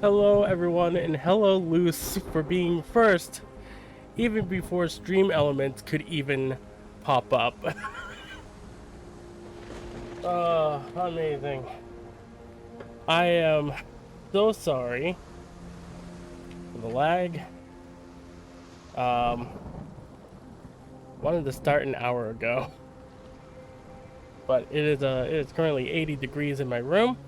Hello everyone, and hello Luce for being first, even before stream elements could even pop up. Amazing. I am so sorry for the lag. Wanted to start an hour ago, but it is currently 80 degrees in my room.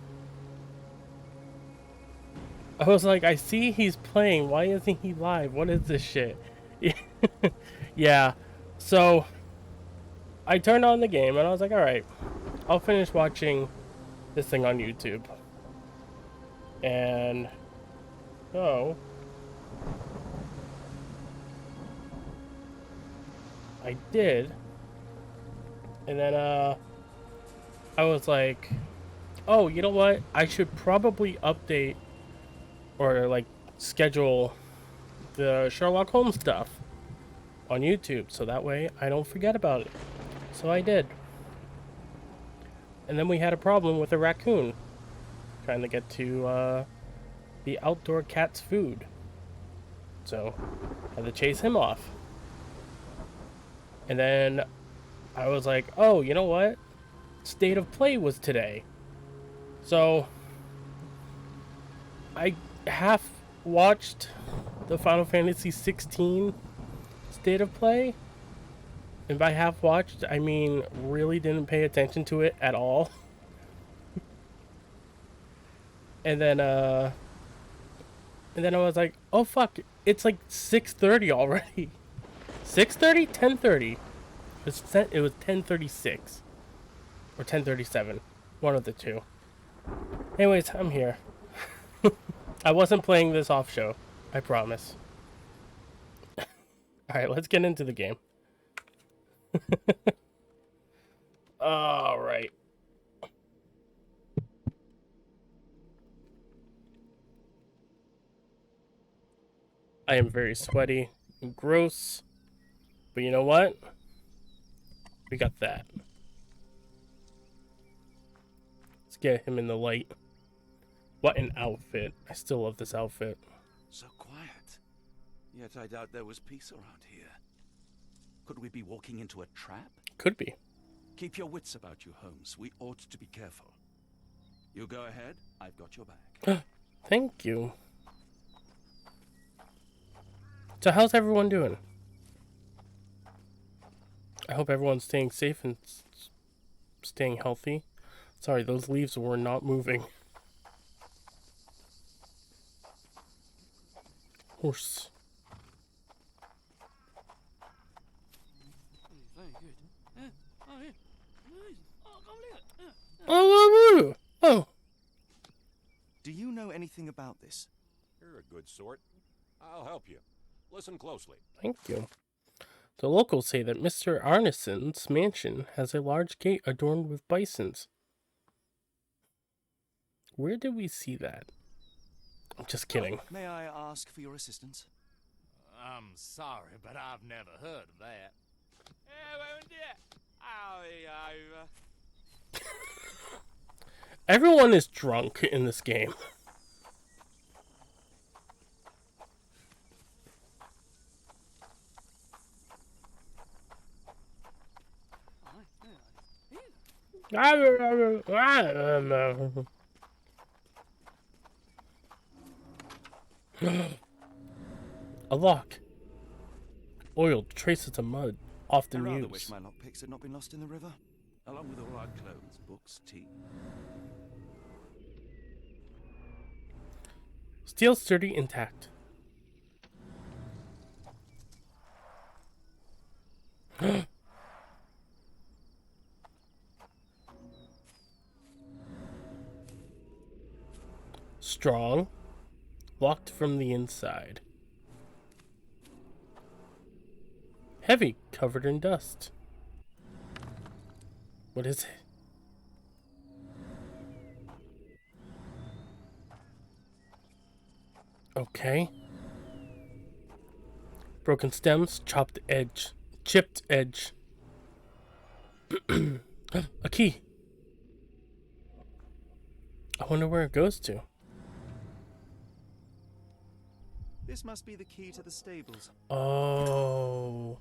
I was like, I see he's playing. Why isn't he live? What is this shit? Yeah. So I turned on the game and I was like, all right, I'll finish watching this thing on YouTube. And so I did. And then I was like, oh, you know what? I should probably update or like schedule the Sherlock Holmes stuff on YouTube so that way I don't forget about it. So I did. And then we had a problem with a raccoon trying to get to the outdoor cat's food. So I had to chase him off. And then I was like, oh, you know what? State of Play was today. So I half watched the Final Fantasy 16 State of Play. And by half watched, I mean really didn't pay attention to it at all. And then I was like, oh fuck, it's like 6:30 already. 6:30? 10:30. It was 10:36 or 10:37, one of the two. Anyways, I'm here. I wasn't playing this off show, I promise. All right, let's get into the game. All right. I am very sweaty and gross, but you know what? We got that. Let's get him in the light. What an outfit. I still love this outfit. So quiet. Yet I doubt there was peace around here. Could we be walking into a trap? Could be. Keep your wits about you, Holmes. We ought to be careful. You go ahead. I've got your back. Thank you. So how's everyone doing? I hope everyone's staying safe and staying healthy. Sorry, those leaves were not moving. Horse. Oh. Do you know anything about this? You're a good sort. I'll help you. Listen closely. Thank you. The locals say that Mr. Arneson's mansion has a large gate adorned with bisons. Where did we see that? I'm just kidding. May I ask for your assistance? I'm sorry, but I've never heard of that. Everyone is drunk in this game. A lock. Oiled traces of mud, often I rather used. wish my lockpicks had not been lost in the river. Along with all our clothes, books, tea. Steel sturdy intact. Strong. Locked from the inside. Heavy, covered in dust. What is it? Okay. Broken stems, chopped edge, chipped edge. A key. I wonder where it goes to. This must be the key to the stables. Oh.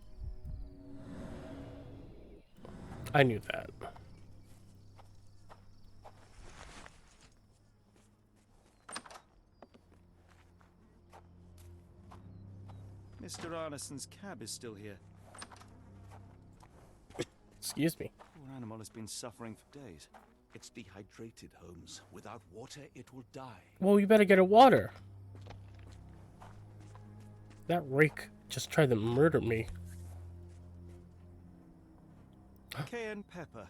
I knew that. Mr. Arneson's cab is still here. Excuse me. Poor animal has been suffering for days. It's dehydrated, Holmes. Without water, it will die. Well, you better get her water. That rake just tried to murder me. Cayenne pepper.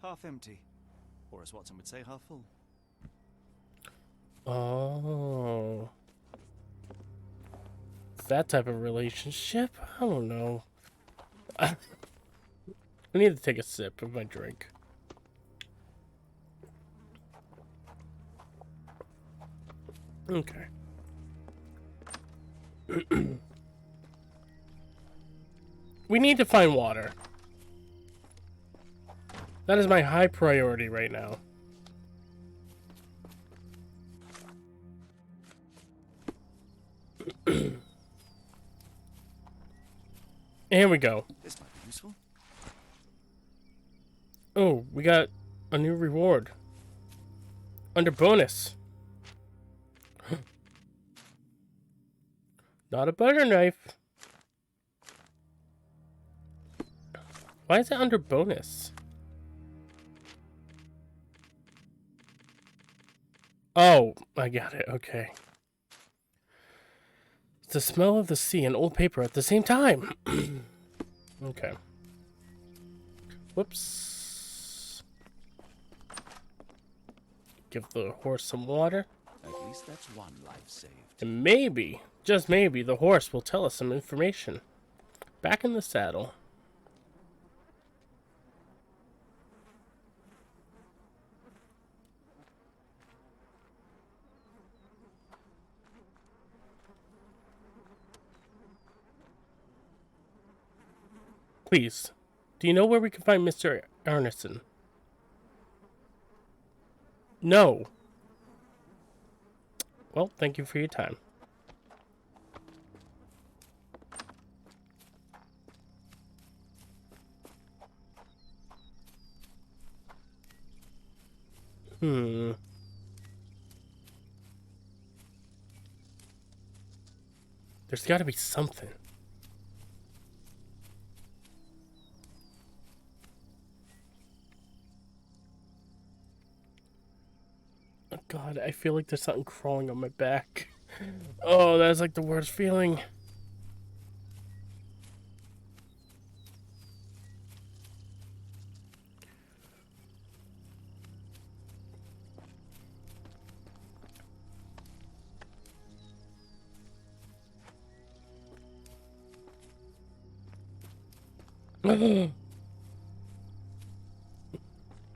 Half empty. Or as Watson would say, half full. Oh. That type of relationship? I don't know. I need to take a sip of my drink. Okay. We need to find water. That is my high priority right now. Here we go. This might be useful. Oh, we got a new reward. Under bonus. Not a butter knife. Why is it under bonus? Oh, I got it. Okay. It's the smell of the sea and old paper at the same time. Okay. Whoops. Give the horse some water. At least that's one life saved. And maybe, just maybe, the horse will tell us some information. Back in the saddle. Please, do you know where we can find Mr. Arneson? No. Well, thank you for your time. There's got to be something. Oh God, I feel like there's something crawling on my back. Oh, that's like the worst feeling.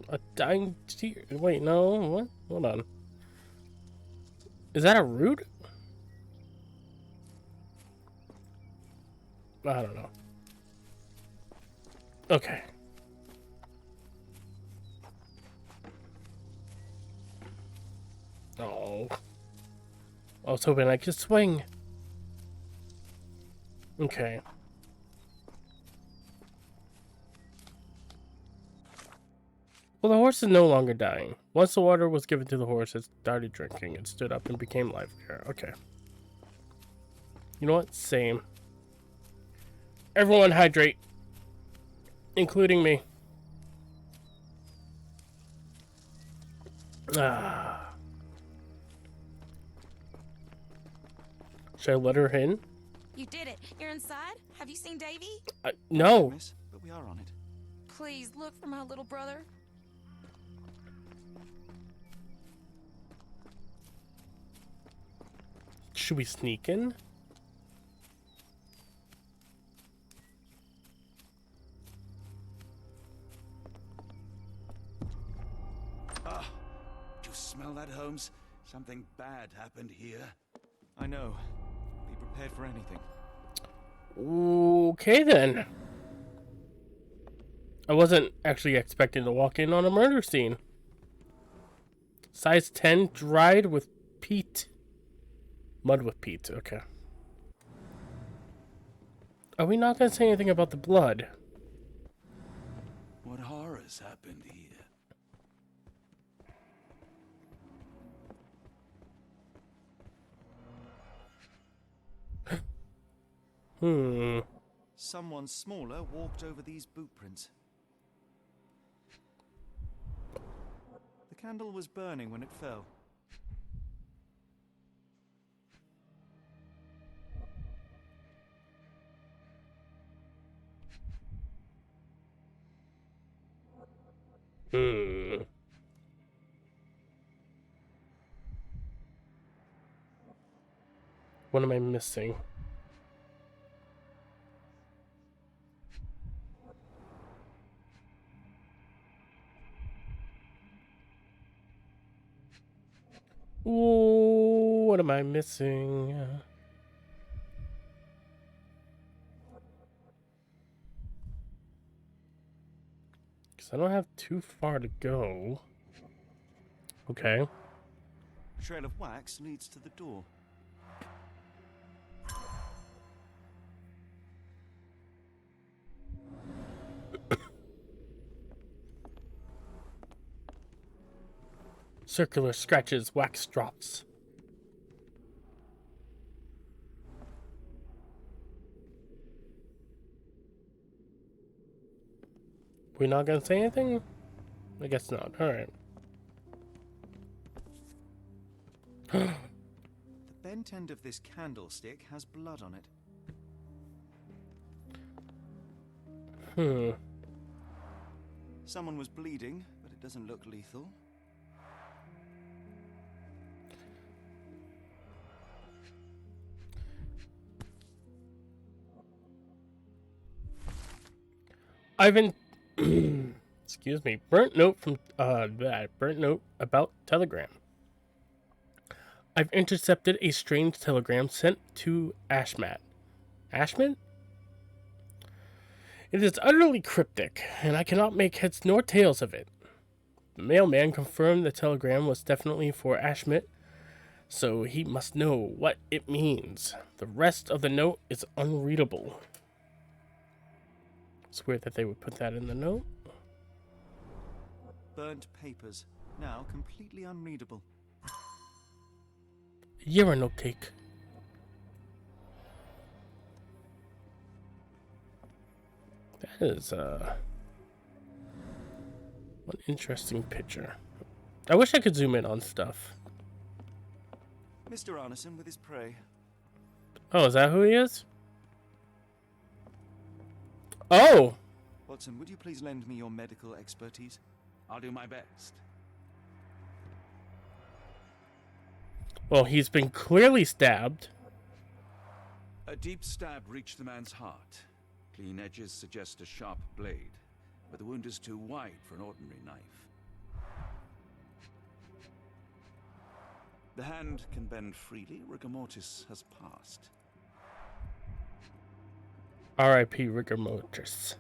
A dying deer. Wait, no. What? Hold on. Is that a root? I don't know. Okay. Oh. I was hoping I could swing. Okay. Well, the horse is no longer dying. Once the water was given to the horse, it started drinking. It stood up and became livelier. Okay. You know what? Same. Everyone hydrate. Including me. Ah. Should I let her in? You did it. You're inside? Have you seen Davy? No. Miss, but we are on it. Please look for my little brother. Should we sneak in? Ah, do you smell that, Holmes? Something bad happened here. I know. Be prepared for anything. Okay then. I wasn't actually expecting to walk in on a murder scene. Size 10, dried with peat. Mud with peat, okay. Are we not gonna say anything about the blood? What horrors happened here? Hmm. Someone smaller walked over these boot prints. The candle was burning when it fell. Hmm. What am I missing? Ooh, what am I missing? Because I don't have too far to go. Okay. A trail of wax leads to the door. Circular scratches, wax drops. We not gonna say anything? I guess not. Alright. The bent end of this candlestick has blood on it. Hmm. Someone was bleeding, but it doesn't look lethal. Ivan, excuse me. Burnt note from burnt note about telegram. I've intercepted a strange telegram sent to Ashmat. Ashman? It is utterly cryptic, and I cannot make heads nor tails of it. The mailman confirmed the telegram was definitely for Ashmit, so he must know what it means. The rest of the note is unreadable. It's weird that they would put that in the note. Burnt papers, now completely unreadable. You're a note cake. That is one interesting picture. I wish I could zoom in on stuff. Mr. Arneson with his prey. Oh, is that who he is? Oh! Watson, would you please lend me your medical expertise? I'll do my best. Well, he's been clearly stabbed. A deep stab reached the man's heart. Clean edges suggest a sharp blade, but the wound is too wide for an ordinary knife. The hand can bend freely. Rigor mortis has passed. R.I.P. rigor mortis.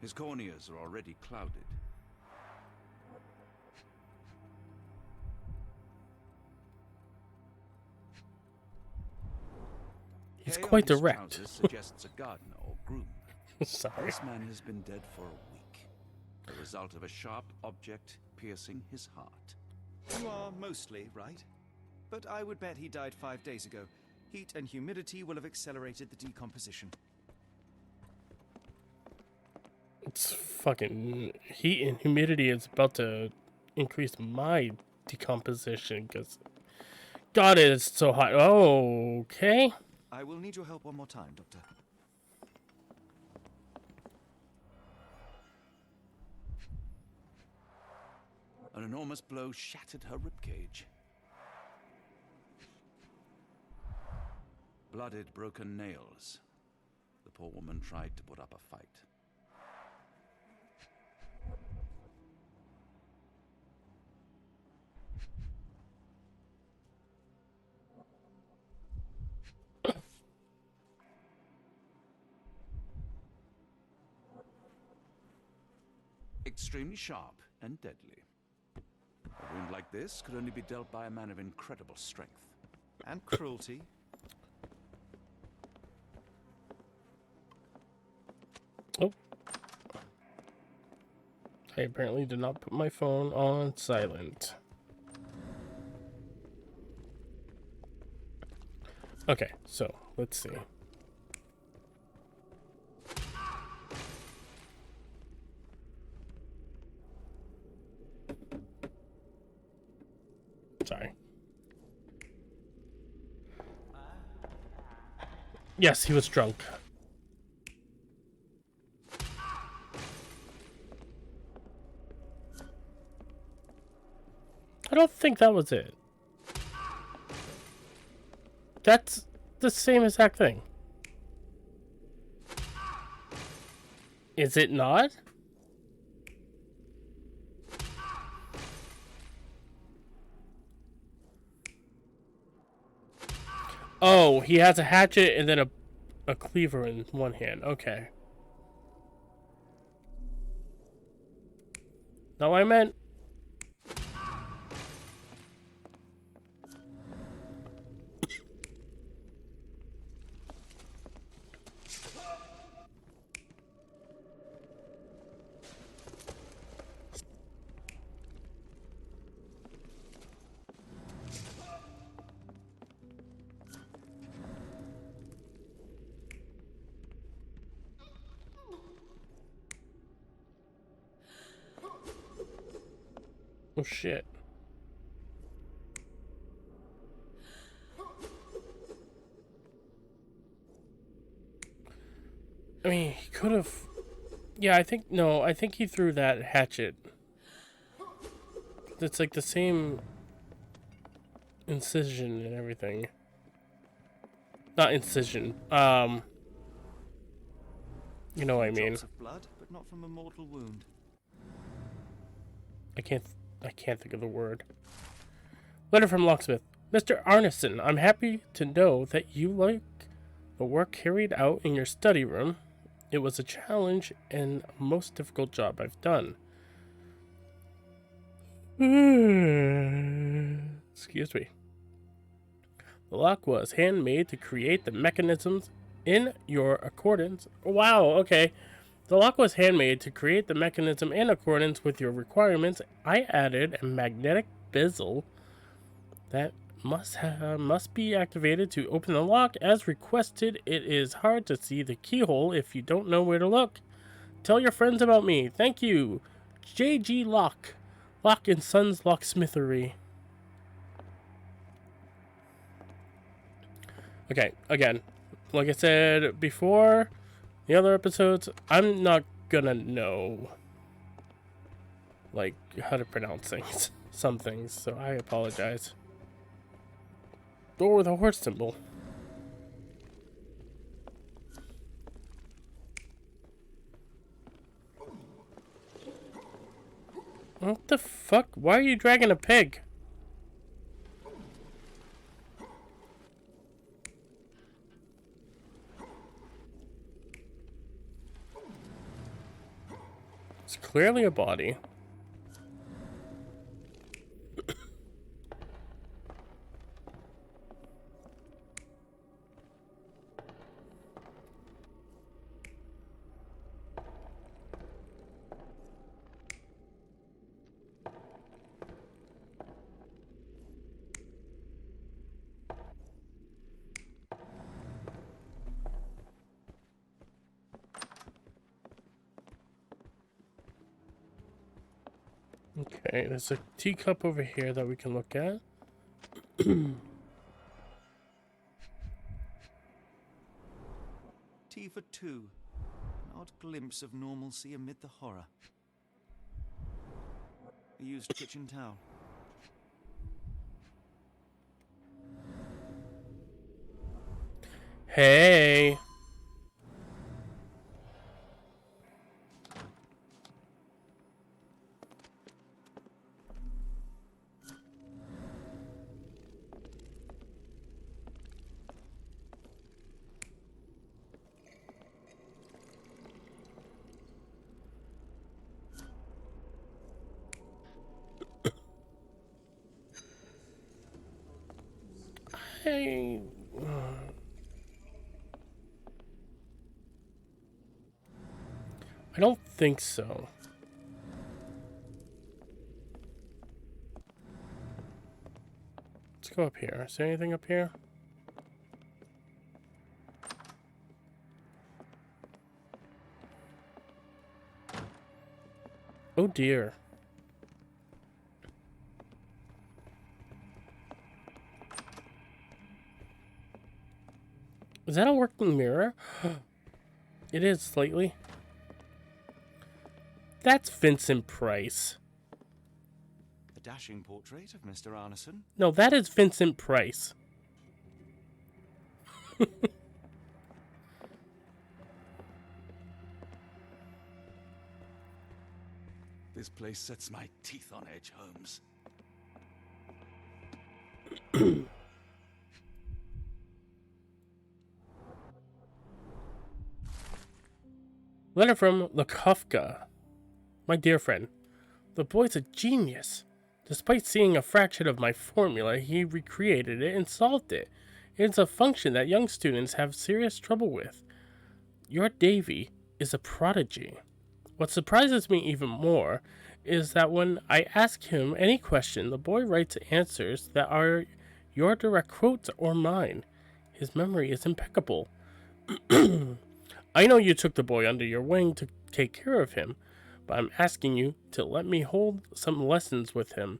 His corneas are already clouded. He's Hair on quite his direct. trousers suggests a gardener or groom. Sorry. This man has been dead for a week. The result of a sharp object piercing his heart. You are mostly right, but I would bet he died 5 days ago. Heat and humidity will have accelerated the decomposition. It's fucking heat and humidity is about to increase my decomposition because God, it is so hot. Oh, okay. I will need your help one more time, Doctor. An enormous blow shattered her ribcage. Blooded, broken nails. The poor woman tried to put up a fight. Extremely sharp and deadly. A wound like this could only be dealt by a man of incredible strength. And cruelty. I apparently did not put my phone on silent. Okay, so let's see. Sorry. Yes, he was drunk. I don't think that was it. That's the same exact thing. Is it not? Oh, he has a hatchet and then a cleaver in one hand. Okay. Not what I meant. Oh shit. I mean, he could have... Yeah, I think... No, I think he threw that hatchet. It's like the same incision and everything. Not incision. You know what I mean. Drops of blood, but not from a mortal wound. I can't think of the word. Letter from Locksmith. Mr. Arneson, I'm happy to know that you like the work carried out in your study room. It was a challenge and most difficult job I've done. Excuse me. The lock was handmade to create the mechanisms in your accordance. Wow, okay. The lock was handmade to create the mechanism in accordance with your requirements. I added a magnetic bezel that must be activated to open the lock as requested. It is hard to see the keyhole if you don't know where to look. Tell your friends about me. Thank you. J.G. Locke. Locke and Sons Locksmithery. Okay, again, like I said before, the other episodes, I'm not gonna know, like, how to pronounce things. Some things, so I apologize. Door with a horse symbol. What the fuck? Why are you dragging a pig? It's clearly a body. Okay, there's a teacup over here that we can look at. Tea for two. An odd glimpse of normalcy amid the horror. A used kitchen towel. Hey. Hey. I don't think so. Let's go up here. Is there anything up here? Oh dear. Is that a working mirror? It is slightly. That's Vincent Price. A dashing portrait of Mr. Arneson. No, that is Vincent Price. This place sets my teeth on edge, Holmes. Letter from Lakofka. My dear friend, the boy's a genius. Despite seeing a fraction of my formula, he recreated it and solved it. It's a function that young students have serious trouble with. Your Davy is a prodigy. What surprises me even more is that when I ask him any question, the boy writes answers that are your direct quotes or mine. His memory is impeccable. I know you took the boy under your wing to take care of him, but I'm asking you to let me hold some lessons with him.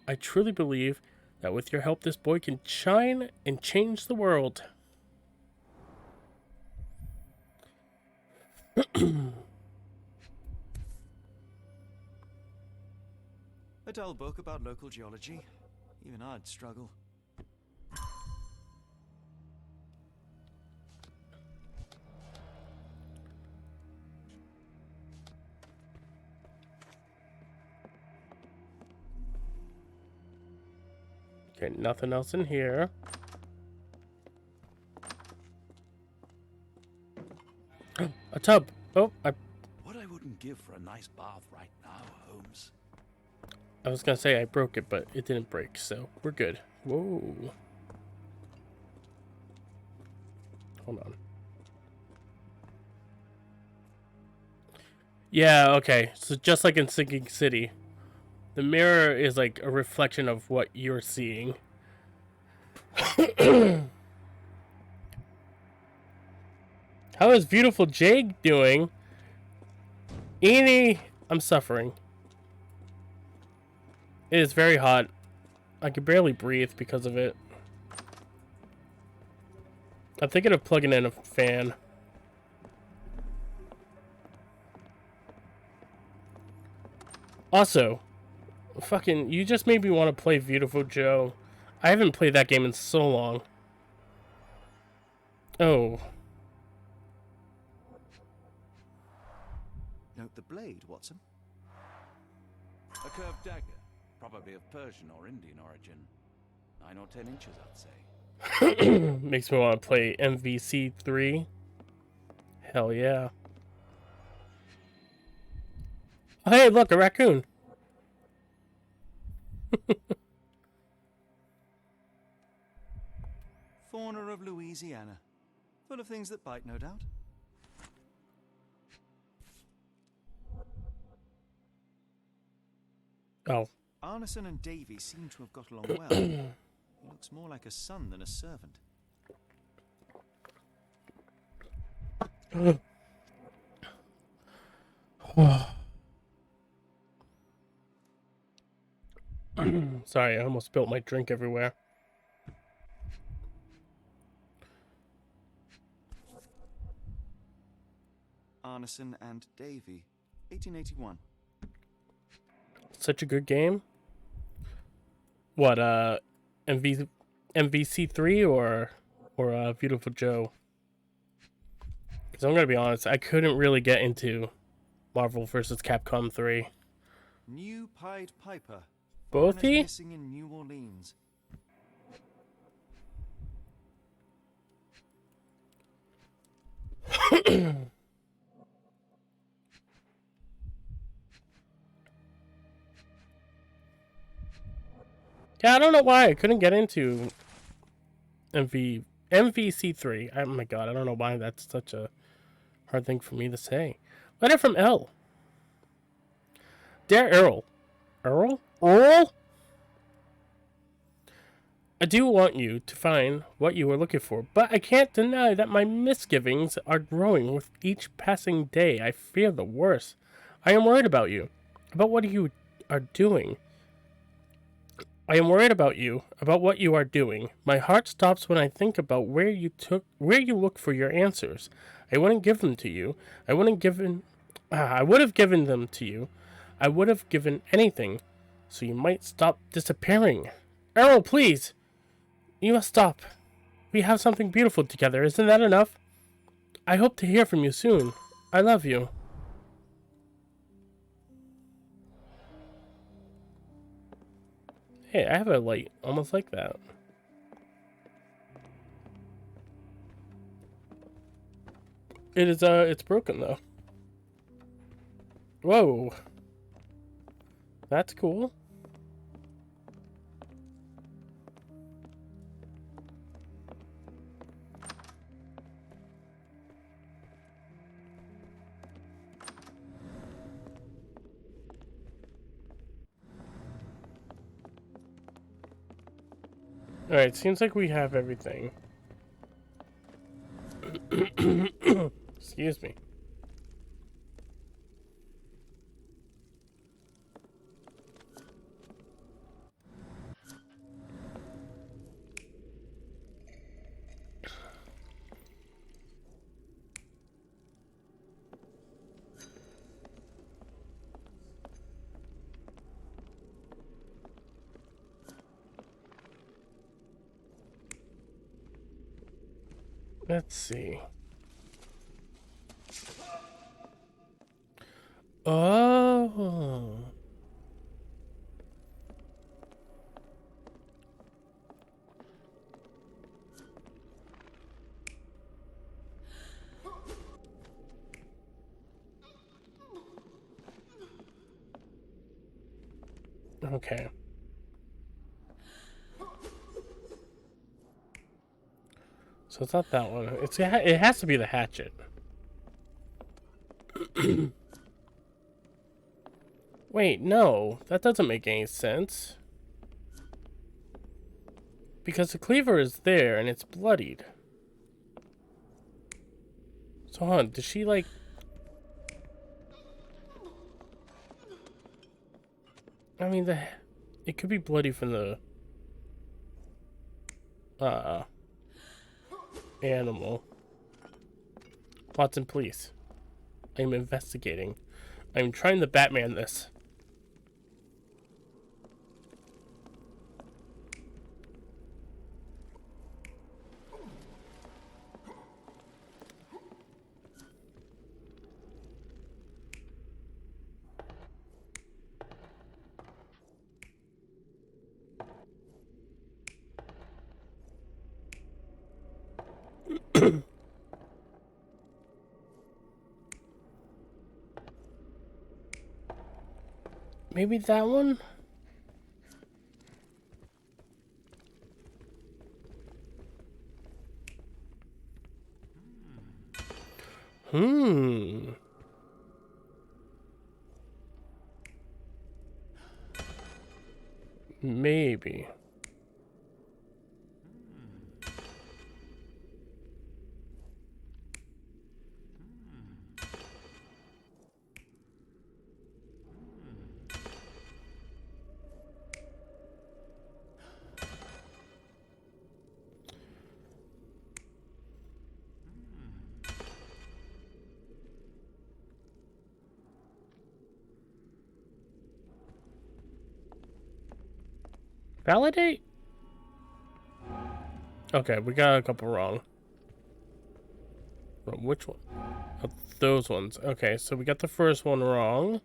I truly believe that with your help, this boy can shine and change the world. A dull book about local geology. Even I'd struggle. Okay, nothing else in here. A tub. Oh, What I wouldn't give for a nice bath right now, Holmes. I was gonna say I broke it, but it didn't break, so we're good. Whoa. Hold on. Yeah, okay. So just like in Sinking City, the mirror is like a reflection of what you're seeing. How is beautiful Jake doing? Eenie, I'm suffering. It is very hot. I can barely breathe because of it. I'm thinking of plugging in a fan. Also, fucking, you just made me want to play Beautiful Joe. I haven't played that game in so long. Oh. Note the blade, Watson. A curved dagger, probably of Persian or Indian origin. 9 or 10 inches, I'd say. Makes me want to play MVC3. Hell yeah. Oh, hey, look, a raccoon. Fauna of Louisiana. Full of things that bite, no doubt. Oh. Arneson and Davy seem to have got along well. He looks more like a son than a servant. Sorry, I almost spilled my drink everywhere. Arneson and Davy, 1881. Such a good game. What, MVC3 or Beautiful Joe? Because I'm gonna be honest, I couldn't really get into Marvel vs. Capcom 3. New Pied Piper. Both Foreigners he? missing in New Orleans. Yeah, I don't know why I couldn't get into MVC3. Oh my god, I don't know why that's such a hard thing for me to say. Letter from L. Dear Errol. Errol? Errol? I do want you to find what you are looking for, but I can't deny that my misgivings are growing with each passing day. I fear the worst. I am worried about you, about what you are doing. I am worried about you, about what you are doing. My heart stops when I think about where you look for your answers. I wouldn't give them to you. I would have given them to you. I would have given anything, so you might stop disappearing. Errol, please! You must stop. We have something beautiful together. Isn't that enough? I hope to hear from you soon. I love you. Hey, I have a light almost like that. It's broken though. Whoa. That's cool. Alright, seems like we have everything. Excuse me. Let's see. Oh. Okay. So it's not that one. It has to be the hatchet. Wait, no. That doesn't make any sense. Because the cleaver is there and it's bloodied. So hold on, does she like... I mean, it could be bloody from the... animal. Watson, please. I'm investigating. I'm trying to Batman this. Maybe that one? Maybe. Validate? Okay, we got a couple wrong. Which one? Oh, those ones. Okay, so we got the first one wrong.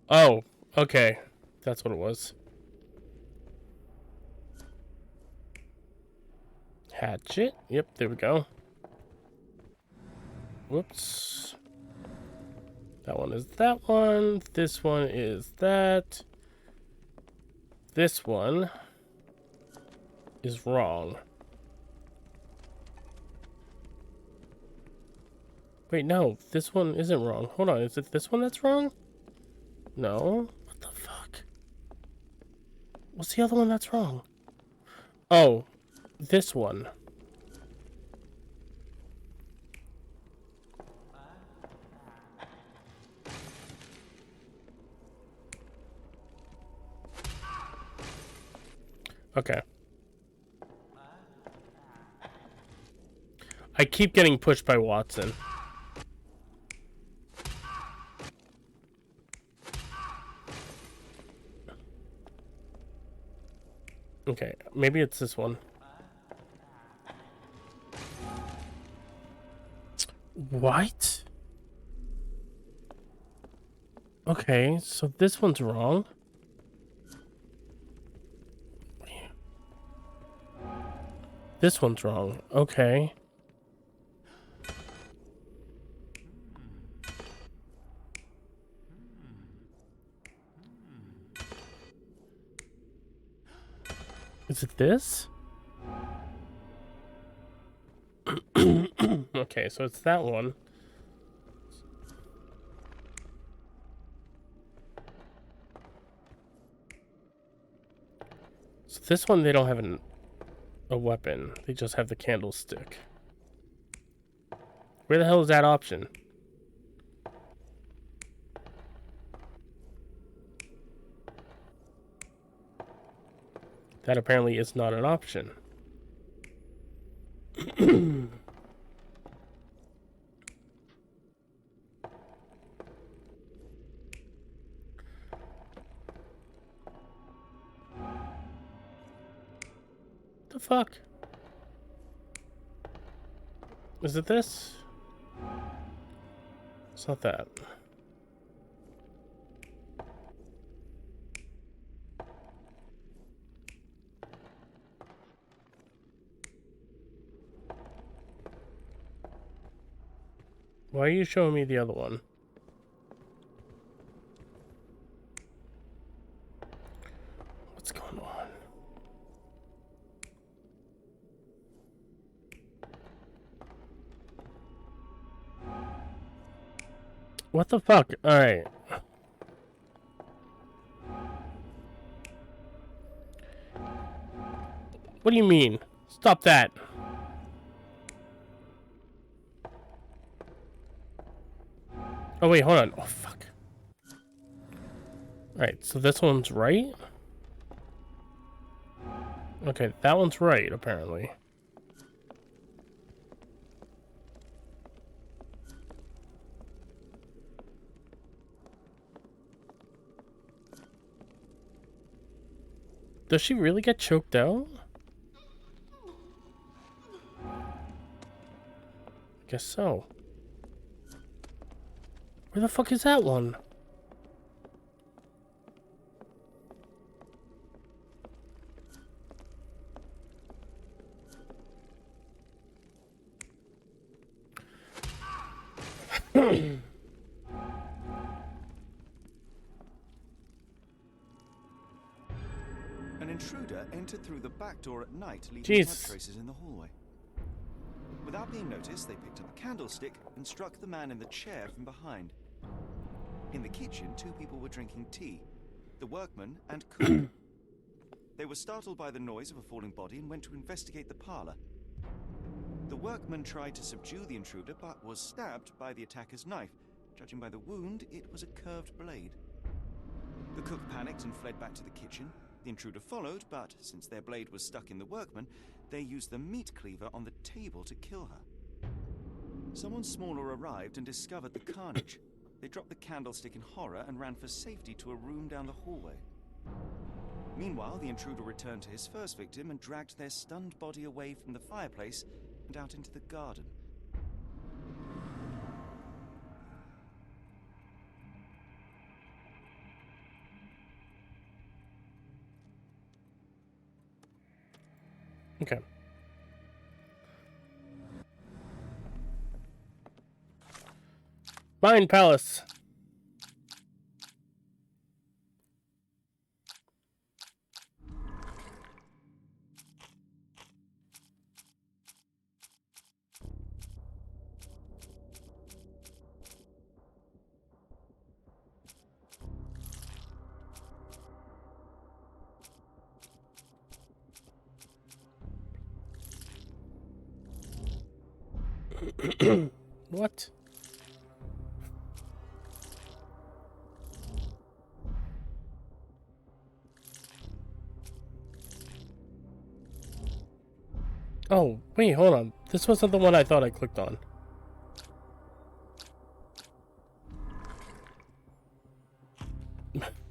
Oh, okay. That's what it was. Hatchet. Yep, there we go. Whoops. That one is that one. This one is that. This one is wrong. Wait, no, this one isn't wrong. Hold on, is it this one that's wrong? No. What the fuck? What's the other one that's wrong? Oh, this one. Okay. I keep getting pushed by Watson. Okay, maybe it's this one. What? Okay, so this one's wrong. This one's wrong. Okay. Is it this? Okay, so it's that one. So this one, they don't have a weapon. They just have the candlestick. Where the hell is that option? That apparently is not an option. The fuck? Is it this? It's not that. Why are you showing me the other one? What's going on? What the fuck? Alright. What do you mean? Stop that. Oh wait, hold on. Oh fuck. Alright, so this one's right? Okay, that one's right, apparently. Does she really get choked out? Guess so. Where the fuck is that one? An intruder entered through the back door at night, leaving Jesus. blood traces in the hallway. Without being noticed, they picked up a candlestick and struck the man in the chair from behind. In the kitchen, two people were drinking tea, the workman and cook. They were startled by the noise of a falling body and went to investigate the parlor. The workman tried to subdue the intruder, but was stabbed by the attacker's knife. Judging by the wound, it was a curved blade. The cook panicked and fled back to the kitchen. The intruder followed, but since their blade was stuck in the workman, they used the meat cleaver on the table to kill her. Someone smaller arrived and discovered the carnage. They dropped the candlestick in horror and ran for safety to a room down the hallway. Meanwhile, the intruder returned to his first victim and dragged their stunned body away from the fireplace and out into the garden. Okay. Mind Palace. What? Oh, wait, hold on. This wasn't the one I thought I clicked on.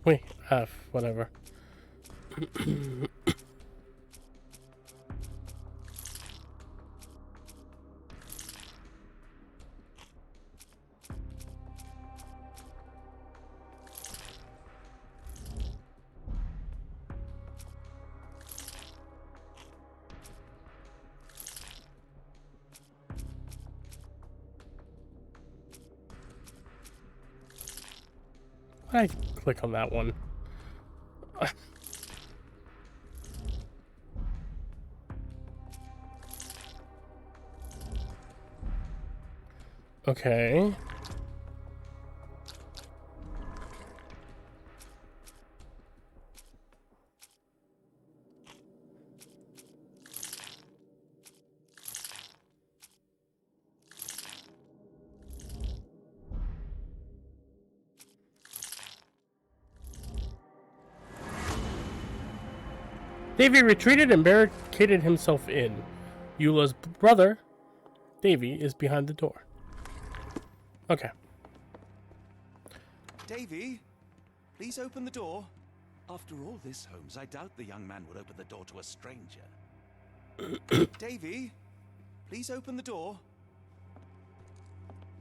Wait, whatever. Why did I click on that one? Okay. Davy retreated and barricaded himself in. Eula's brother, Davy, is behind the door. Okay. Davy, please open the door. After all this, Holmes, I doubt the young man would open the door to a stranger. Davy, please open the door.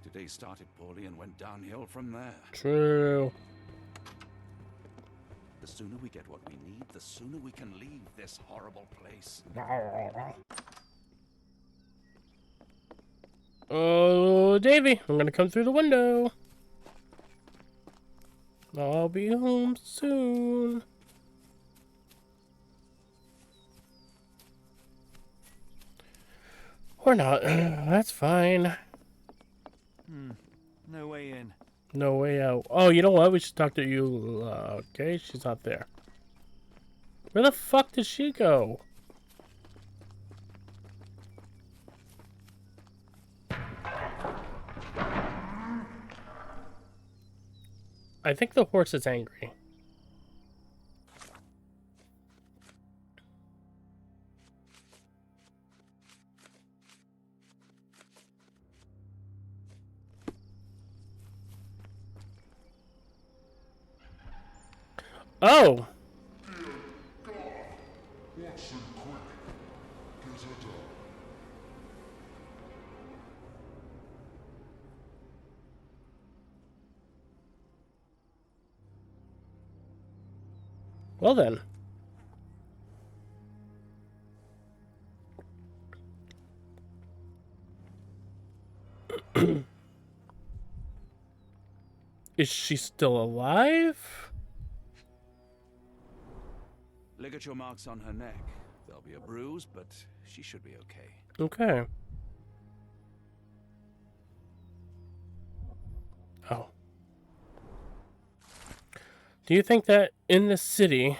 Today started poorly and went downhill from there. True. The sooner we get what we need, the sooner we can leave this horrible place. Oh, Davy, I'm gonna come through the window. I'll be home soon. Or not. That's fine. No way in. No way out. Oh, you know what? We should talk to you. Okay, she's not there. Where the fuck did she go? I think the horse is angry. Oh! Well then. Is she still alive? Ligature marks on her neck. There'll be a bruise, but she should be okay. Okay. Oh. Do you think that in this city,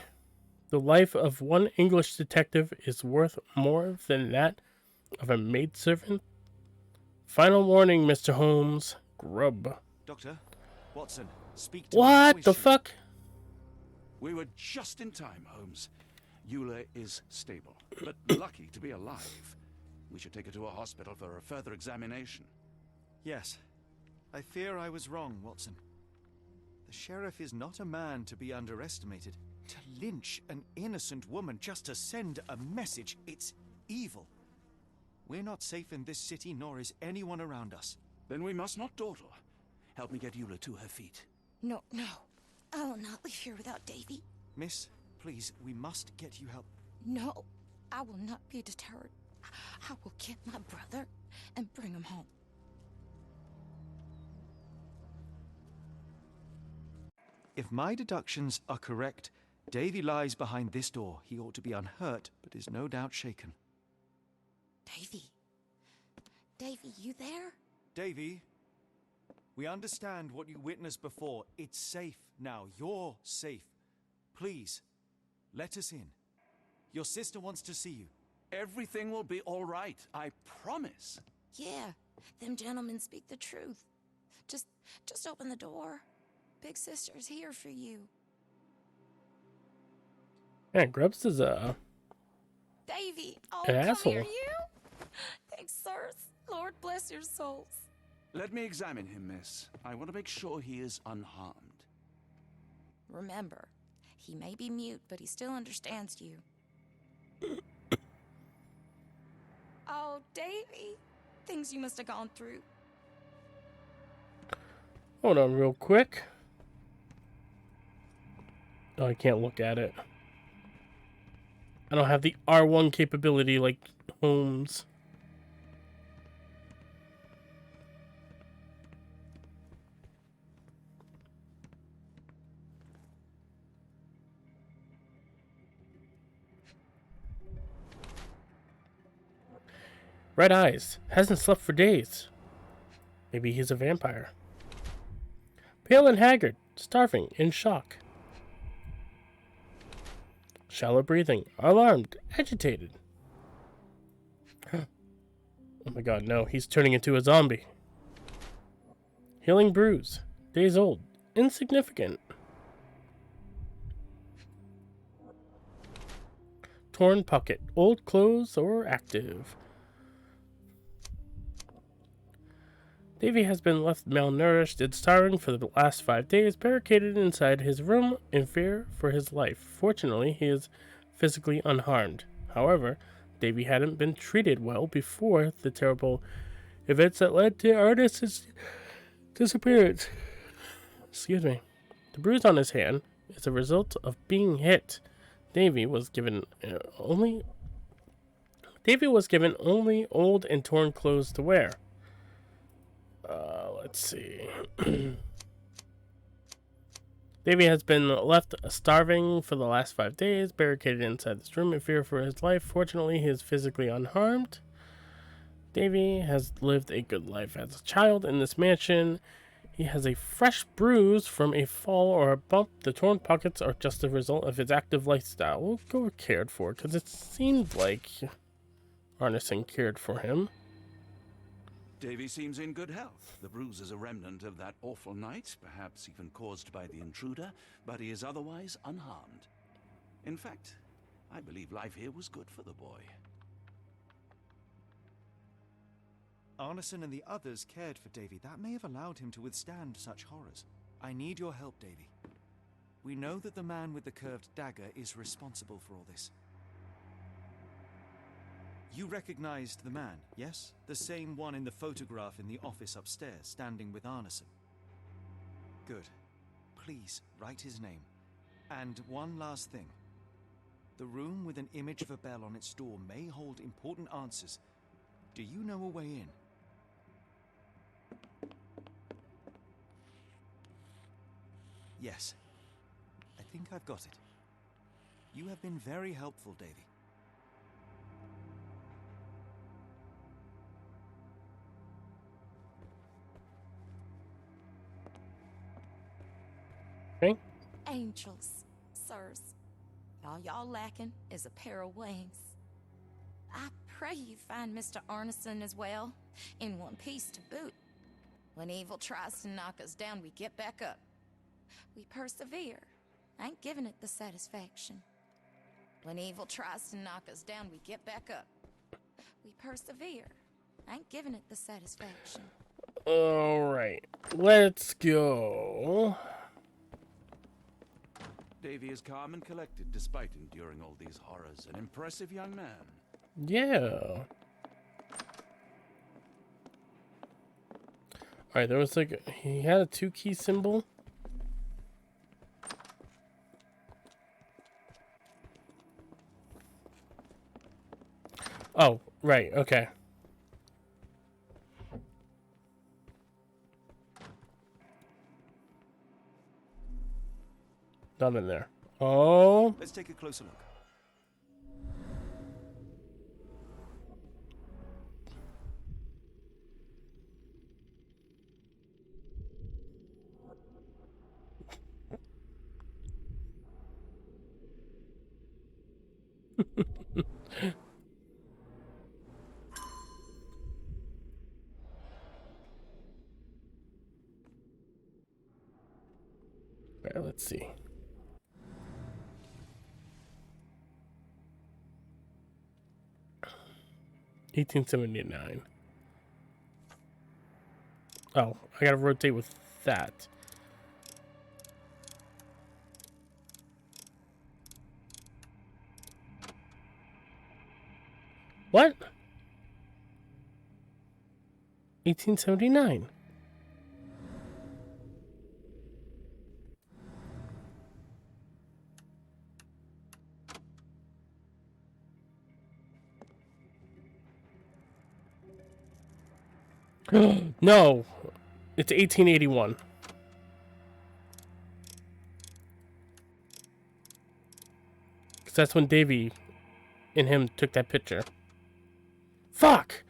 the life of one English detective is worth more than that of a maidservant? Final warning, Mr. Holmes. Grub. Doctor, Watson, speak to me. What How is the she? fuck? We were just in time, Holmes. Eula is stable, but lucky to be alive. We should take her to a hospital for a further examination. Yes. I fear I was wrong, Watson. The sheriff is not a man to be underestimated. To lynch an innocent woman just to send a message, it's evil. We're not safe in this city, nor is anyone around us. Then we must not dawdle. Help me get Eula to her feet. No, no. I will not leave here without Davy. Miss, please, we must get you help. No, I will not be deterred. I will get my brother and bring him home. If my deductions are correct, Davy lies behind this door. He ought to be unhurt, but is no doubt shaken. Davy. Davy, you there? Davy, we understand what you witnessed before. It's safe now. You're safe. Please, let us in. Your sister wants to see you. Everything will be all right, I promise. Yeah, Them gentlemen speak the truth. Just open the door. Big sister's here for you. Man, Grubs is Davy, oh, an come asshole. here, you. Thanks, sirs. Lord bless your souls. Let me examine him, miss. I want to make sure he is unharmed. Remember, he may be mute, but he still understands you. Oh, Davy. Things you must have gone through. Hold on real quick. Oh, I can't look at it. I don't have the R1 capability like Holmes. Red eyes. Hasn't slept for days. Maybe he's a vampire. Pale and haggard. Starving. In shock. Shallow breathing. Alarmed. Agitated. Oh my god, no. He's turning into a zombie. Healing bruise. Days old. Insignificant. Torn pocket. Old clothes or active. Davy has been left malnourished and starving for the last 5 days, barricaded inside his room in fear for his life. Fortunately, he is physically unharmed. However, Davy hadn't been treated well before the terrible events that led to Ernest's disappearance. Excuse me. The bruise on his hand is a result of being hit. Davy was given only old and torn clothes to wear. Let's see. Davy has been left starving for the last 5 days, barricaded inside this room in fear for his life. Fortunately, he is physically unharmed. Davy has lived a good life as a child in this mansion. He has a fresh bruise from a fall or a bump. The torn pockets are just a result of his active lifestyle. We'll go cared for, because it seemed like Arneson cared for him. Davy seems in good health. The bruise is a remnant of that awful night, perhaps even caused by the intruder, but he is otherwise unharmed. In fact, I believe life here was good for the boy. Arneson and the others cared for Davy. That may have allowed him to withstand such horrors. I need your help, Davy. We know that the man with the curved dagger is responsible for all this. You recognized the man, yes? The same one in the photograph in the office upstairs, standing with Arneson. Good. Please, write his name. And one last thing. The room with an image of a bell on its door may hold important answers. Do you know a way in? Yes. I think I've got it. You have been very helpful, Davy. Okay. Angels, sirs. All y'all lacking is a pair of wings. I pray you find Mr. Arneson as well, in one piece to boot. When evil tries to knock us down, we get back up. We persevere. I ain't giving it the satisfaction. When evil tries to knock us down, we get back up. We persevere. I ain't giving it the satisfaction. Alright, let's go. Davy is calm and collected despite enduring all these horrors. An impressive young man. Yeah. Alright, there was like, he had a 2-key symbol. Oh, right, okay. Nothing there. Oh. Let's take a closer look. Let's see. $18.79. Oh, I gotta rotate with that. What? 1879. No, it's 1881. Because that's when Davy and him took that picture. Fuck!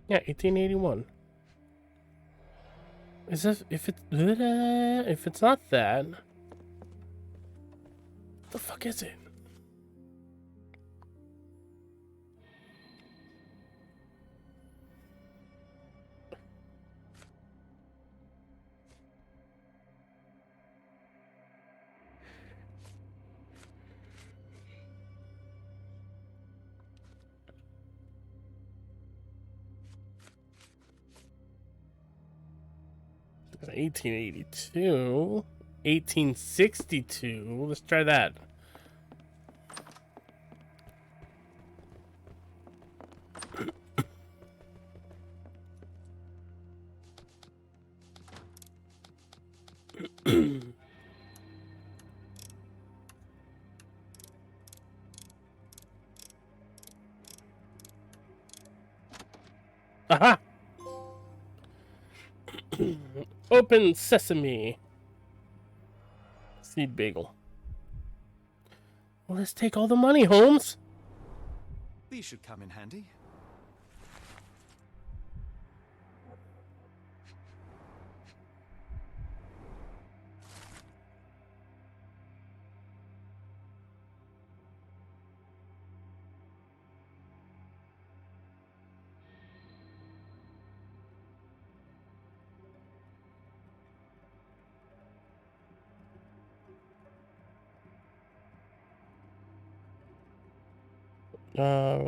Yeah, 1881. Is this if it's not that? What the fuck is it? It's 1882. 1862. Let's try that. Aha! Open sesame. Seed bagel. Well, let's take all the money, Holmes. These should come in handy.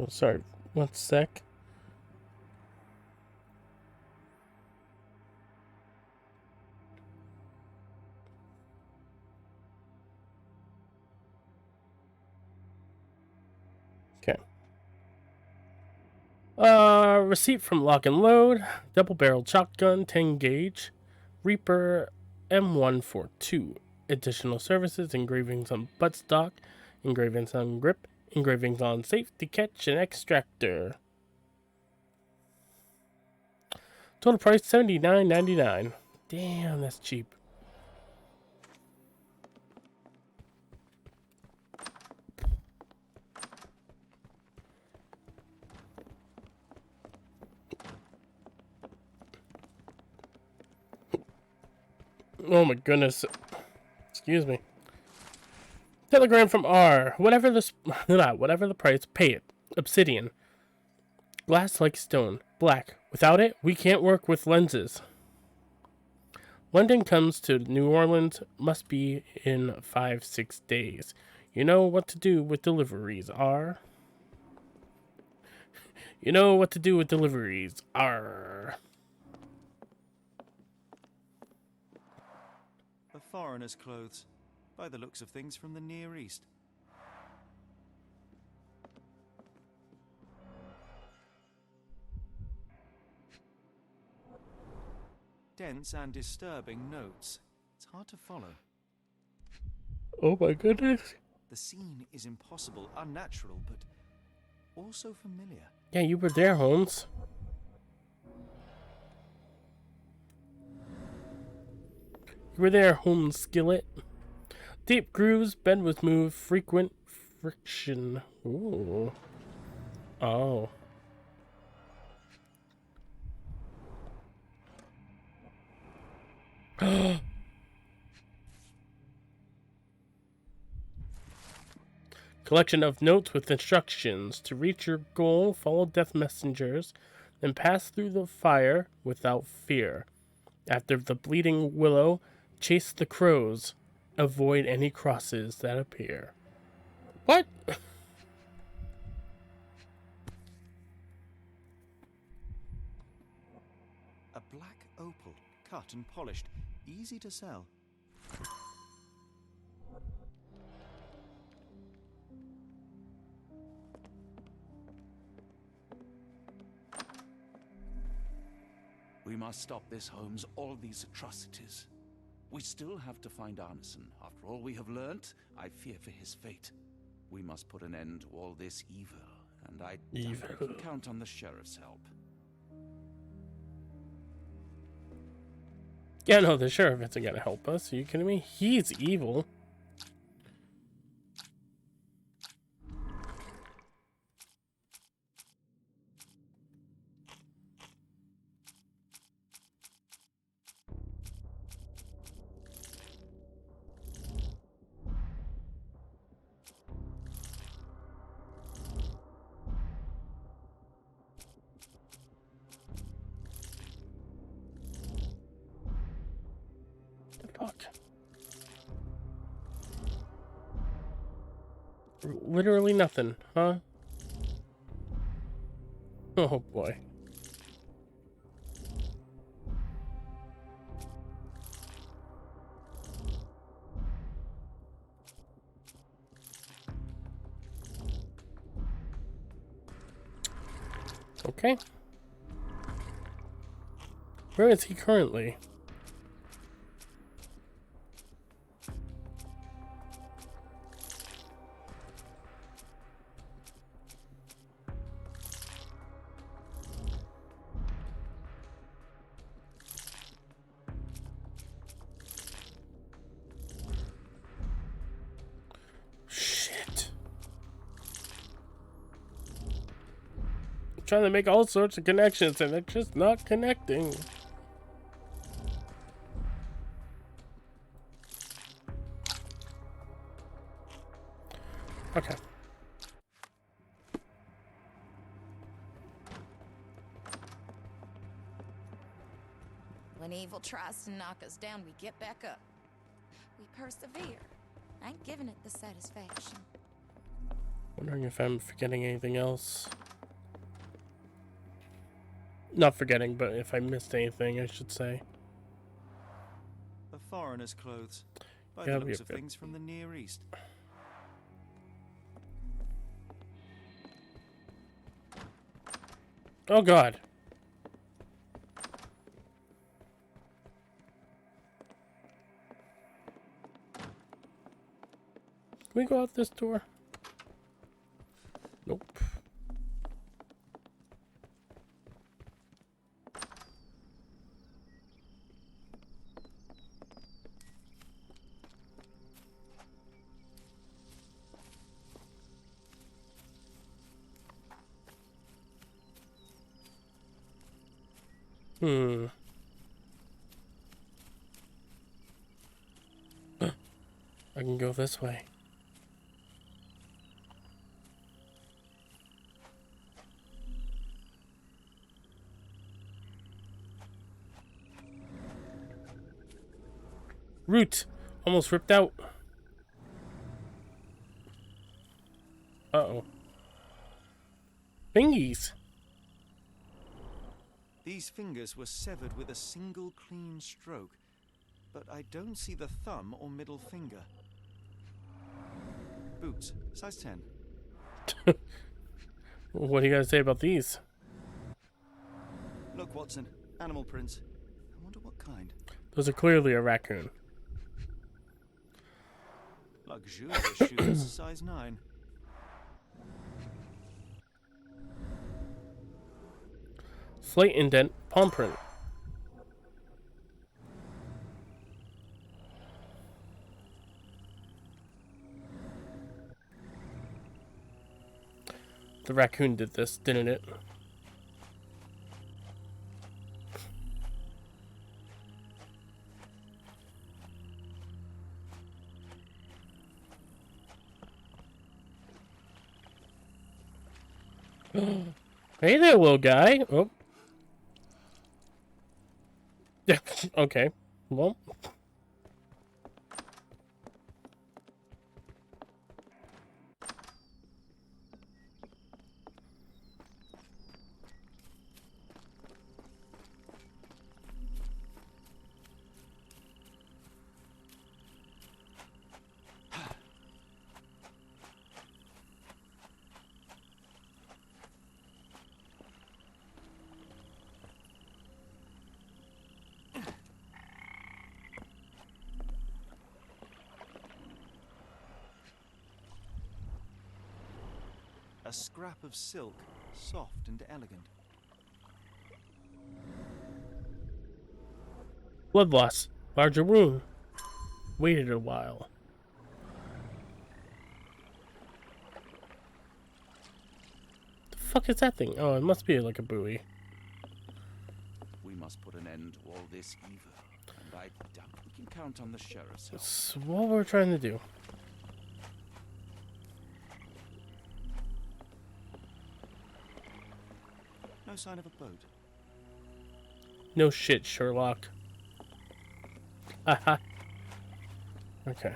Sorry. 1 sec. Okay. Receipt from Lock and Load. Double-barreled shotgun, 10 gauge. Reaper M142. Additional services, engravings on buttstock, engravings on grip, engravings on safety catch, and extractor. Total price $79.99. Damn, that's cheap. Oh my goodness. Excuse me. Telegram from R. Whatever the price, pay it. Obsidian. Glass like stone. Black. Without it, we can't work with lenses. London comes to New Orleans. Must be in 5-6 days. You know what to do with deliveries, R. You know what to do with deliveries, R. A foreigner's clothes, by the looks of things from the Near East. Dense and disturbing notes. It's hard to follow. Oh my goodness. The scene is impossible, unnatural, but also familiar. Yeah, you were there, Holmes. You were there, Holmes Skillet. Deep grooves, bed was moved, friction. Ooh. Oh. Collection of notes with instructions. To reach your goal, follow death messengers, then pass through the fire without fear. After the bleeding willow, chase the crows. Avoid any crosses that appear. What? A black opal, cut and polished, easy to sell. We must stop this, Holmes. All these atrocities. We still have to find Arneson. After all we have learnt, I fear for his fate. We must put an end to all this evil, and I doubt we can count on the sheriff's help. Yeah, no, the sheriff isn't gonna help us. Are you kidding me? He's evil. Fuck. Literally nothing, huh? Oh boy. Okay. Where is he currently? Shit. I'm trying to make all sorts of connections and they're just not connecting. Okay. When evil tries to knock us down, we get back up. We persevere. I ain't giving it the satisfaction. Wondering if I'm forgetting anything else. Not forgetting, but if I missed anything, I should say. A foreigner's clothes, by Yeah, the looks of yep. things from the Near East. Oh god. Can we go out this door? Nope. I can go this way. Root! Almost ripped out. Uh-oh. Fingies! These fingers were severed with a single clean stroke, but I don't see the thumb or middle finger. Boots, size 10. What do you guys say about these? Look, Watson, animal prints. I wonder what kind. Those are clearly a raccoon. Luxurious shoes, size 9. Slate indent, palm print. The raccoon did this, didn't it? Hey there, little guy. Oh. Okay. Well. A scrap of silk, soft and elegant. Blood loss. Larger wound. Waited a while. The fuck is that thing? Oh, it must be like a buoy. We must put an end to all this evil, and I doubt we can count on the sheriff's help. That's what we're trying to do. No sign of a boat. No shit, Sherlock. Aha. Okay.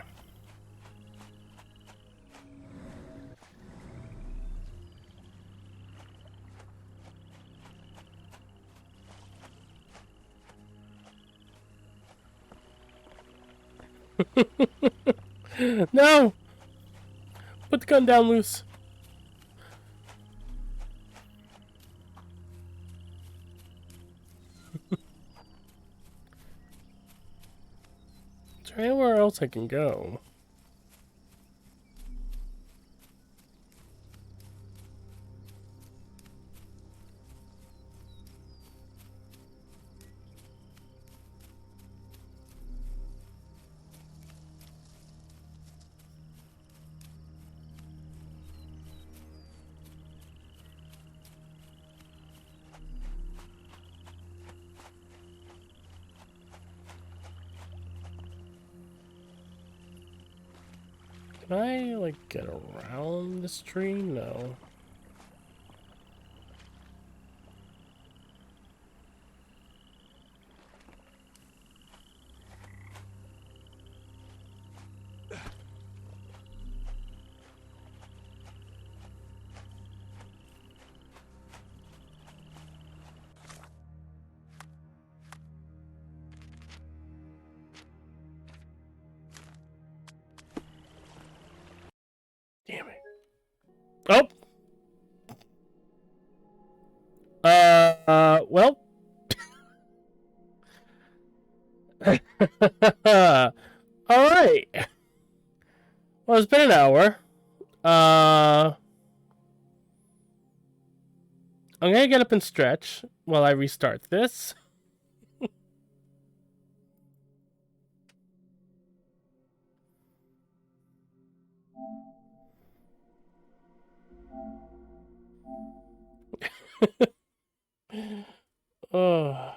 No! Put the gun down loose. Is there anywhere else I can go? Can I, like, get around this tree? No. Damn it. Oh! Well. Alright. Well, it's been an hour. I'm gonna get up and stretch while I restart this. Oh.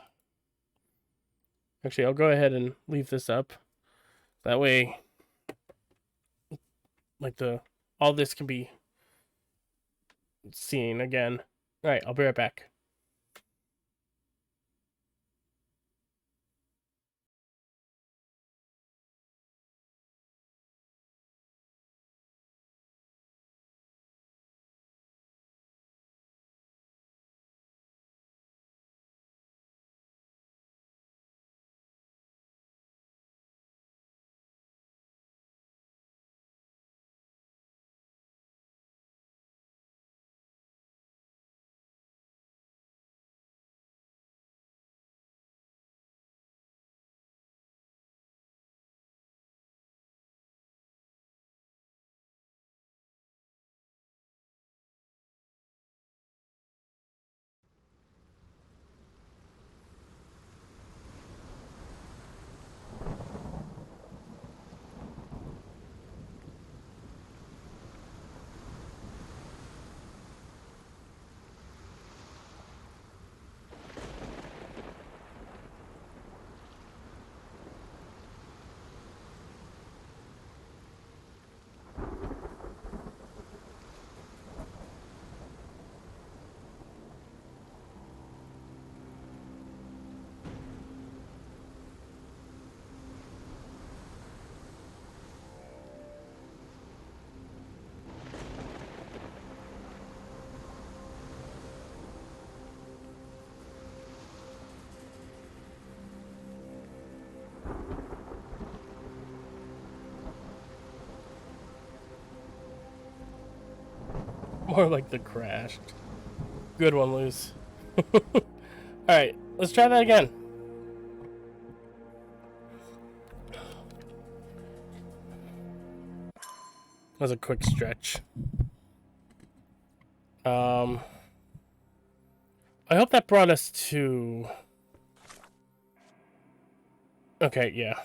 Actually, I'll go ahead and leave this up. That way, like, all this can be seen again. Alright, I'll be right back. More like the crashed. Good one, Luz. Alright, let's try that again. That was a quick stretch. I hope that brought us to... Okay, yeah.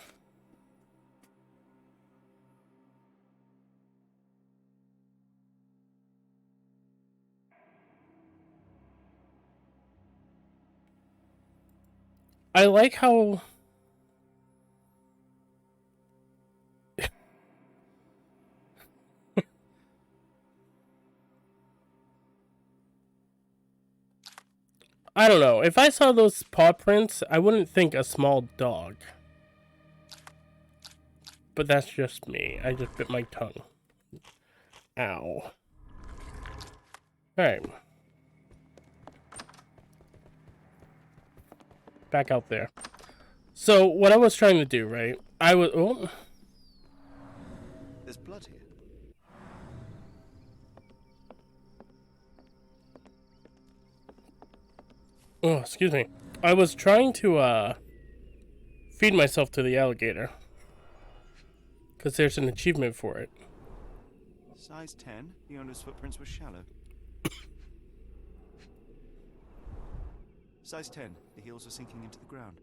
I like how... I don't know. If I saw those paw prints, I wouldn't think a small dog. But that's just me. I just bit my tongue. Ow. Alright. Back out there. So, what I was trying to do, right? I was... Oh. There's blood here. Oh, excuse me. I was trying to, feed myself to the alligator. Because there's an achievement for it. Size 10. The owner's footprints were shallow. Size 10. The heels were sinking into the ground.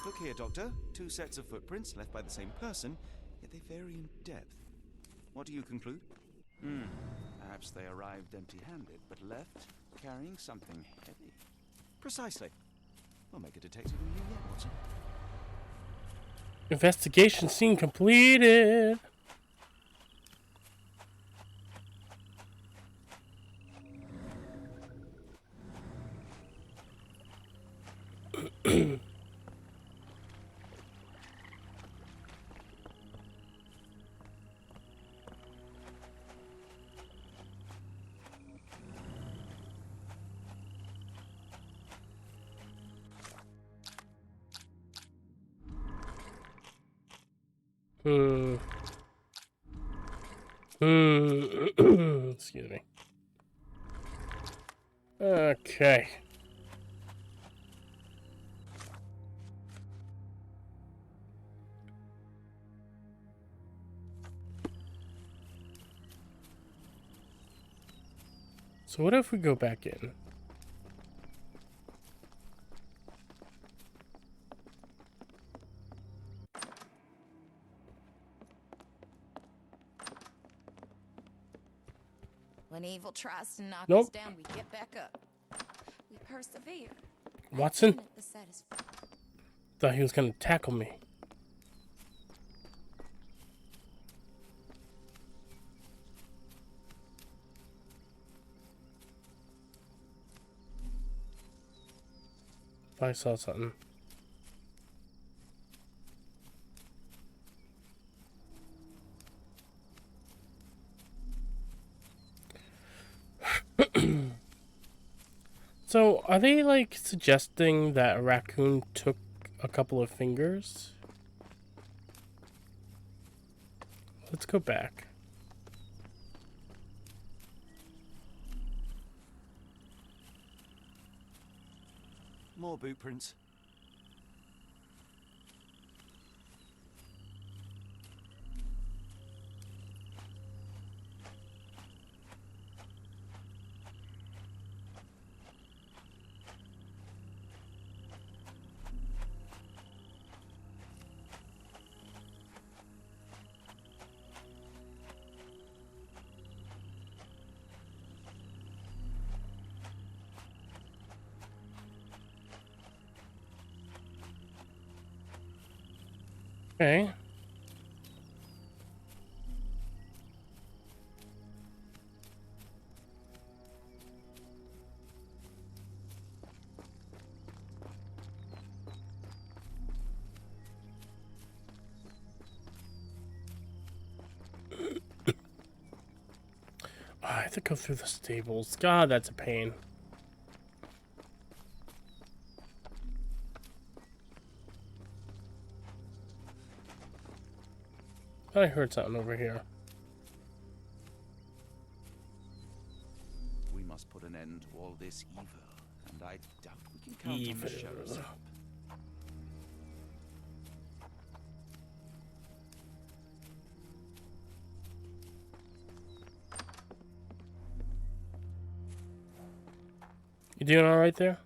Look here, Doctor. 2 sets of footprints left by the same person, yet they vary in depth. What do you conclude? Perhaps they arrived empty-handed, but left carrying something heavy. Precisely. We'll make a detective in you yet, Watson. Investigation scene completed. Excuse me. Okay. So what if we go back in? When evil tries to knock us Nope. down, we get back up. We persevere. Watson? The satisfaction. Thought he was gonna tackle me. I saw something. So, are they like suggesting that a raccoon took a couple of fingers? Let's go back. More boot prints. Okay. I have to go through the stables. God, that's a pain. I heard something over here. this evil, and I doubt we can count on the sheriff's help. You doing all right there?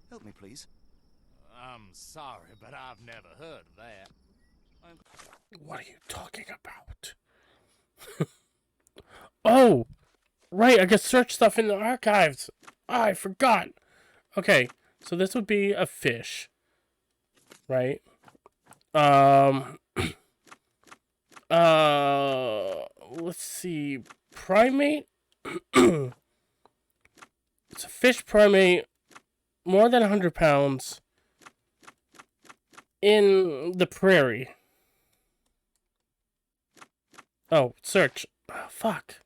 Help me, please. I'm sorry, but I've never heard of that. What are you talking about? Oh, right. I can search stuff in the archives. Oh, I forgot. Okay, so this would be a fish, right? Let's see. Primate? It's a fish primate, more than 100 pounds, in the prairie. Oh, search. Oh, fuck.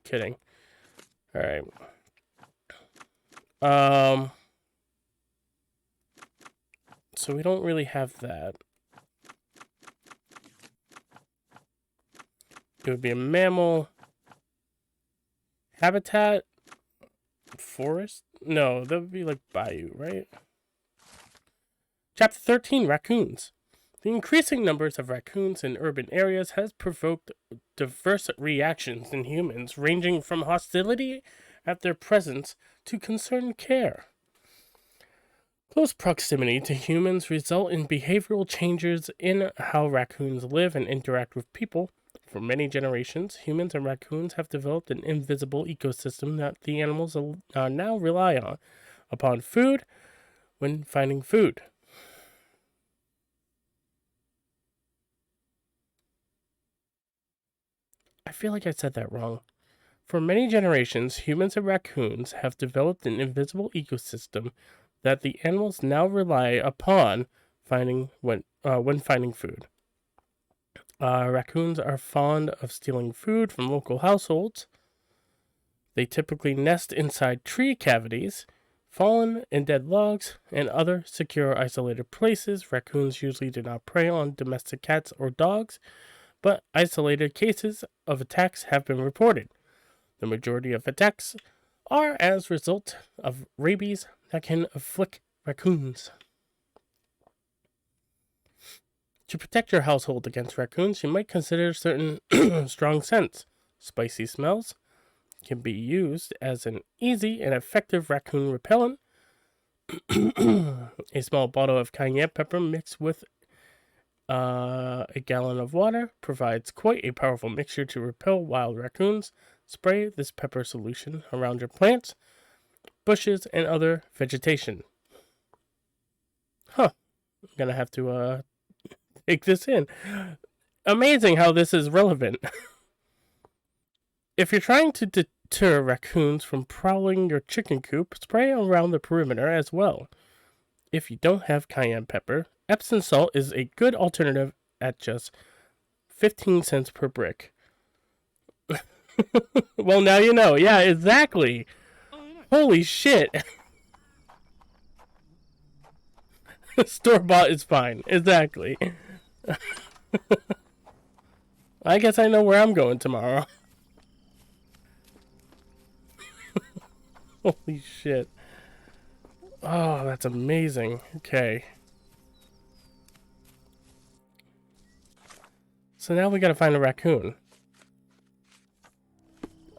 Kidding. Alright. So we don't really have that. It would be a mammal. Habitat? Forest? No, that would be like bayou, right? Chapter 13, Raccoons. The increasing numbers of raccoons in urban areas has provoked diverse reactions in humans, ranging from hostility at their presence to concerned care. Close proximity to humans result in behavioral changes in how raccoons live and interact with people. For many generations, humans and raccoons have developed an invisible ecosystem that the animals now rely upon food when finding food. I feel like I said that wrong. For many generations, humans and raccoons have developed an invisible ecosystem that the animals now rely upon when finding food. Raccoons are fond of stealing food from local households. They typically nest inside tree cavities, fallen and dead logs, and other secure isolated places. Raccoons usually do not prey on domestic cats or dogs, but isolated cases of attacks have been reported. The majority of attacks are as a result of rabies that can afflict raccoons. To protect your household against raccoons, you might consider certain strong scents. Spicy smells can be used as an easy and effective raccoon repellent. A small bottle of cayenne pepper mixed with a gallon of water provides quite a powerful mixture to repel wild raccoons. Spray this pepper solution around your plants, bushes, and other vegetation. I'm gonna have to take this in. Amazing how this is relevant. If you're trying to deter raccoons from prowling your chicken coop, spray around the perimeter as well. If you don't have cayenne pepper, Epsom salt is a good alternative at just 15 cents per brick. Well, now you know. Yeah, exactly. Holy shit. Store-bought is fine. Exactly. I guess I know where I'm going tomorrow. Holy shit. Oh, that's amazing. Okay. So now we gotta find a raccoon.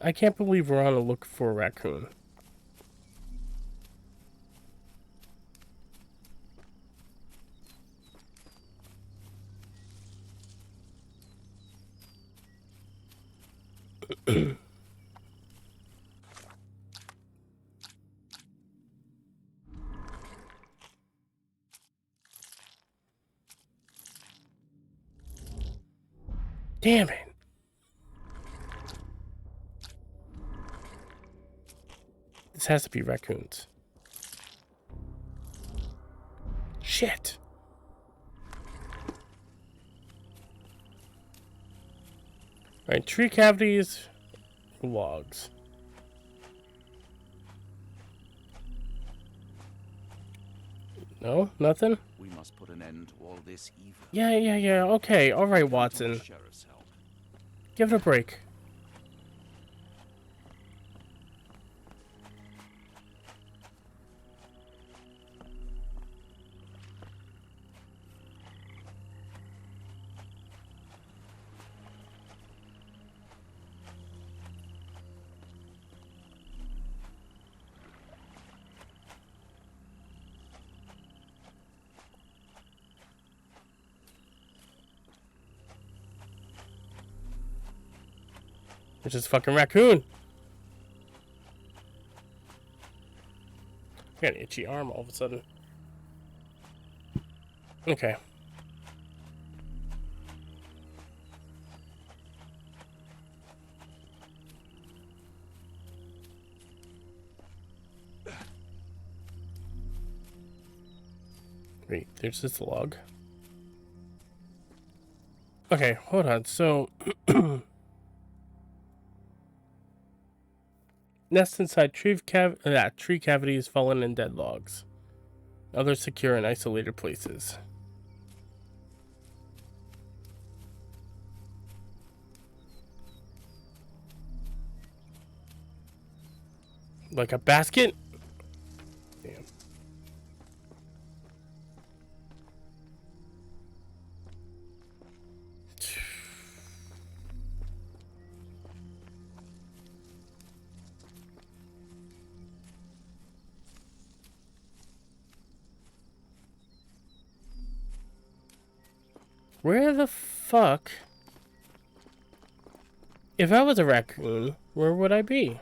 I can't believe we're on a look for a raccoon. Damn it. This has to be raccoons. Shit. Alright, tree cavities, logs. No, nothing. We must put an end to all this evil. Yeah. Okay, all right, Count on the Watson. sheriff's help. Give it a break. Which is fucking raccoon. I got an itchy arm all of a sudden. Okay. Wait, there's this log. Okay, hold on. So, nest inside tree cavities, fallen in dead logs. Others secure in isolated places. Like a basket? Damn. Where the fuck? If I was a raccoon, where would I be?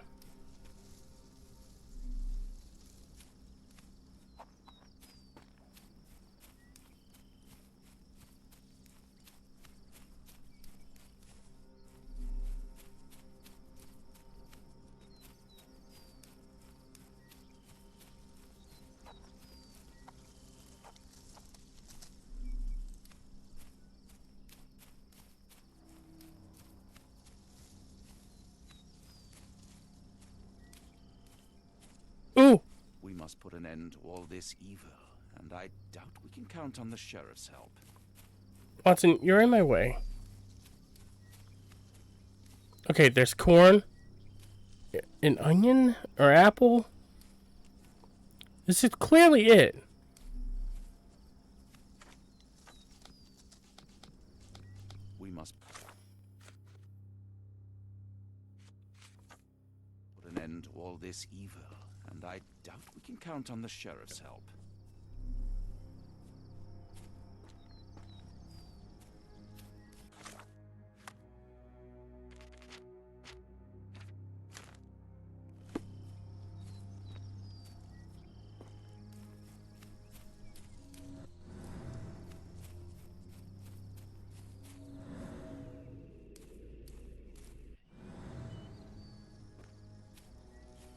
Ooh! We must put an end to all this evil, and I doubt we can count on the sheriff's help. Watson, you're in my way. Okay, there's corn. An onion? Or apple? This is clearly it. We must put an end to all this evil, and I doubt we can count on the sheriff's help.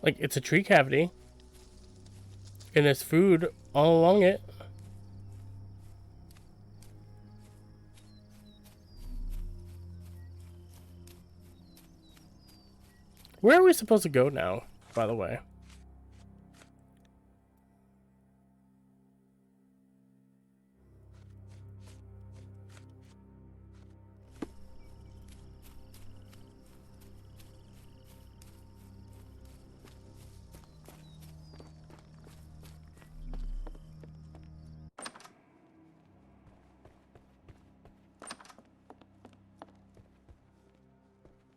Like, it's a tree cavity. And there's food all along it. Where are we supposed to go now, by the way?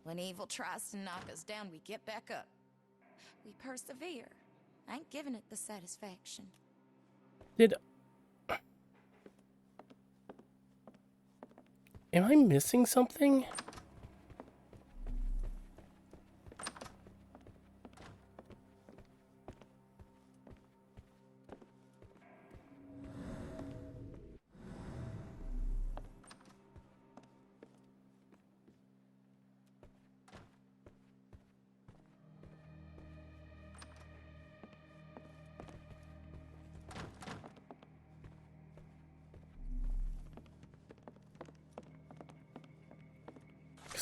When evil tries to knock us down, we get back up. We persevere. I ain't giving it the satisfaction. Am I missing something?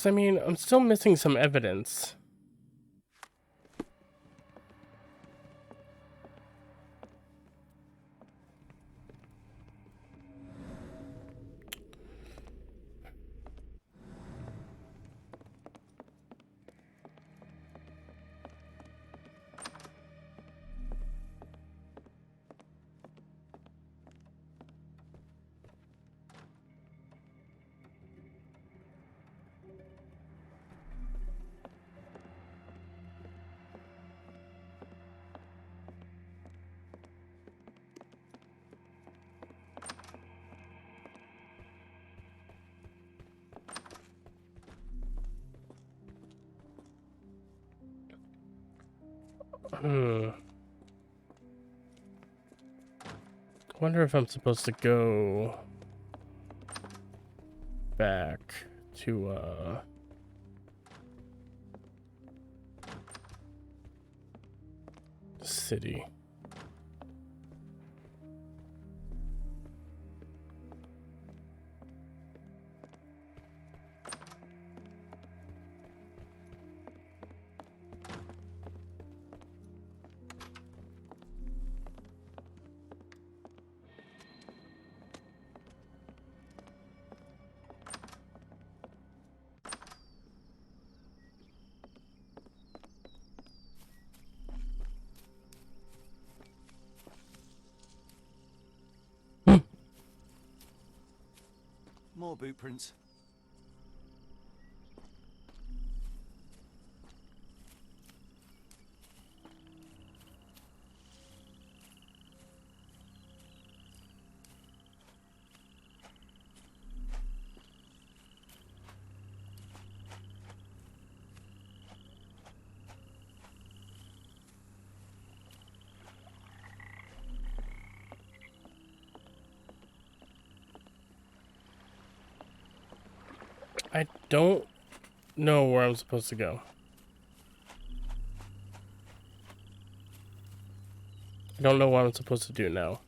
Because, I mean, I'm still missing some evidence. Wonder if I'm supposed to go back to the city. More boot prints. I don't know where I'm supposed to go. I don't know what I'm supposed to do now.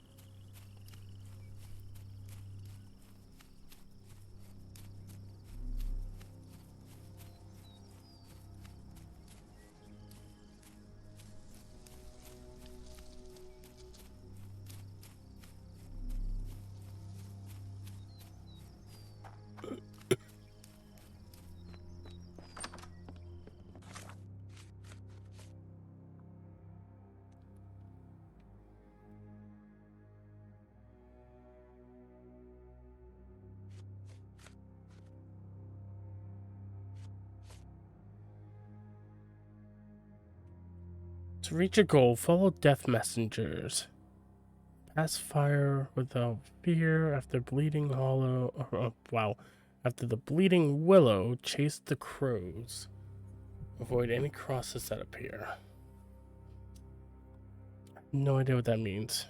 To reach a goal, follow death messengers. Pass fire without fear. After bleeding hollow. Wow. After the bleeding willow, chase the crows. Avoid any crosses that appear. No idea what that means.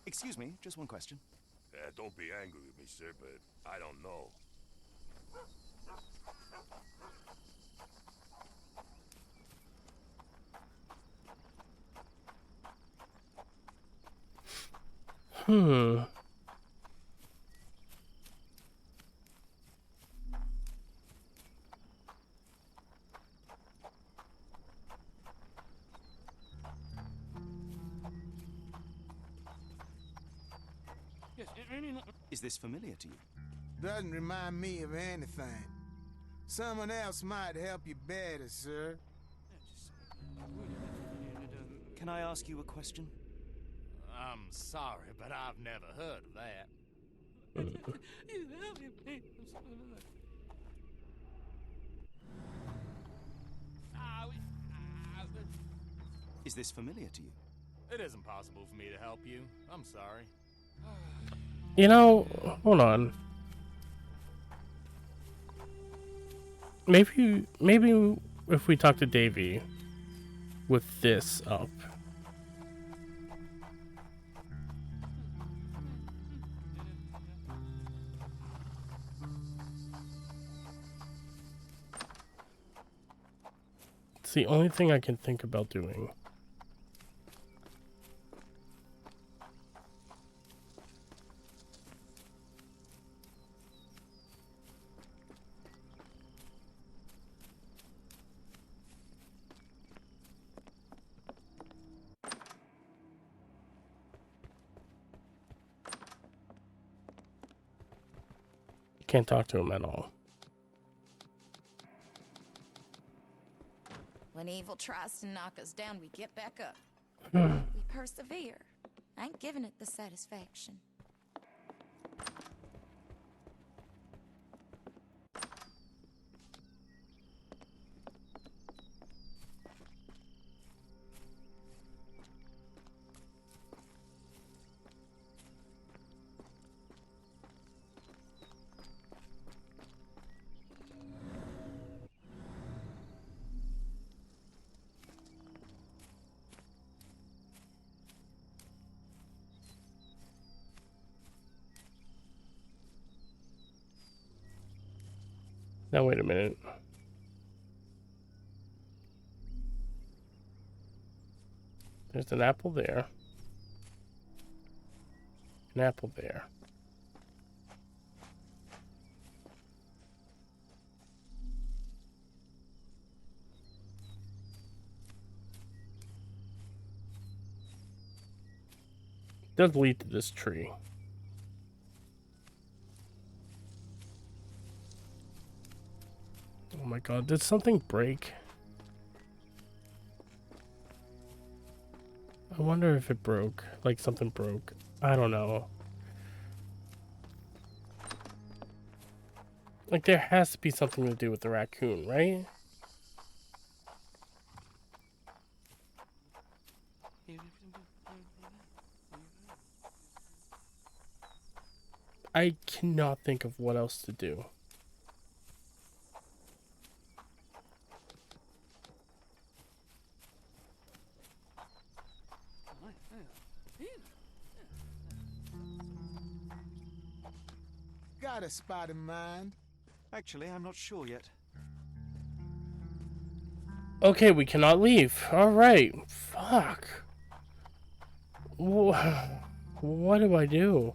Excuse me, just one question. Don't be angry with me, sir, but I don't know. Is this familiar to you? Doesn't remind me of anything. Someone else might help you better, sir. Can I ask you a question? I'm sorry, but I've never heard of that. Is this familiar to you? It isn't possible for me to help you. I'm sorry. You know, hold on. Maybe if we talk to Davy with this up. It's the only thing I can think about doing. Can't talk to him at all. When evil tries to knock us down, we get back up. Hmm. We persevere. I ain't giving it the satisfaction. Now, wait a minute. There's an apple there. An apple there. Does lead to this tree. Oh my god, did something break? I wonder if it broke. Like something broke. I don't know. Like there has to be something to do with the raccoon, right? I cannot think of what else to do. Got a spot in mind? Actually, I'm not sure yet. Okay, we cannot leave. Alright. Fuck. What do I do?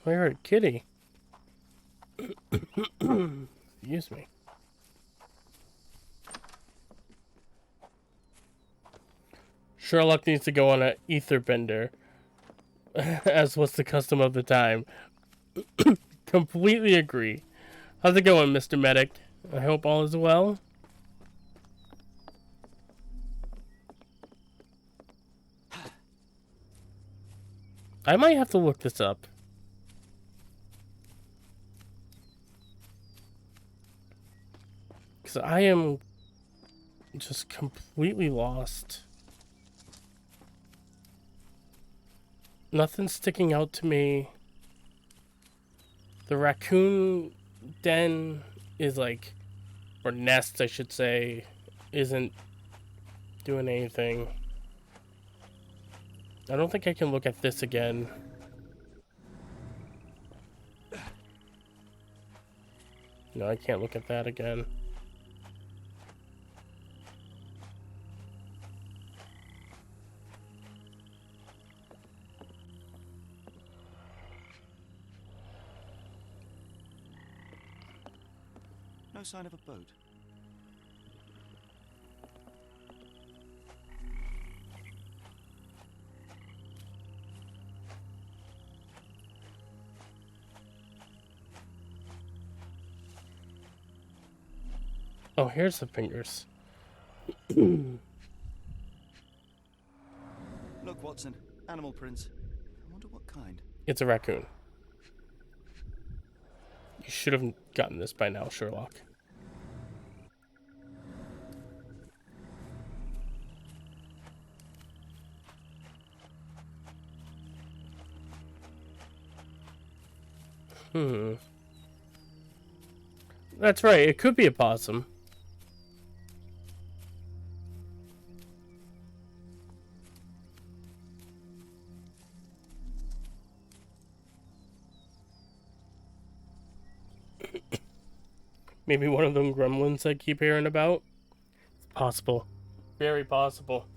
I heard a kitty. Excuse me. Sherlock needs to go on an ether bender, as was the custom of the time. Completely agree. How's it going, Mr. Medic? I hope all is well. I might have to look this up. Because I am just completely lost. Nothing's sticking out to me. The raccoon den is like, or nest I should say, isn't doing anything. I don't think I can look at this again. No, I can't look at that again. No sign of a boat. Oh, here's the fingers. Look, Watson. Animal prints. I wonder what kind. It's a raccoon. You should have gotten this by now, Sherlock. That's right, it could be a possum. Maybe one of them gremlins I keep hearing about. It's possible. Very possible.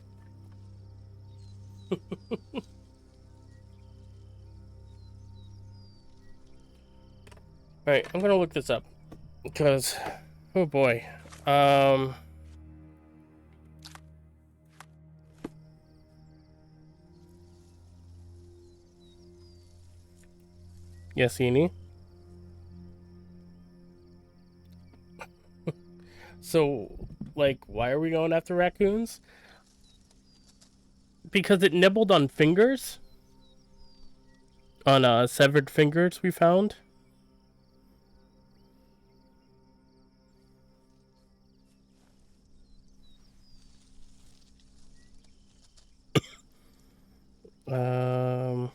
Alright, I'm gonna look this up. Because, oh boy. Yassini? So, like, why are we going after raccoons? Because it nibbled on fingers? On severed fingers we found? Um...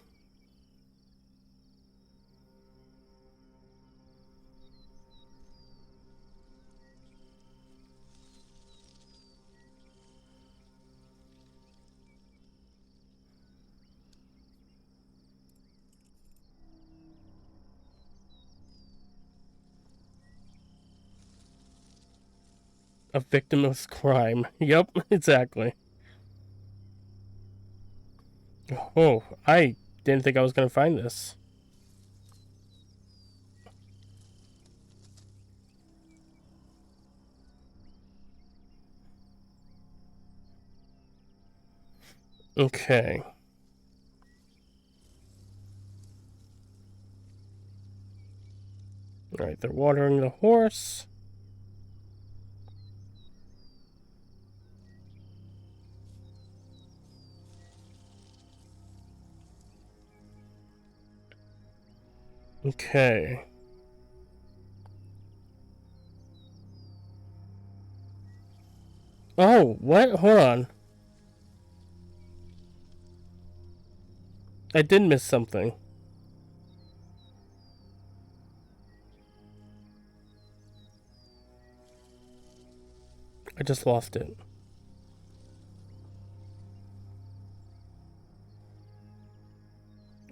A victimless crime. Yep, exactly. Oh, I didn't think I was going to find this. Okay. Alright, they're watering the horse. Okay. Oh, what? Hold on. I did miss something. I just lost it.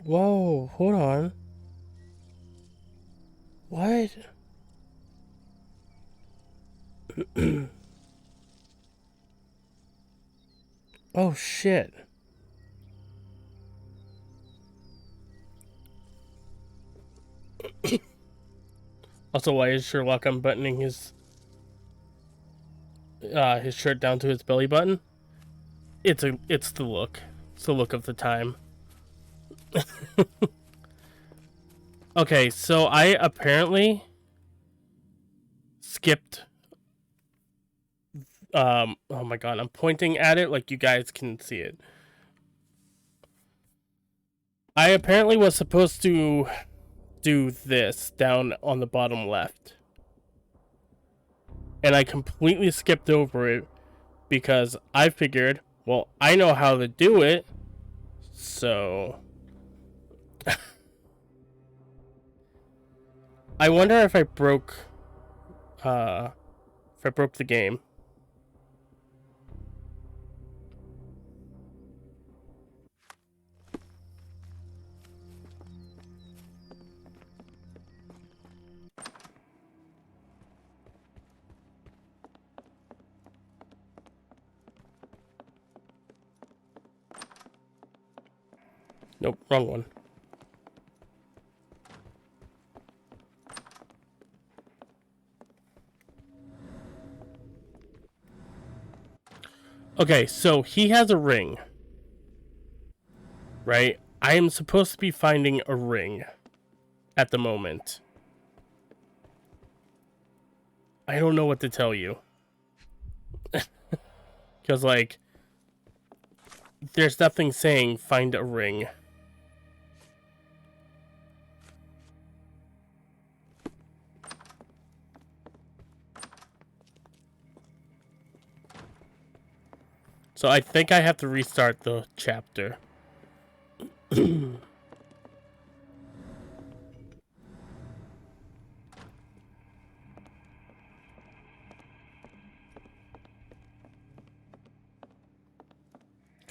Whoa, hold on. What? Oh, shit. Also, why is Sherlock unbuttoning his shirt down to his belly button? It's the look. It's the look of the time. Okay, so I apparently skipped oh my god, I'm pointing at it like you guys can see it. I apparently was supposed to do this down on the bottom left. And I completely skipped over it because I figured, well, I know how to do it. So I wonder if I broke the game. Nope, wrong one. Okay, so he has a ring. Right? I am supposed to be finding a ring at the moment. I don't know what to tell you. Because, like, there's nothing saying find a ring. So I think I have to restart the chapter. Because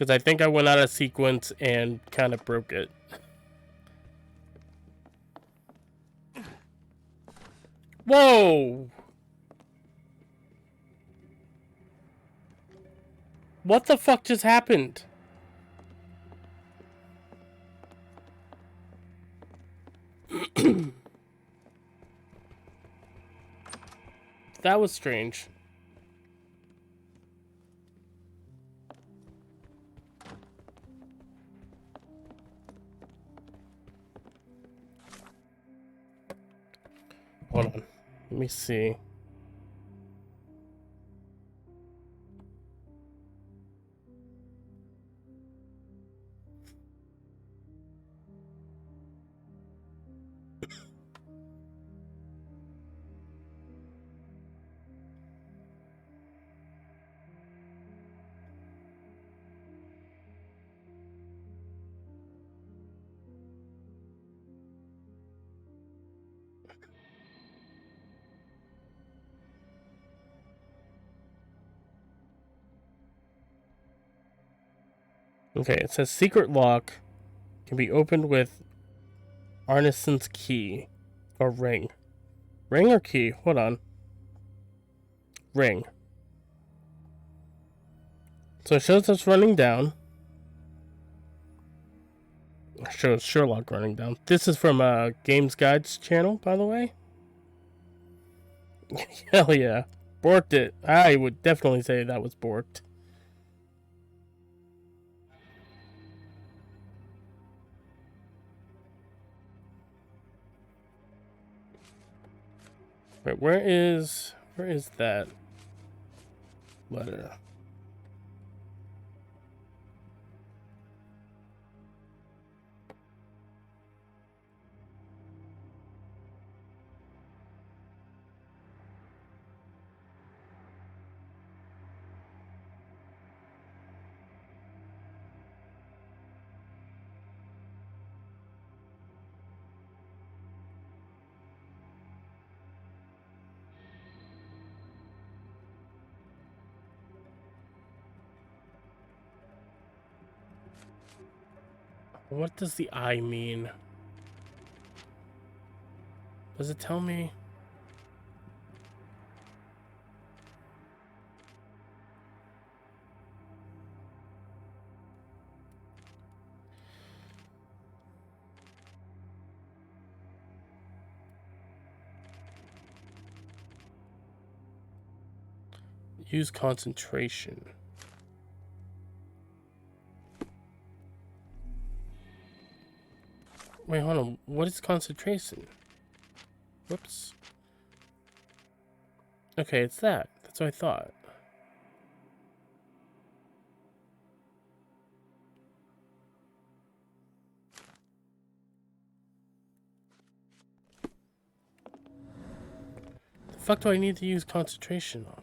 I think I went out of sequence and kind of broke it. Whoa! What the fuck just happened? That was strange. Hold on. Let me see. Okay, it says secret lock can be opened with Arneson's key or ring. Ring or key? Hold on. Ring. So it shows us running down. It shows Sherlock running down. This is from Games Guide's channel, by the way. Hell yeah. Borked it. I would definitely say that was borked. Wait, where is that letter? What does the I mean? Does it tell me? Use concentration. Wait, hold on. What is concentration? Whoops. Okay, it's that. That's what I thought. The fuck do I need to use concentration on?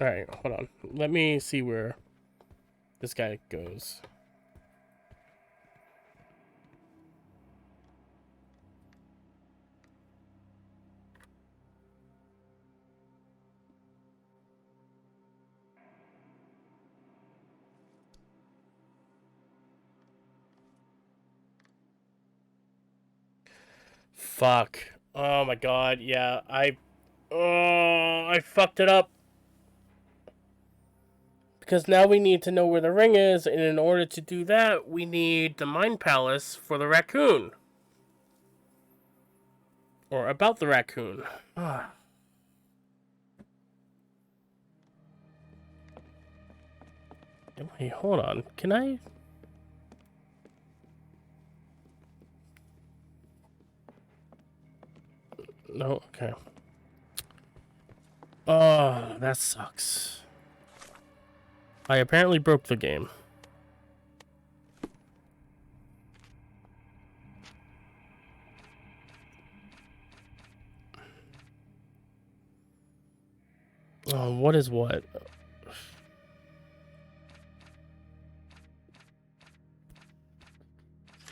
Alright, hold on. Let me see where this guy goes. Fuck. Oh my god, yeah. I fucked it up. Because now we need to know where the ring is, and in order to do that, we need the Mind Palace for the raccoon. Or about the raccoon. Wait, hold on. Can I... No, okay. Oh, that sucks. I apparently broke the game. Oh, what is what?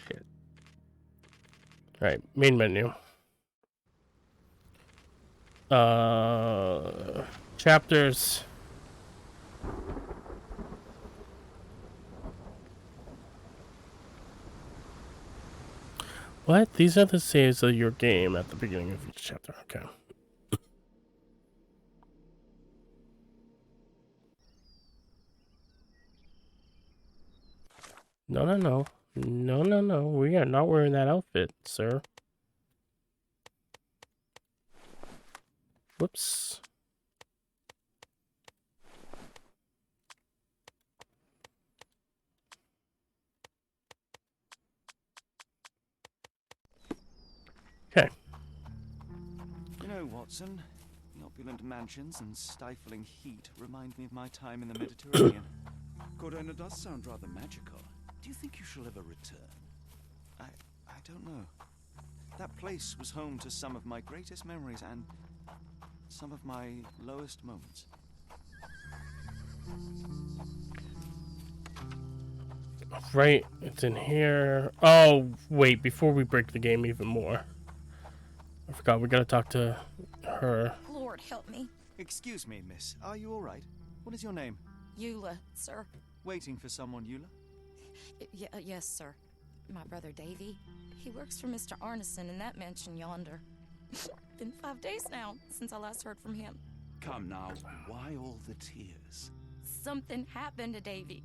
Shit. Alright, main menu. Chapters. What? These are the saves of your game at the beginning of each chapter. Okay. No, no, no. No, no, no. We are not wearing that outfit, sir. Whoops. Okay. You know, Watson, the opulent mansions and stifling heat remind me of my time in the Mediterranean. Corona does sound rather magical. Do you think you shall ever return? I don't know. That place was home to some of my greatest memories and some of my lowest moments. Right, it's in here. Oh, wait, before we break the game even more. I forgot, we gotta talk to her. Lord help me. Excuse me, miss. Are you all right? What is your name? Eula, sir. Waiting for someone, Eula? Yes, sir. My brother Davy. He works for Mr. Arneson in that mansion yonder. Been 5 days now since I last heard from him. Come now, why all the tears? Something happened to Davy.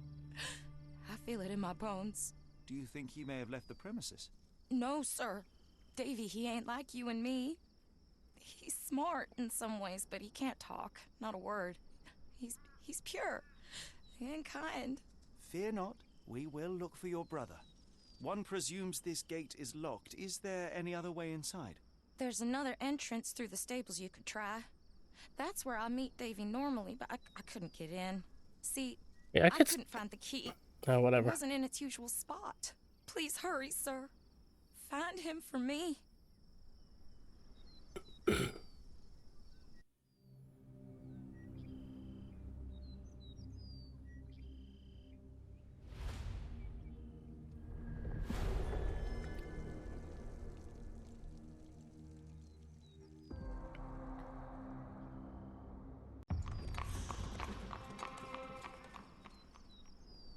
I feel it in my bones. Do you think he may have left the premises? No, sir. Davy, he ain't like you and me. He's smart in some ways, but he can't talk. Not a word. He's pure and kind. Fear not. We will look for your brother. One presumes this gate is locked. Is there any other way inside? There's another entrance through the stables you could try. That's where I meet Davy normally, but I couldn't get in. See, Yeah, I couldn't find the key. Oh, It whatever. wasn't in its usual spot. Please hurry, sir. Find him for me.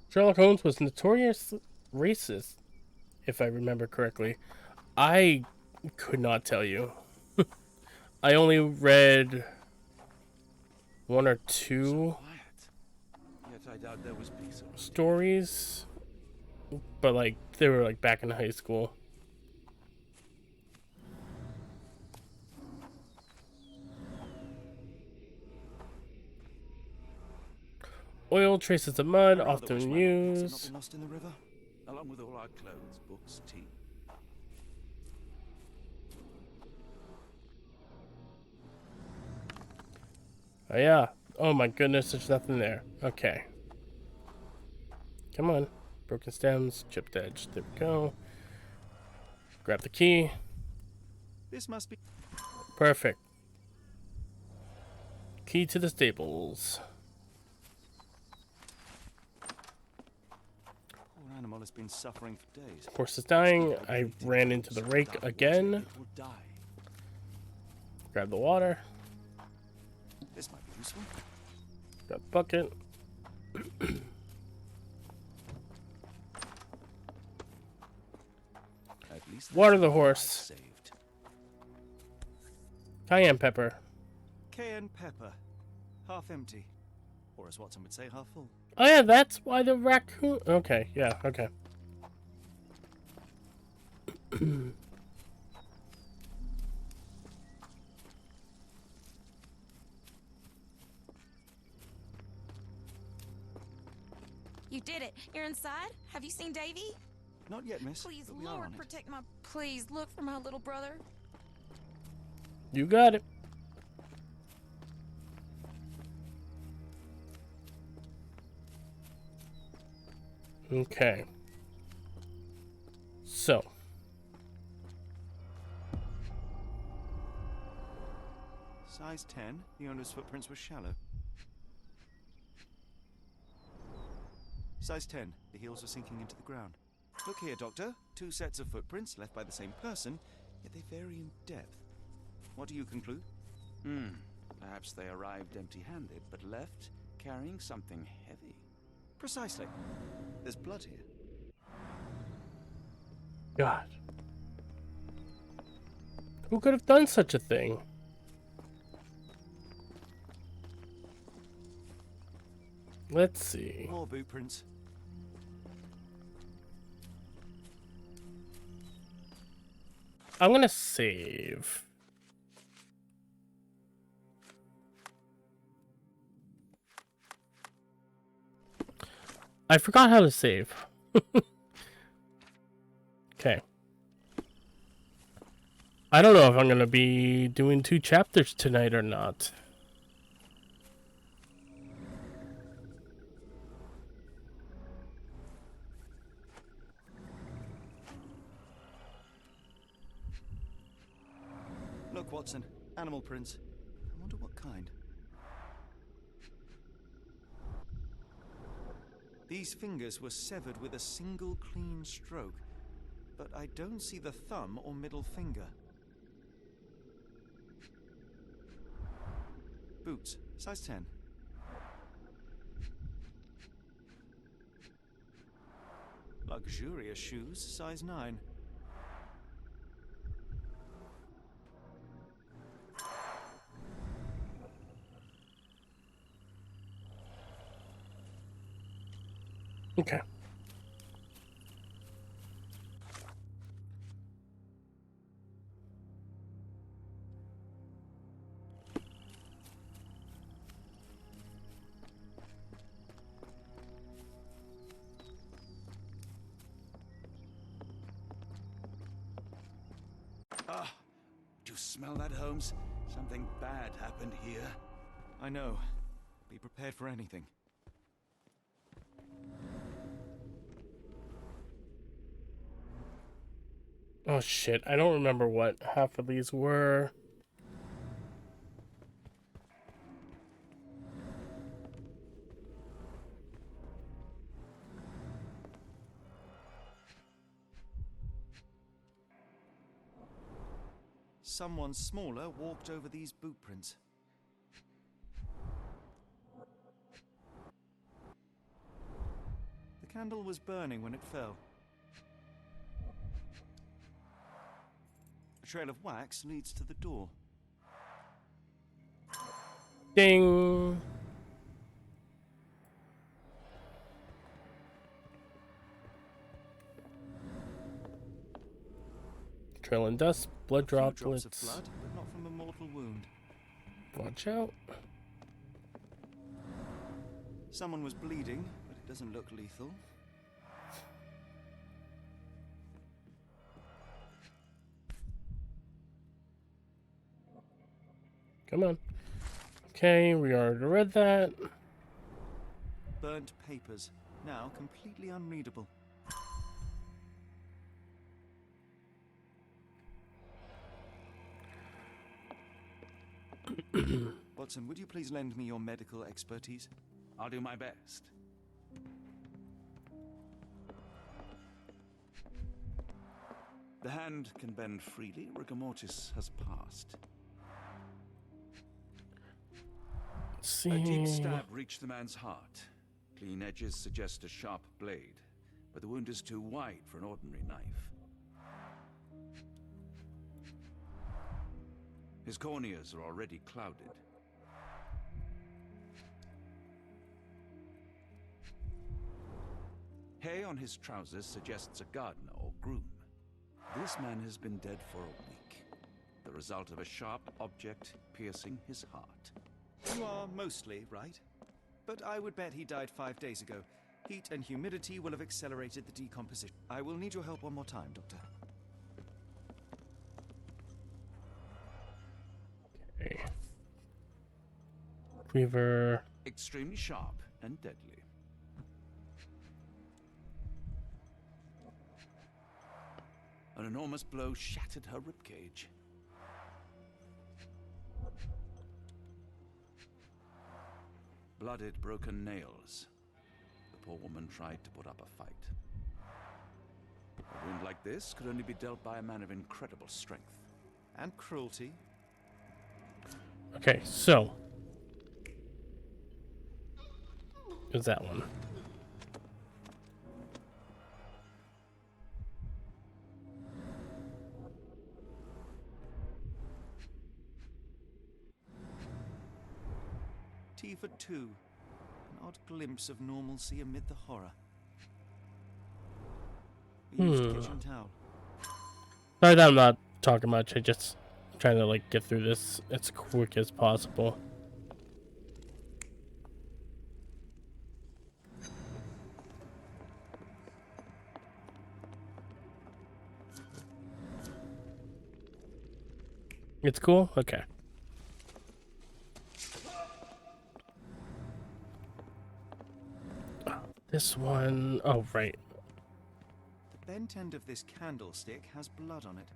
Sherlock Holmes was notorious racist, if I remember correctly. I could not tell you. I only read one or two Quiet. Yet I doubt there was peace around. stories, but like they were like back in high school. Oil traces of mud, I rather often wish my pockets had not used. been lost in the river. Along with all our clothes, books, tea. Oh yeah. Oh my goodness, there's nothing there. Okay. Come on. Broken stems, chipped edge. There we go. Grab the key. This must be... Perfect. Key to the stables. Poor animal has been suffering for days. Horse is dying. I ran into the rake again. It will die. Grab the water. This might be useful. Grab the bucket. At least Water the that's horse. saved. Cayenne pepper. Cayenne pepper. Half empty. Or as Watson would say, half full. Oh yeah, that's why the raccoon... Okay, yeah, okay. You did it. You're inside? Have you seen Davy? Not yet, miss. Please, but we are on Lord, it. protect my... Please, look for my little brother. You got it. Okay. So. Size 10. The owner's footprints were shallow. Size 10. The heels were sinking into the ground. Look here, Doctor. 2 sets of footprints left by the same person, yet they vary in depth. What do you conclude? Perhaps they arrived empty-handed, but left carrying something heavy. Precisely. There's blood here. God. Who could have done such a thing? Let's see. More boot prints. I'm gonna save. I forgot how to save. Okay. I don't know if I'm gonna be doing 2 chapters tonight or not. Look, Watson. Animal prints. I wonder what kind. These fingers were severed with a single clean stroke, but I don't see the thumb or middle finger. Boots, size 10. Luxurious shoes, size 9. Okay. Ah, do you smell that, Holmes? Something bad happened here. I know. Be prepared for anything. Oh shit, I don't remember what half of these were. Someone smaller walked over these boot prints. The candle was burning when it fell. A trail of wax leads to the door. Ding! Trail and dust, blood A few droplets. drops of blood, but not from a mortal wound. Watch out. Someone was bleeding, but it doesn't look lethal. Come on. Okay, we already read that. Burnt papers, now completely unreadable. Watson, would you please lend me your medical expertise? I'll do my best. The hand can bend freely. Rigor mortis has passed. Let's see. A deep stab reached the man's heart. Clean edges suggest a sharp blade, but the wound is too wide for an ordinary knife. His corneas are already clouded. Hay on his trousers suggests a gardener or groom. This man has been dead for a week, the result of a sharp object piercing his heart. You are mostly right, but I would bet he died 5 days ago. Heat and humidity will have accelerated the decomposition. I will need your help one more time, Doctor. Okay. Weaver. Extremely sharp and deadly. An enormous blow shattered her ribcage. Blooded, broken nails. The poor woman tried to put up a fight. A wound like this could only be dealt by a man of incredible strength. And cruelty. Okay, so. Is that one? Tea for 2. An odd glimpse of normalcy amid the horror. A used kitchen towel. Sorry that I'm not talking much. I just trying to like get through this as quick as possible. It's cool? Okay. This one, oh right. The bent end of this candlestick has blood on it.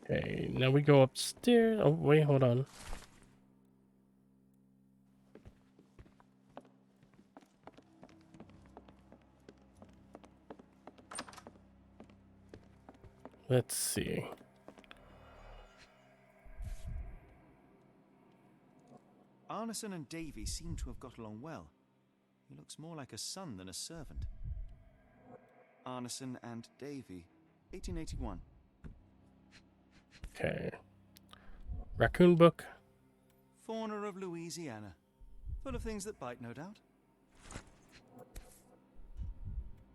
Okay, now we go upstairs. Oh wait, hold on. Let's see. Arneson and Davy seem to have got along well. He looks more like a son than a servant. Arneson and Davy, 1881. Okay. Raccoon book. Fauna of Louisiana. Full of things that bite, no doubt.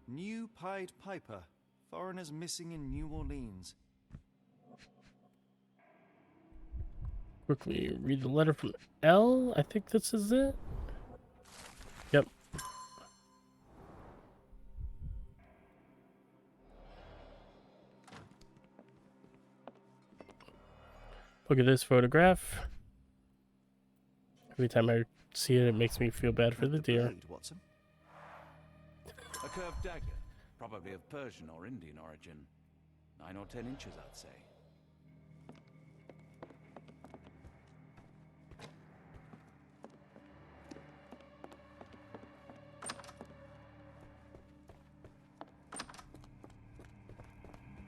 New Pied Piper. Foreigners missing in New Orleans. Quickly read the letter from L. I think this is it. Yep. Look at this photograph. Every time I see it, it makes me feel bad for the deer. Blade, Watson. A curved dagger, probably of Persian or Indian origin. 9 or 10 inches, I'd say.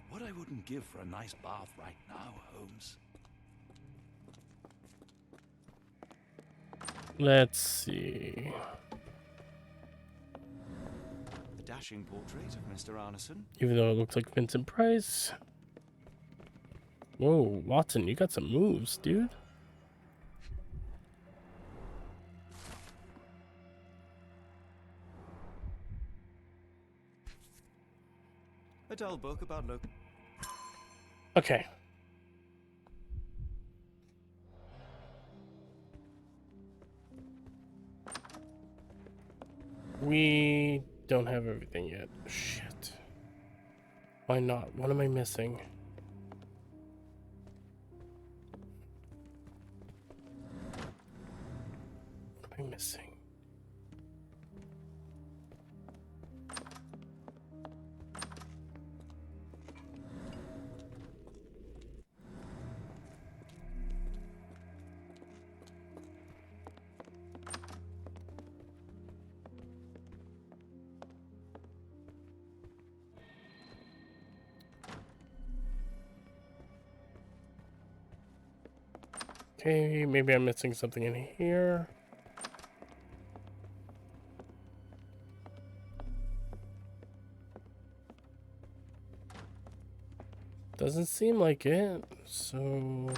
What I wouldn't give for a nice bath right now, Holmes. Let's see. A dashing portrait of Mr. Arneson. Even though it looks like Vincent Price. Whoa, Watson, you got some moves, dude. A dull book about local. Okay. We don't have everything yet. Shit. Why not? What am I missing? What am I missing? Okay, maybe I'm missing something in here. Doesn't seem like it, so...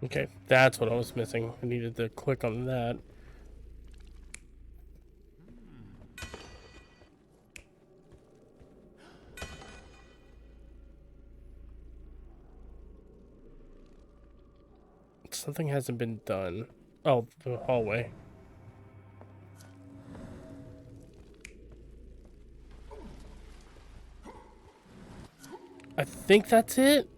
Okay, that's what I was missing. I needed to click on that. Something hasn't been done. Oh, the hallway. I think that's it.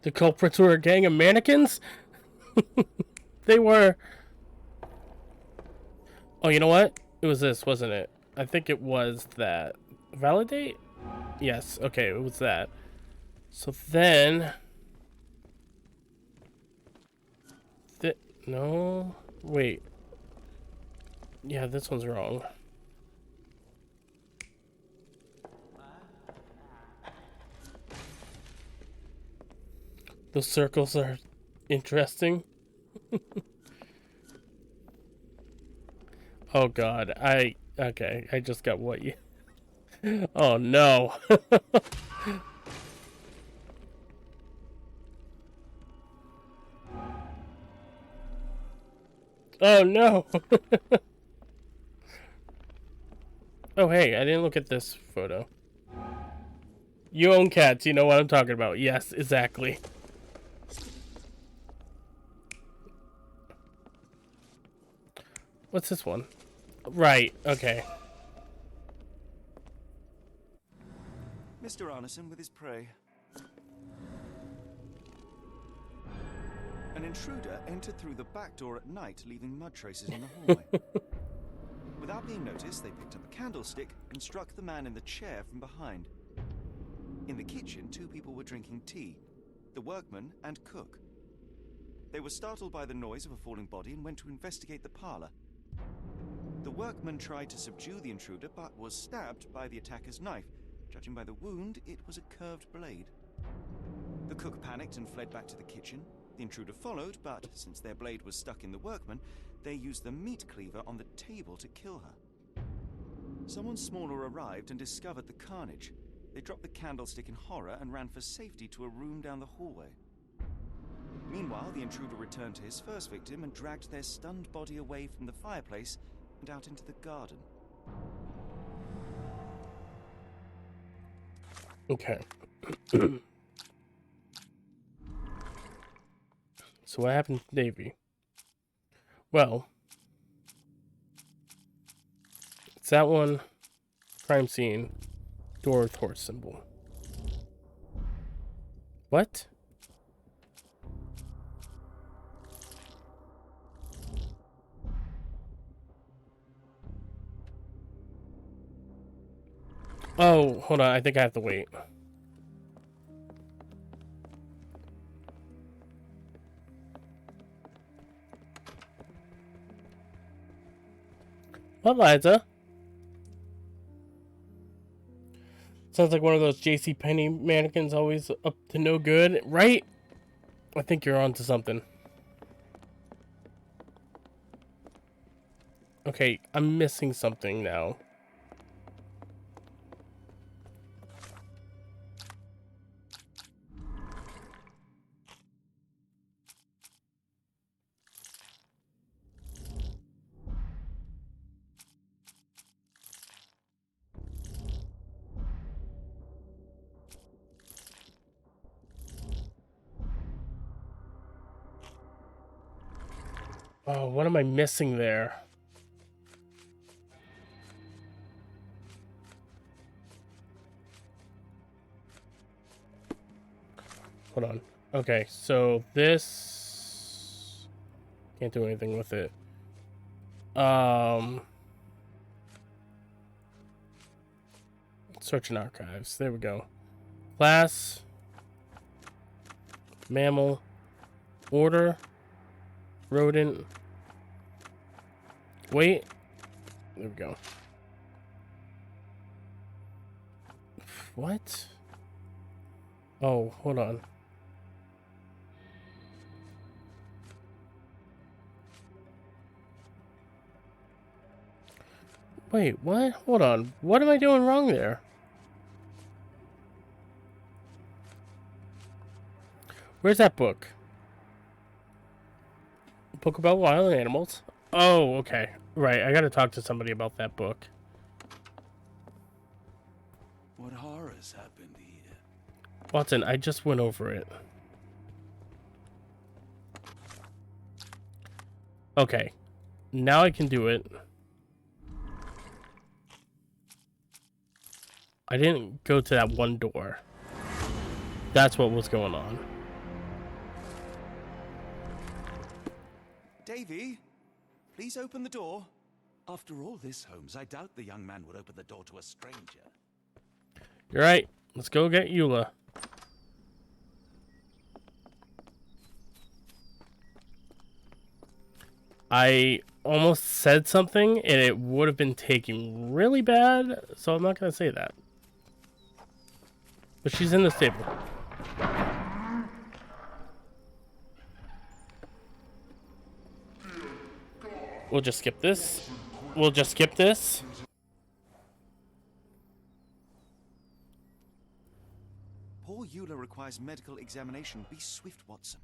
The culprits were a gang of mannequins? They were. Oh, you know what? It was this, wasn't it? I think it was that. Validate? Yes, okay, it was that. So then... No? Wait. Yeah, this one's wrong. Those circles are interesting. Oh god, okay, I just got what you... Oh no. Oh no. Oh hey, I didn't look at this photo. You own cats, you know what I'm talking about. Yes, exactly. What's this one? Right, okay. Mr. Arneson with his prey. An intruder entered through the back door at night, leaving mud traces in the hallway. Without being noticed, they picked up a candlestick and struck the man in the chair from behind. In the kitchen, two people were drinking tea, the workman and cook. They were startled by the noise of a falling body and went to investigate the parlor. The workman tried to subdue the intruder, but was stabbed by the attacker's knife. Judging by the wound, it was a curved blade. The cook panicked and fled back to the kitchen. The intruder followed, but since their blade was stuck in the workman, they used the meat cleaver on the table to kill her. Someone smaller arrived and discovered the carnage. They dropped the candlestick in horror and ran for safety to a room down the hallway. Meanwhile, the intruder returned to his first victim and dragged their stunned body away from the fireplace and out into the garden. Okay. So what happened to Davy? Well, it's that one. Crime scene. Door with horse symbol. What? Oh, hold on. I think I have to wait. What, Liza? Sounds like one of those JCPenney mannequins always up to no good, right? I think you're onto something. Okay, I'm missing something now. Oh, what am I missing there? Hold on. Okay, so this can't do anything with it. Search in archives. There we go. Class, mammal, order, rodent. Wait. There we go. What? Oh, hold on. Wait, what? Hold on. What am I doing wrong there? Where's that book? Book about wild animals? Oh, okay. Right, I gotta talk to somebody about that book. What horrors happened here? Watson, I just went over it. Okay. Now I can do it. I didn't go to that one door. That's what was going on. Davy, please open the door. After all this, Holmes, I doubt the young man would open the door to a stranger. You're right. Let's go get Eula. I almost said something and it would have been taken really bad, so I'm not going to say that. But she's in the stable. We'll just skip this. We'll just skip this. Poor Eula requires medical examination. Be swift, Watson.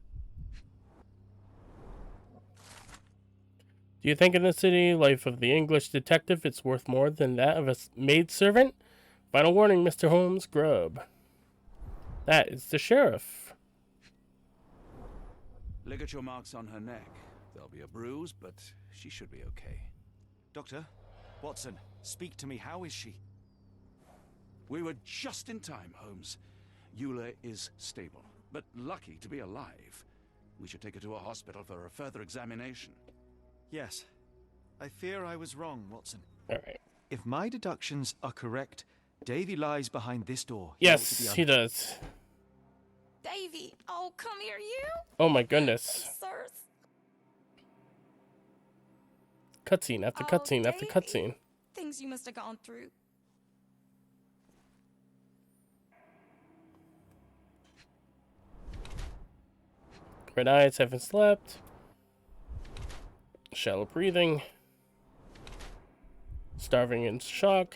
Do you think in the city life of the English detective it's worth more than that of a maidservant? Final warning, Mr. Holmes, grub. That is the sheriff. Look at your marks on her neck. There'll be a bruise, but she should be okay. Doctor, Watson, speak to me. How is she? We were just in time, Holmes. Eula is stable, but lucky to be alive. We should take her to a hospital for a further examination. Yes. I fear I was wrong, Watson. All right. If my deductions are correct, Davy lies behind this door. Yes, he does. Davy, oh, come here, you. Oh my goodness. Sirs. Cutscene after cutscene after Davy. cutscene. Things you must have gone through. Red eyes, haven't slept. Shallow breathing. Starving in shock.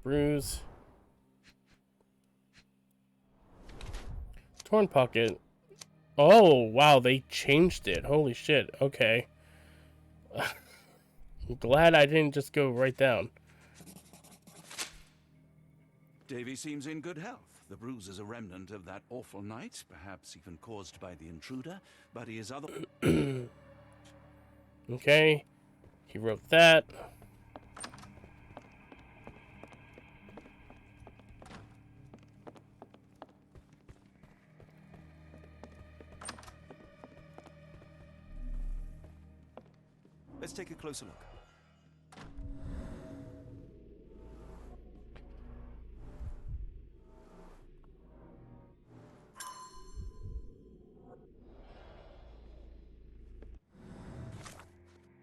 Bruise. Torn pocket. Oh, wow, they changed it. Holy shit. Okay. I'm glad I didn't just go right down. Davy seems in good health. The bruise is a remnant of that awful night, perhaps even caused by the intruder, but he is other... Okay. He wrote that. Let's take a closer look.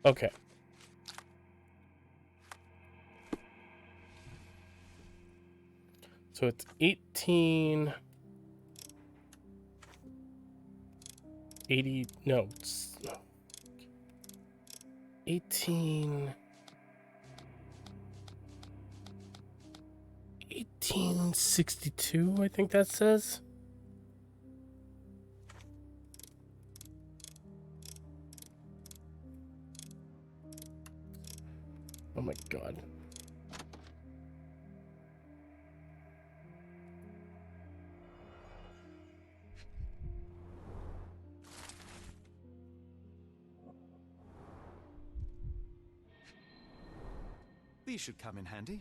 Okay. So it's 1880, no, it's 1862, I think that says. Oh my god. These should come in handy.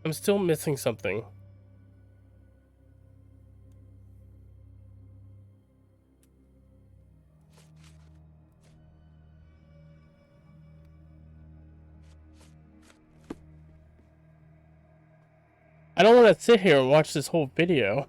I'm still missing something. I don't want to sit here and watch this whole video.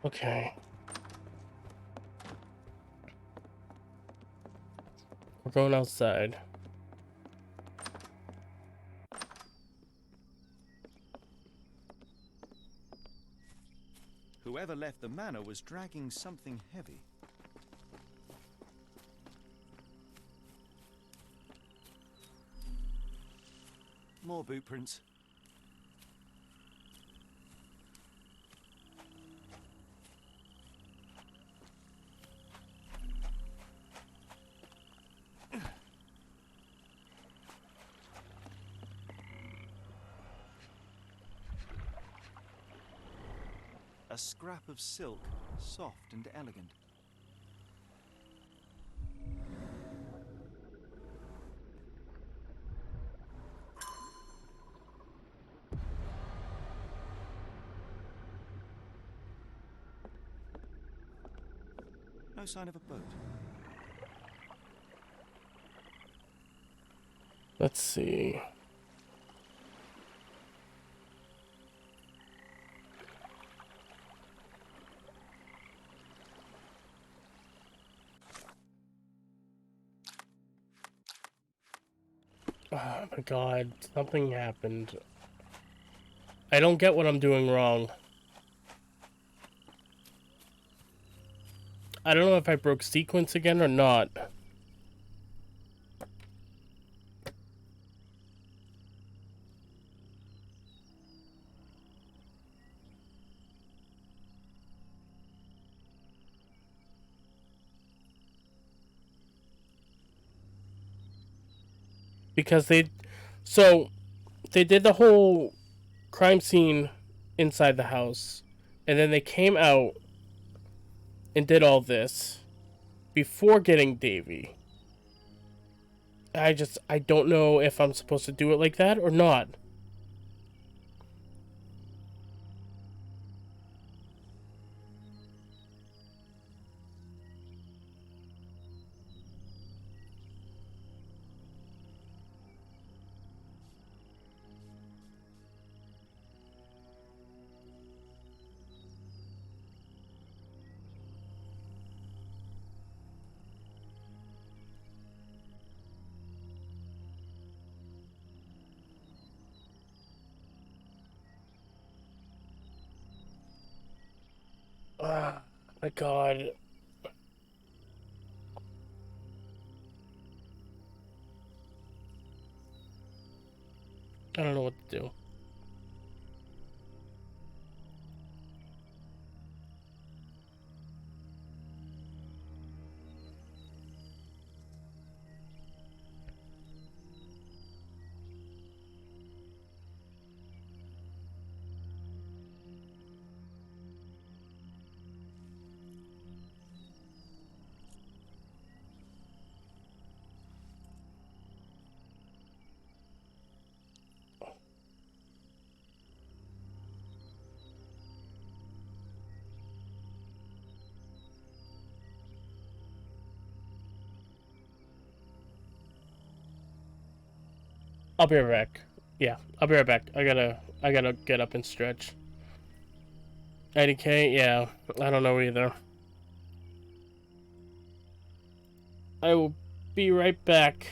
Okay. We're going outside. Whoever left the manor was dragging something heavy. More boot prints. a scrap of silk, soft and elegant. No sign of a boat. Let's see. Oh my god, something happened. I don't get what I'm doing wrong. I don't know if I broke sequence again or not. Because they did the whole crime scene inside the house, and then they came out and did all this before getting Davy. I don't know if I'm supposed to do it like that or not. Oh my god. I don't know what to do. I'll be right back. Yeah, I'll be right back. I gotta get up and stretch. IDK, yeah, I don't know either. I will be right back.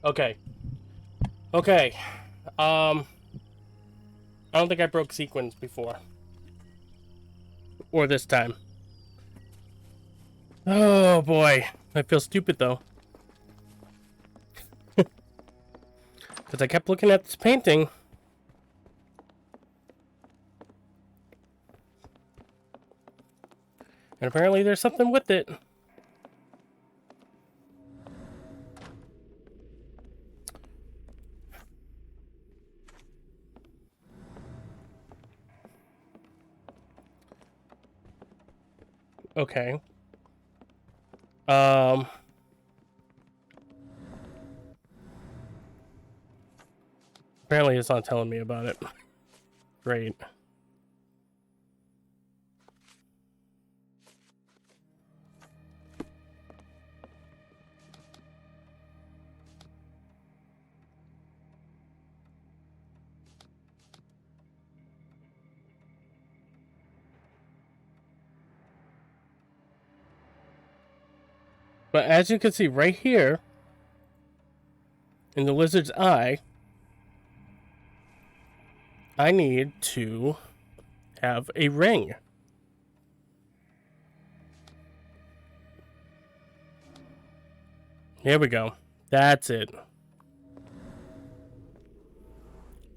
Okay. Okay. I don't think I broke sequence before. Or this time. Oh boy. I feel stupid though. Because I kept looking at this painting. And apparently there's something with it. Okay. Apparently it's not telling me about it. Great. But as you can see right here, in the lizard's eye, I need to have a ring. Here we go. That's it.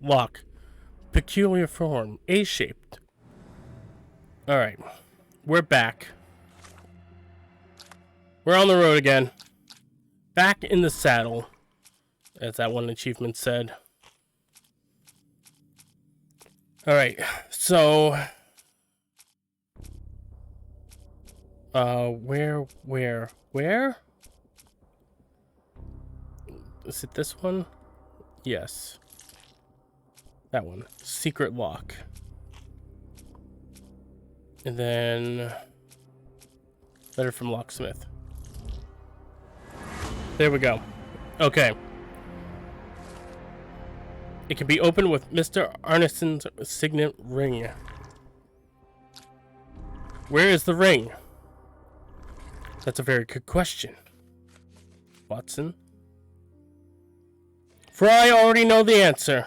Lock. Peculiar form. A-shaped. Alright. We're back. We're on the road again. Back in the saddle. As that one achievement said. Alright. So... Where? Is it this one? Yes. That one. Secret lock. And then... letter from locksmith. There we go. Okay. It can be opened with Mr. Arneson's signet ring. Where is the ring? That's a very good question, Watson. For I already know the answer.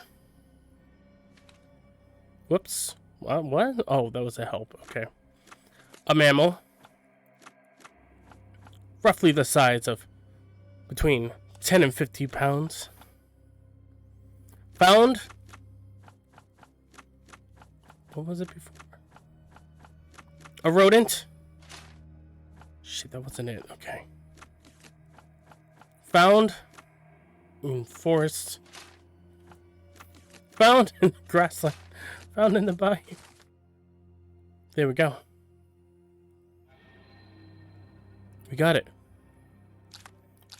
Whoops. What? Oh, that was a help. Okay. A mammal. Roughly the size of between 10 and 50 pounds. Found. What was it before? A rodent. Shit, that wasn't it. Okay. Found in forest. Found in the grassland. Found in the bayou. There we go. We got it.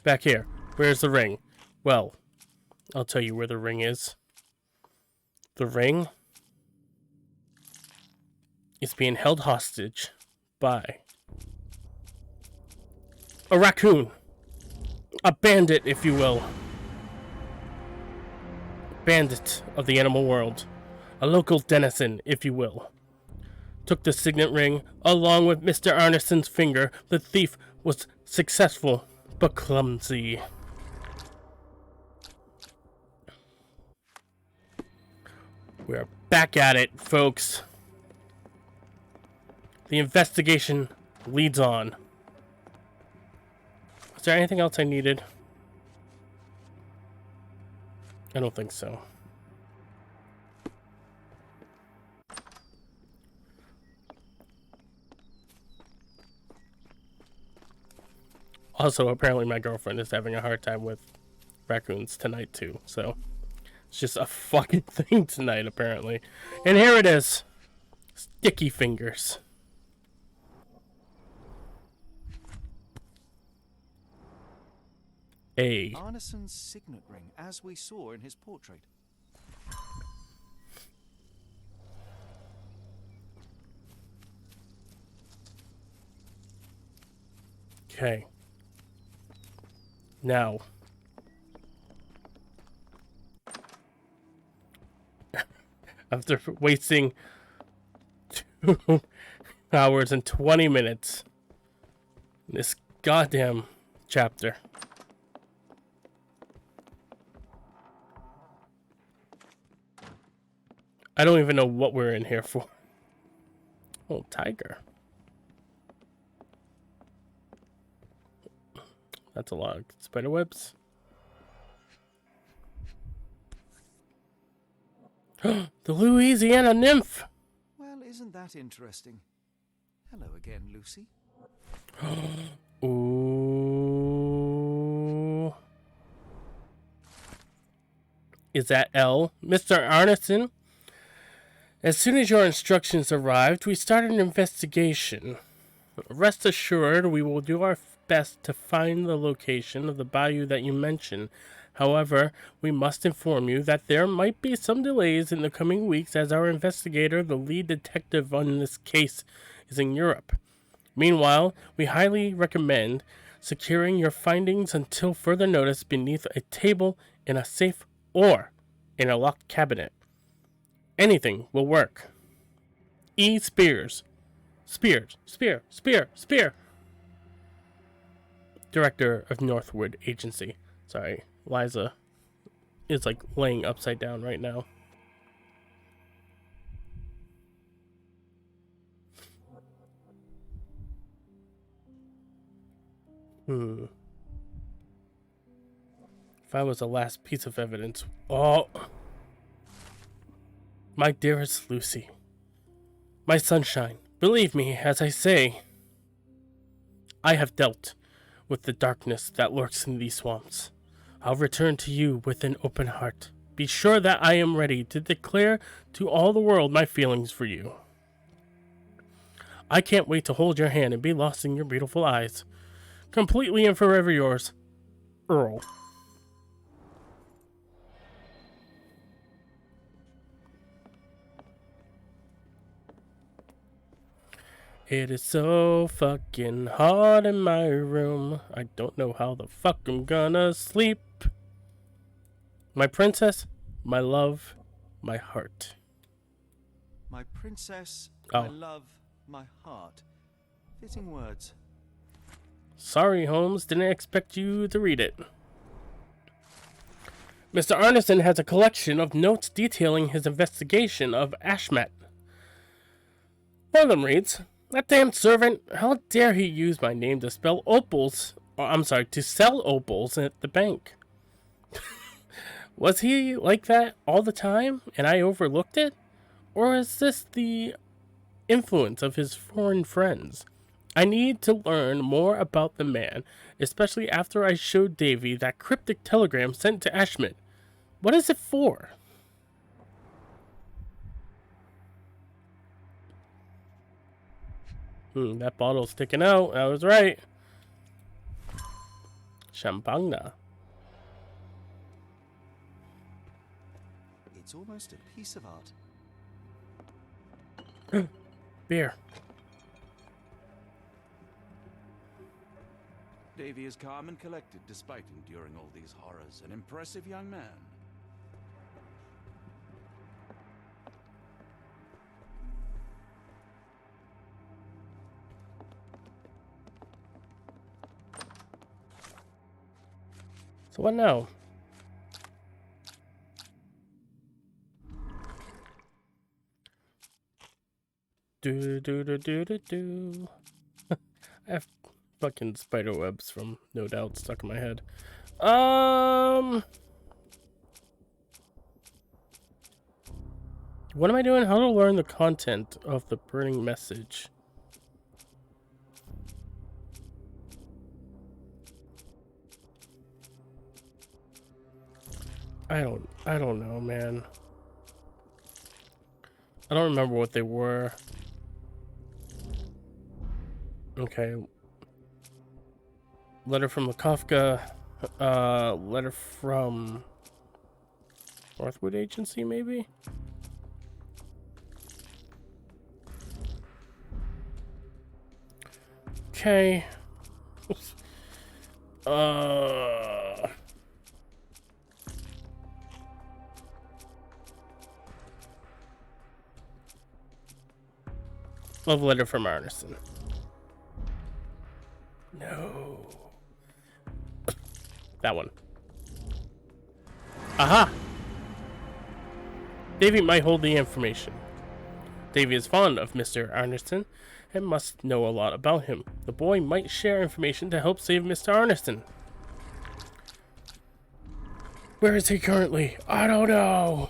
Back here. Where's the ring? Well, I'll tell you where the ring is. The ring is being held hostage by a raccoon. A bandit, if you will. Bandit of the animal world. A local denizen, if you will. Took the signet ring along with Mr. Arneson's finger. The thief was successful, but clumsy. We're back at it, folks. The investigation leads on. Is there anything else I needed? I don't think so. Also, apparently my girlfriend is having a hard time with raccoons tonight too, so it's just a fucking thing tonight apparently. And here it is. Sticky fingers. Arneson's signet ring, as we saw in his portrait. Okay. Now. After wasting 2 hours and 20 minutes in this goddamn chapter. I don't even know what we're in here for. Oh, tiger. That's a lot of spider webs. The Louisiana nymph. Well, isn't that interesting? Hello again, Lucy. Ooh. Is that L? Mr. Arneson? As soon as your instructions arrived, we started an investigation. Rest assured, we will do our best to find the location of the bayou that you mentioned. However, we must inform you that there might be some delays in the coming weeks as our investigator, the lead detective on this case, is in Europe. Meanwhile, we highly recommend securing your findings until further notice beneath a table, in a safe, or in a locked cabinet. Anything will work. E. Spears. Spear. Director of Northwood Agency. Sorry, Liza is like laying upside down right now. If I was the last piece of evidence. Oh. My dearest Lucy. My sunshine. Believe me, as I say, I have dealt with the darkness that lurks in these swamps. I'll return to you with an open heart. Be sure that I am ready to declare to all the world my feelings for you. I can't wait to hold your hand and be lost in your beautiful eyes. Completely and forever yours, Errol. It is so fucking hot in my room. I don't know how the fuck I'm gonna sleep. My princess, my love, my heart. My princess, Oh. my love, my heart. Fitting words. Sorry, Holmes. Didn't expect you to read it. Mr. Arneson has a collection of notes detailing his investigation of Ashmat. One of them reads, "That damn servant, how dare he use my name to spell opals, to sell opals at the bank. Was he like that all the time and I overlooked it? Or is this the influence of his foreign friends? I need to learn more about the man, especially after I showed Davy that cryptic telegram sent to Ashmat. What is it for?" That bottle's sticking out. I was right. Champagne. It's almost a piece of art. Beer. Davy is calm and collected despite enduring all these horrors. An impressive young man. So what now? Do. I have fucking spider webs from No Doubt stuck in my head. What am I doing? How to learn the content of the burning message? I don't know, man. I don't remember what they were. Okay. Letter from Kafka. Letter from Northwood Agency, maybe? Okay. Love letter from Arneson. No. That one. Aha! Davy might hold the information. Davy is fond of Mr. Arneson and must know a lot about him. The boy might share information to help save Mr. Arneson. Where is he currently? I don't know.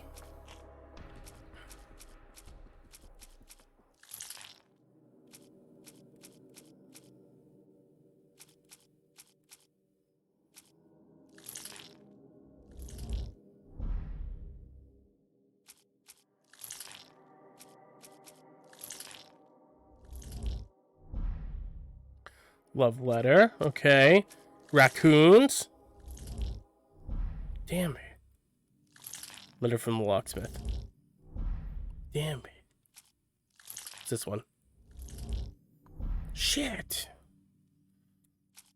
Love letter. Okay. Raccoons. Damn it. Letter from the locksmith. Damn it. What's this one? Shit.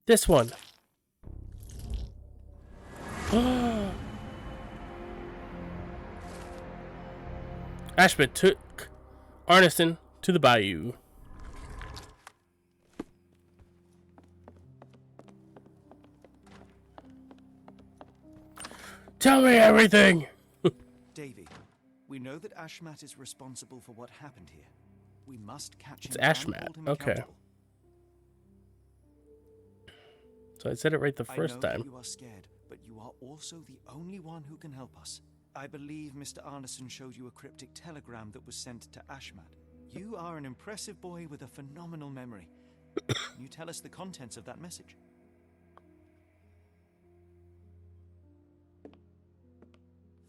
This one. Ashbit took Arneson to the bayou. Tell me everything! Davy, we know that Ashmat is responsible for what happened here. We must catch him. It's and Ashmat, hold him okay. accountable. So I said it right the first I know time. that you are scared, but you are also the only one who can help us. I believe Mr. Arneson showed you a cryptic telegram that was sent to Ashmat. You are an impressive boy with a phenomenal memory. Can you tell us the contents of that message?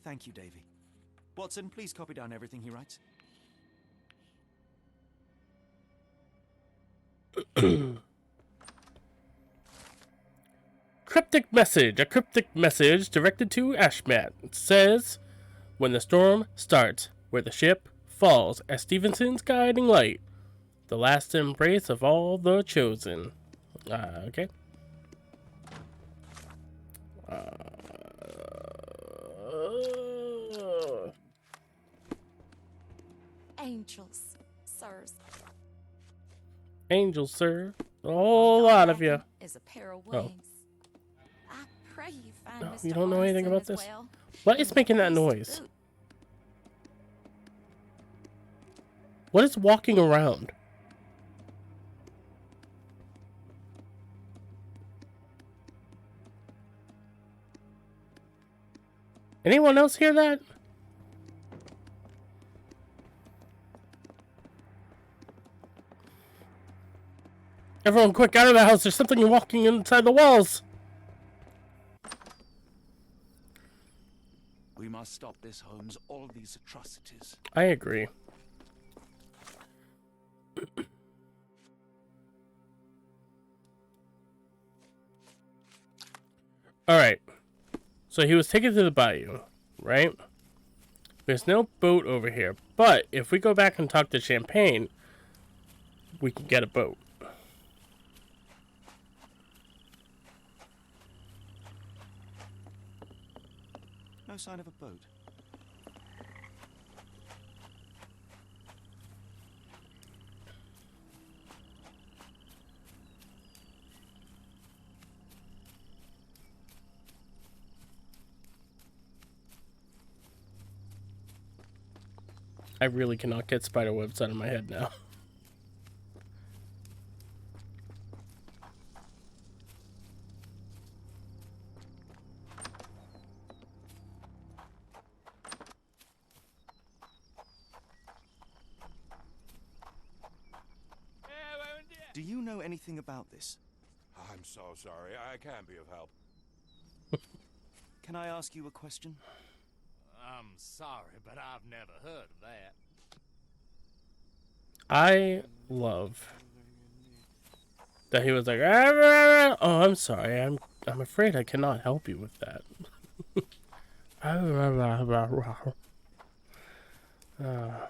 Thank you, Davy. Watson, please copy down everything he writes. Cryptic message. A cryptic message directed to Ashmat. It says, when the storm starts, where the ship falls as Stevenson's guiding light, the last embrace of all the chosen. Okay. Angels, sirs. Angels, sir. A whole lot of you. Is a pair of wings. I pray you find No, Mr. you don't know anything Arneson about as this? well, What is and making that please to noise? boot. What is walking around? Anyone else hear that? Everyone quick, out of the house. There's something walking inside the walls. We must stop this, Holmes. All these atrocities. I agree. Alright. So he was taken to the bayou, right? There's no boat over here. But if we go back and talk to Champagne, we can get a boat. No sign of a boat. I really cannot get spider webs out of my head now. Do you know anything about this? I'm so sorry. I can't be of help. Can I ask you a question? I'm sorry, but I've never heard of that. I love that he was like, "Ah, rah, rah." Oh, I'm sorry. I'm afraid I cannot help you with that. Ah, rah, rah, rah, rah.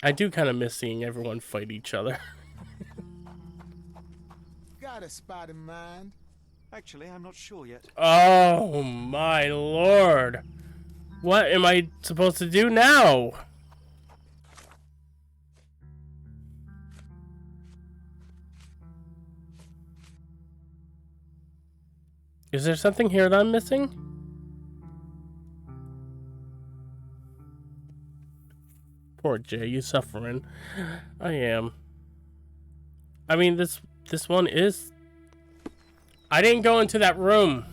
I do kind of miss seeing everyone fight each other. Got a spot in mind. Actually, I'm not sure yet. Oh my lord. What am I supposed to do now? Is there something here that I'm missing? Poor Jay, you suffering. I am. I mean, this one is... I didn't go into that room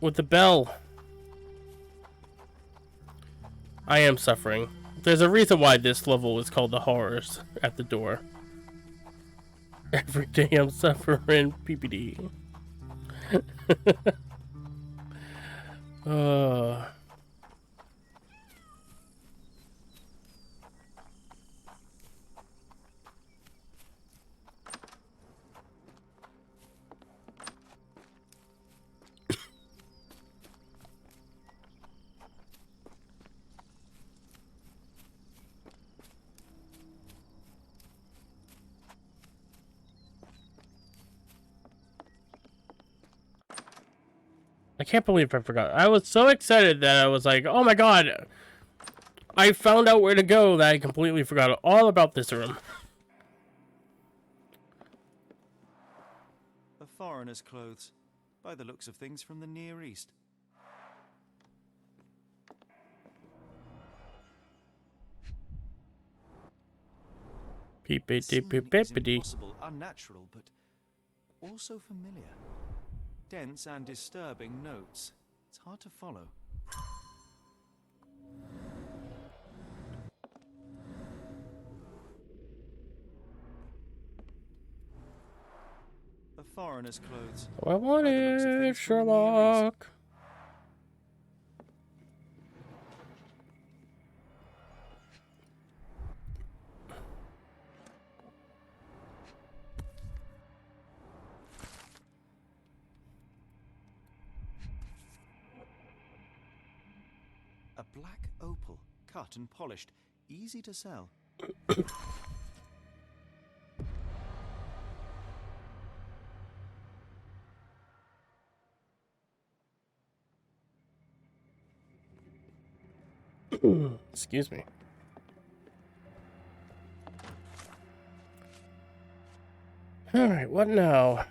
with the bell. I am suffering. There's a reason why this level is called the horrors at the door. Every day I'm suffering PPD. I can't believe I forgot. I was so excited that I was like, oh my god. I found out where to go that I completely forgot all about this room. A foreigner's clothes, by the looks of things from the Near East. Impossible, unnatural, but also familiar. Dense and disturbing notes. It's hard to follow. A foreigner's clothes. I want it, Sherlock. A black opal, cut and polished, easy to sell. Excuse me. Alright, what now?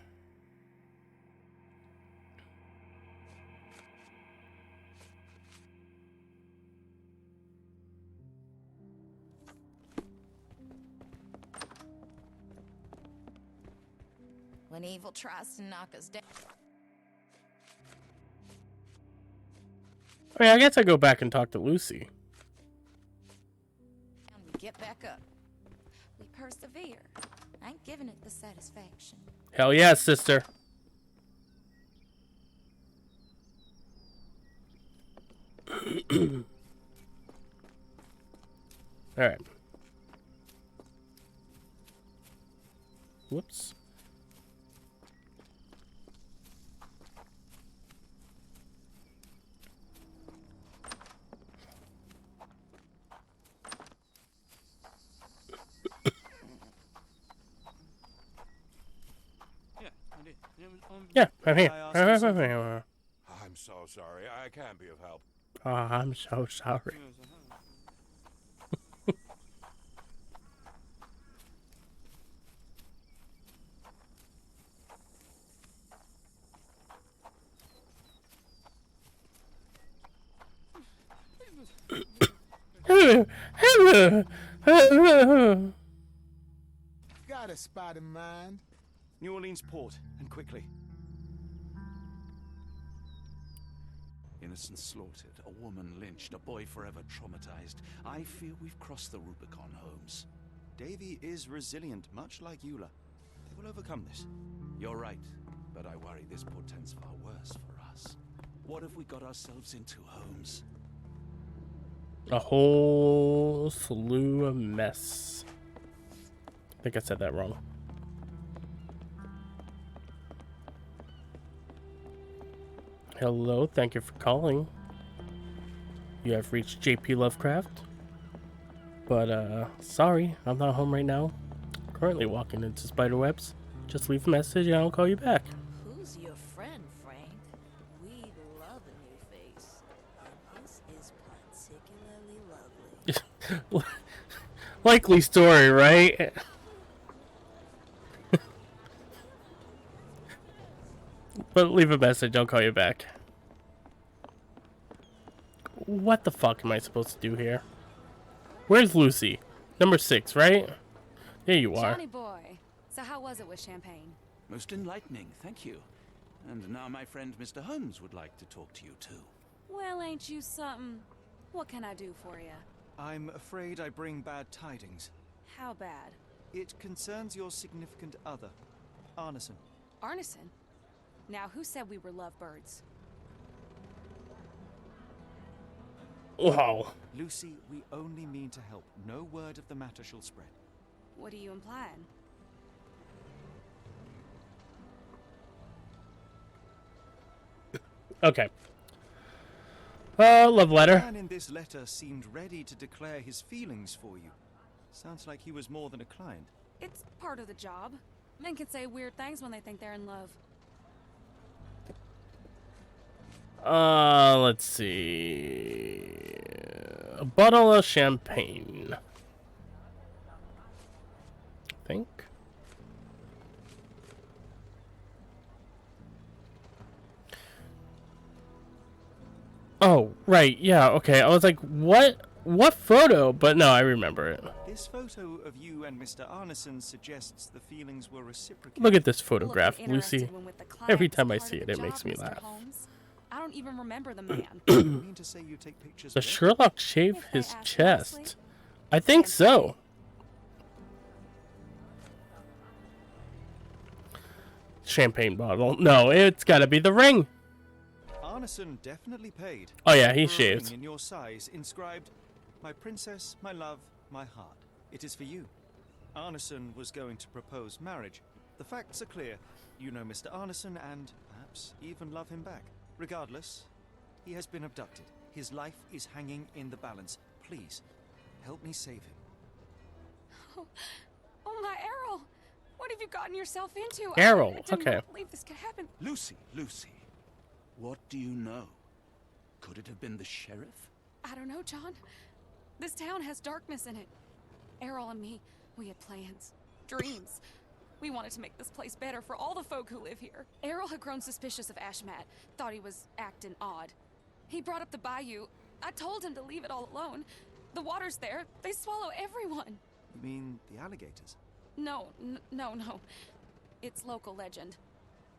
When evil tries to knock us down. I mean, I guess I go back and talk to Lucy. And we get back up. We persevere. I ain't giving it the satisfaction. Hell yeah, sister. Alright. Whoops. Yeah, I'm here. I'm so sorry. I can't be of help. Oh, I'm so sorry. Got a spot in mind. New Orleans port, and quickly. Innocents slaughtered, a woman lynched, a boy forever traumatized. I fear we've crossed the Rubicon, Holmes. Davy is resilient, much like Eula. They will overcome this. You're right, but I worry this portends far worse for us. What have we got ourselves into, Holmes? A whole slew of mess. I think I said that wrong. Hello, thank you for calling. You have reached JP Lovecraft. But, sorry, I'm not home right now. Currently walking into spiderwebs. Just leave a message and I'll call you back. Who's your friend, Frank? We love a new face. And this is particularly lovely. Likely story, right? But leave a message, I'll call you back. what the fuck am I supposed to do here? Where's Lucy? Number 6, right? There you are. Johnny boy. So how was it with Champagne? Most enlightening, thank you. And now my friend Mr. Holmes would like to talk to you too. Well, ain't you something? What can I do for you? I'm afraid I bring bad tidings. How bad? It concerns your significant other, Arneson. Arneson? Now, who said we were lovebirds? Wow. Lucy, we only mean to help. No word of the matter shall spread. What are you implying? Okay. Love The letter. man in this letter seemed ready to declare his feelings for you. Sounds like he was more than a client. It's part of the job. Men can say weird things when they think they're in love. Let's see. A bottle of champagne. I think. Oh, right. Yeah, okay. I was like, what photo? But no, I remember it. This photo of you and Mr. Arneson suggests the feelings were reciprocated. Look at this Look, photograph, I'm Lucy. interested when with the client Every is time I part see of it, the it makes job, me Mr. laugh. Holmes. I don't even remember the man. You mean to say you take pictures Does with him? Sherlock shave If they his ask chest? nicely. I think so. Champagne bottle. No, it's gotta be the ring. Arneson definitely paid. Oh yeah, he for a shaves. ring in your size, inscribed, "My princess, my love, my heart. It is for you." Arneson was going to propose marriage. The facts are clear. You know Mr. Arneson and perhaps even love him back. Regardless, he has been abducted. His life is hanging in the balance. Please, help me save him. Oh my Errol! What have you gotten yourself into? Errol, I did okay. not believe this could happen. Lucy, what do you know? Could it have been the sheriff? I don't know, John. This town has darkness in it. Errol and me, we had plans, dreams. We wanted to make this place better for all the folk who live here. Errol had grown suspicious of Ashmat, thought he was acting odd. He brought up the bayou. I told him to leave it all alone. The water's there. They swallow everyone. You mean the alligators? No. It's local legend.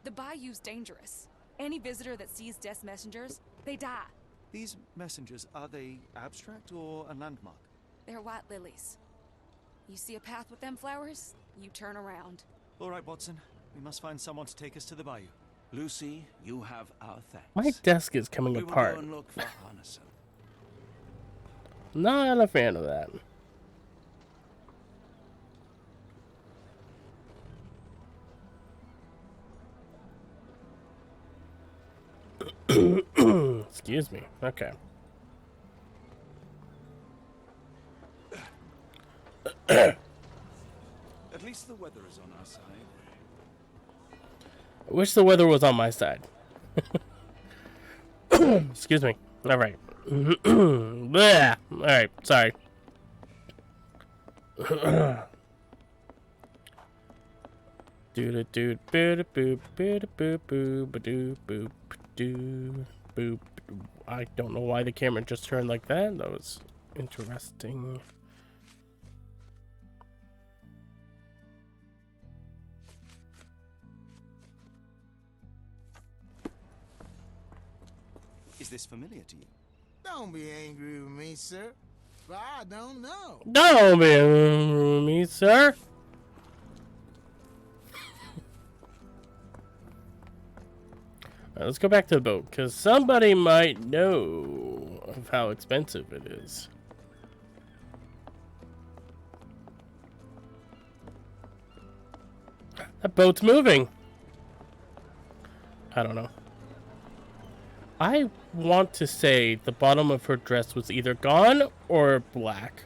The bayou's dangerous. Any visitor that sees death's messengers, they die. These messengers, are they abstract or a landmark? They're white lilies. You see a path with them flowers, you turn around. All right, Watson. We must find someone to take us to the bayou. Lucy, you have our thanks. My desk is coming We will apart. go and look for Arneson. Not a fan of that. Excuse me. Okay. At least the weather is on our side. I wish the weather was on my side. Excuse me. All right. Bleh. All right. Sorry. I don't know why the camera just turned like that. That was interesting. Is this familiar to you? Don't be angry with me, sir. But I don't know. Don't be angry with me, sir. Alright, let's go back to the boat, because somebody might know of how expensive it is. That boat's moving. I don't know. I want to say the bottom of her dress was either gone or black.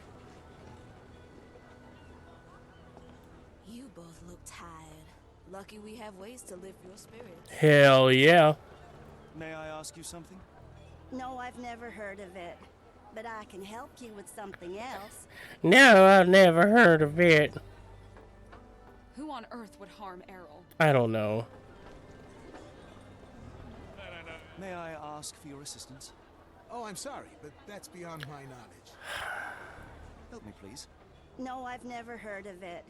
You both look tired. Lucky we have ways to lift your spirits. Hell yeah. May I ask you something? No, I've never heard of it. But I can help you with something else. No, I've never heard of it. Who on earth would harm Errol? I don't know. May I ask for your assistance? Oh, I'm sorry, but that's beyond my knowledge. Help me, please. No, I've never heard of it.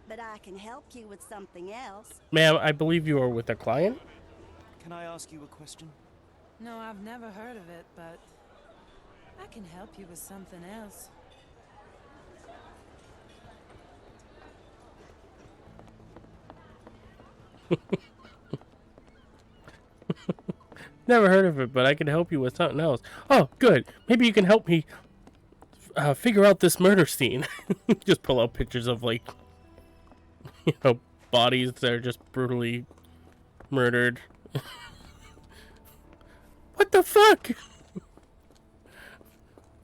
But I can help you with something else. Ma'am, I believe you are with a client. Can I ask you a question? No, I've never heard of it, but I can help you with something else. Never heard of it, but I can help you with something else. Oh, good. Maybe you can help me figure out this murder scene. Just pull out pictures of, like, you know, bodies that are just brutally murdered. What the fuck?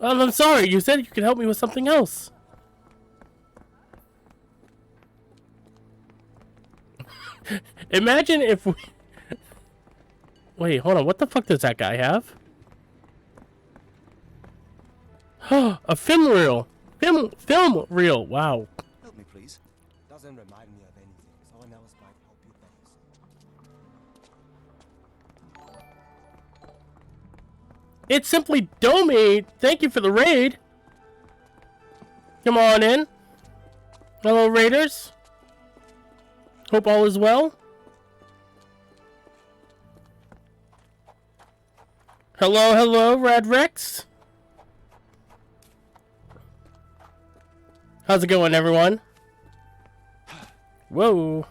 I'm sorry. You said you could help me with something else. Imagine if we... Wait, hold on. What the fuck does that guy have? A film reel. Film reel. Wow. Help me, please. Doesn't remind me of anything. Someone else might help you, thanks. It's Simply Domi. Thank you for the raid. Come on in. Hello, raiders. Hope all is well. Hello, hello, Rad Rex. How's it going, everyone? Whoa.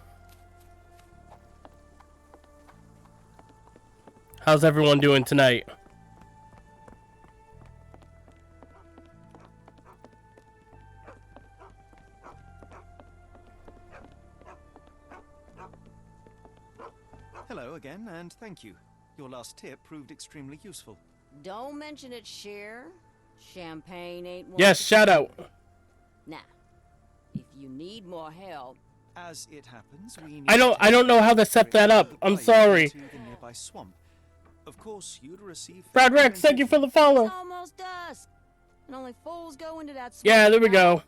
How's everyone doing tonight? Hello again, and thank you. Your last tip proved extremely useful. Don't mention it, Cher. Champagne ain't one. Yes, shout out. Now, if you need more help, as it happens, we need I don't know how to set that up. I'm sorry. To the nearby swamp. Of course, you'd receive. Brad Rex, thank you for the follow. it's almost dusk, and only fools go into that swamp. Yeah, there we go.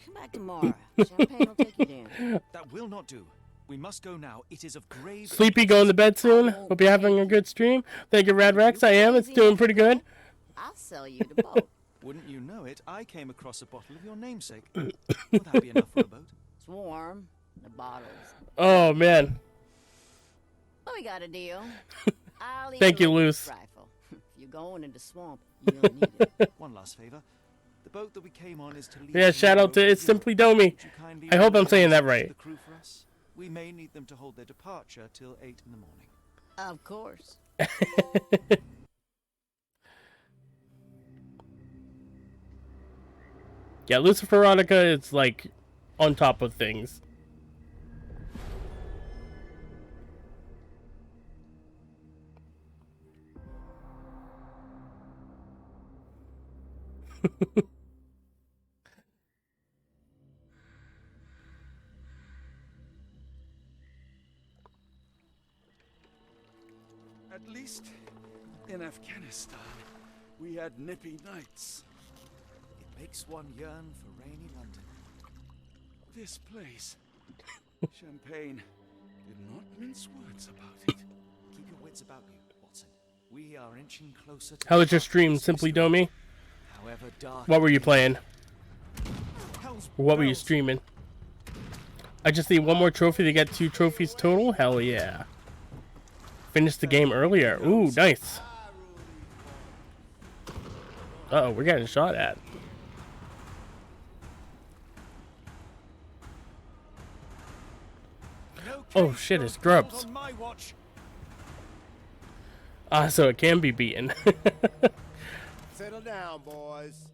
Come back tomorrow. Champagne will take you down. That will not do. We must go now. It is of grave. Sleepy, going to bed soon. Hope you're having a good stream. Thank you, Rad Rex. I am. It's doing pretty good. I'll sell you the boat. Wouldn't you know it, I came across a bottle of your namesake. Will that be enough for a boat? It's warm. The bottles. Oh, man. Well, we got a deal. I'll Thank you, even let Luce. rifle. If you're going into swamp, you don't need it. One last favor. The boat that we came on is to leave. Yeah, shout out to It's Simply Domi. Would you kindly I hope I'm arrange saying that the right. crew for us? We may need them to hold their departure till 8 in the morning. Of course. Yeah, Luciferotica is like on top of things. At least in Afghanistan, we had nippy nights. It makes one yearn for rainy London. This place, Champagne, did not mince words about it. Keep your wits about you, Watson. We are inching closer to. How was your stream, Simply Domi? However dark. What were you playing? Hell's What were you bells. streaming? I just need one more trophy to get 2 trophies total? Hell yeah. Finished the game earlier. Ooh, nice. Uh-oh, we're getting shot at. No Oh case shit, for it's a Grubs. fault on my watch. Ah, so it can be beaten. Settle down, boys.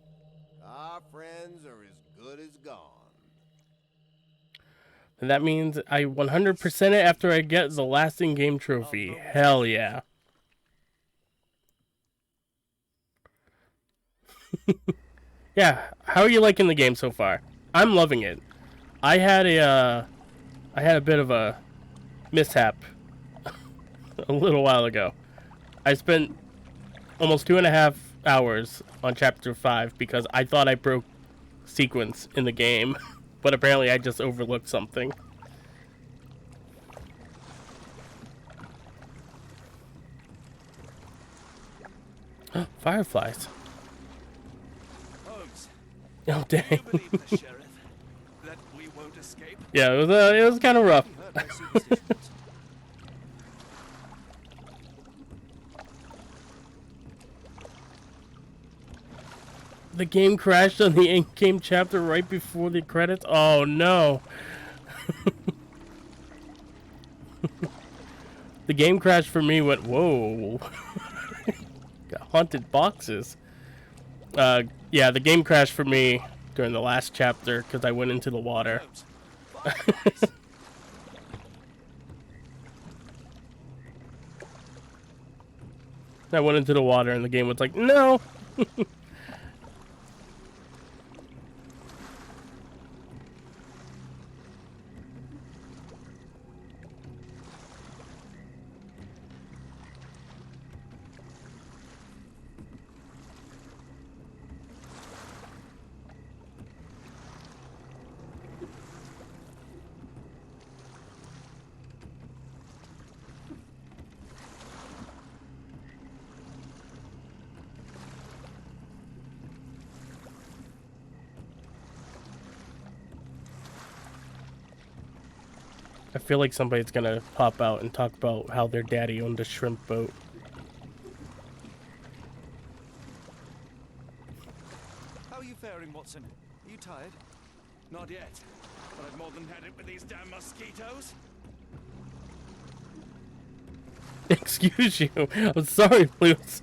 Our friends are as good as gone. And that means I 100% it after I get the last in-game trophy. Hell yeah. Yeah, how are you liking the game so far? I'm loving it. I had a bit of a mishap a little while ago. I spent almost 2.5 hours on chapter 5 because I thought I broke sequence in the game, but apparently I just overlooked something. Fireflies. Holmes, Oh do you dang. believe the sheriff that we won't escape? Yeah, it was kind of rough. You hurt by superstitions. The game crashed on the in-game chapter right before the credits. Oh no. The game crash for me went, whoa. Got haunted boxes. Yeah, the game crashed for me during the last chapter because I went into the water. Holmes, fireflies. I went into the water and the game was like, no. I feel like somebody's gonna pop out and talk about how their daddy owned a shrimp boat. How are you faring, Watson? Are you tired? Not yet, but I've more than had it with these damn mosquitoes. Excuse you. I'm sorry, please.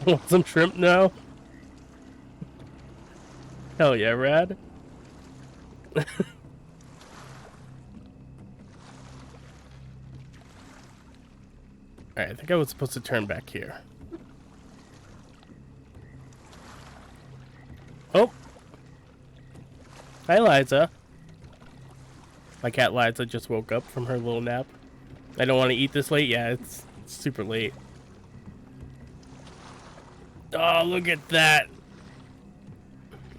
Want some shrimp now? Hell yeah, rad. Alright, I think I was supposed to turn back here. Oh! Hi, Liza. My cat Liza just woke up from her little nap. I don't want to eat this late. Yeah, it's super late. Oh, look at that.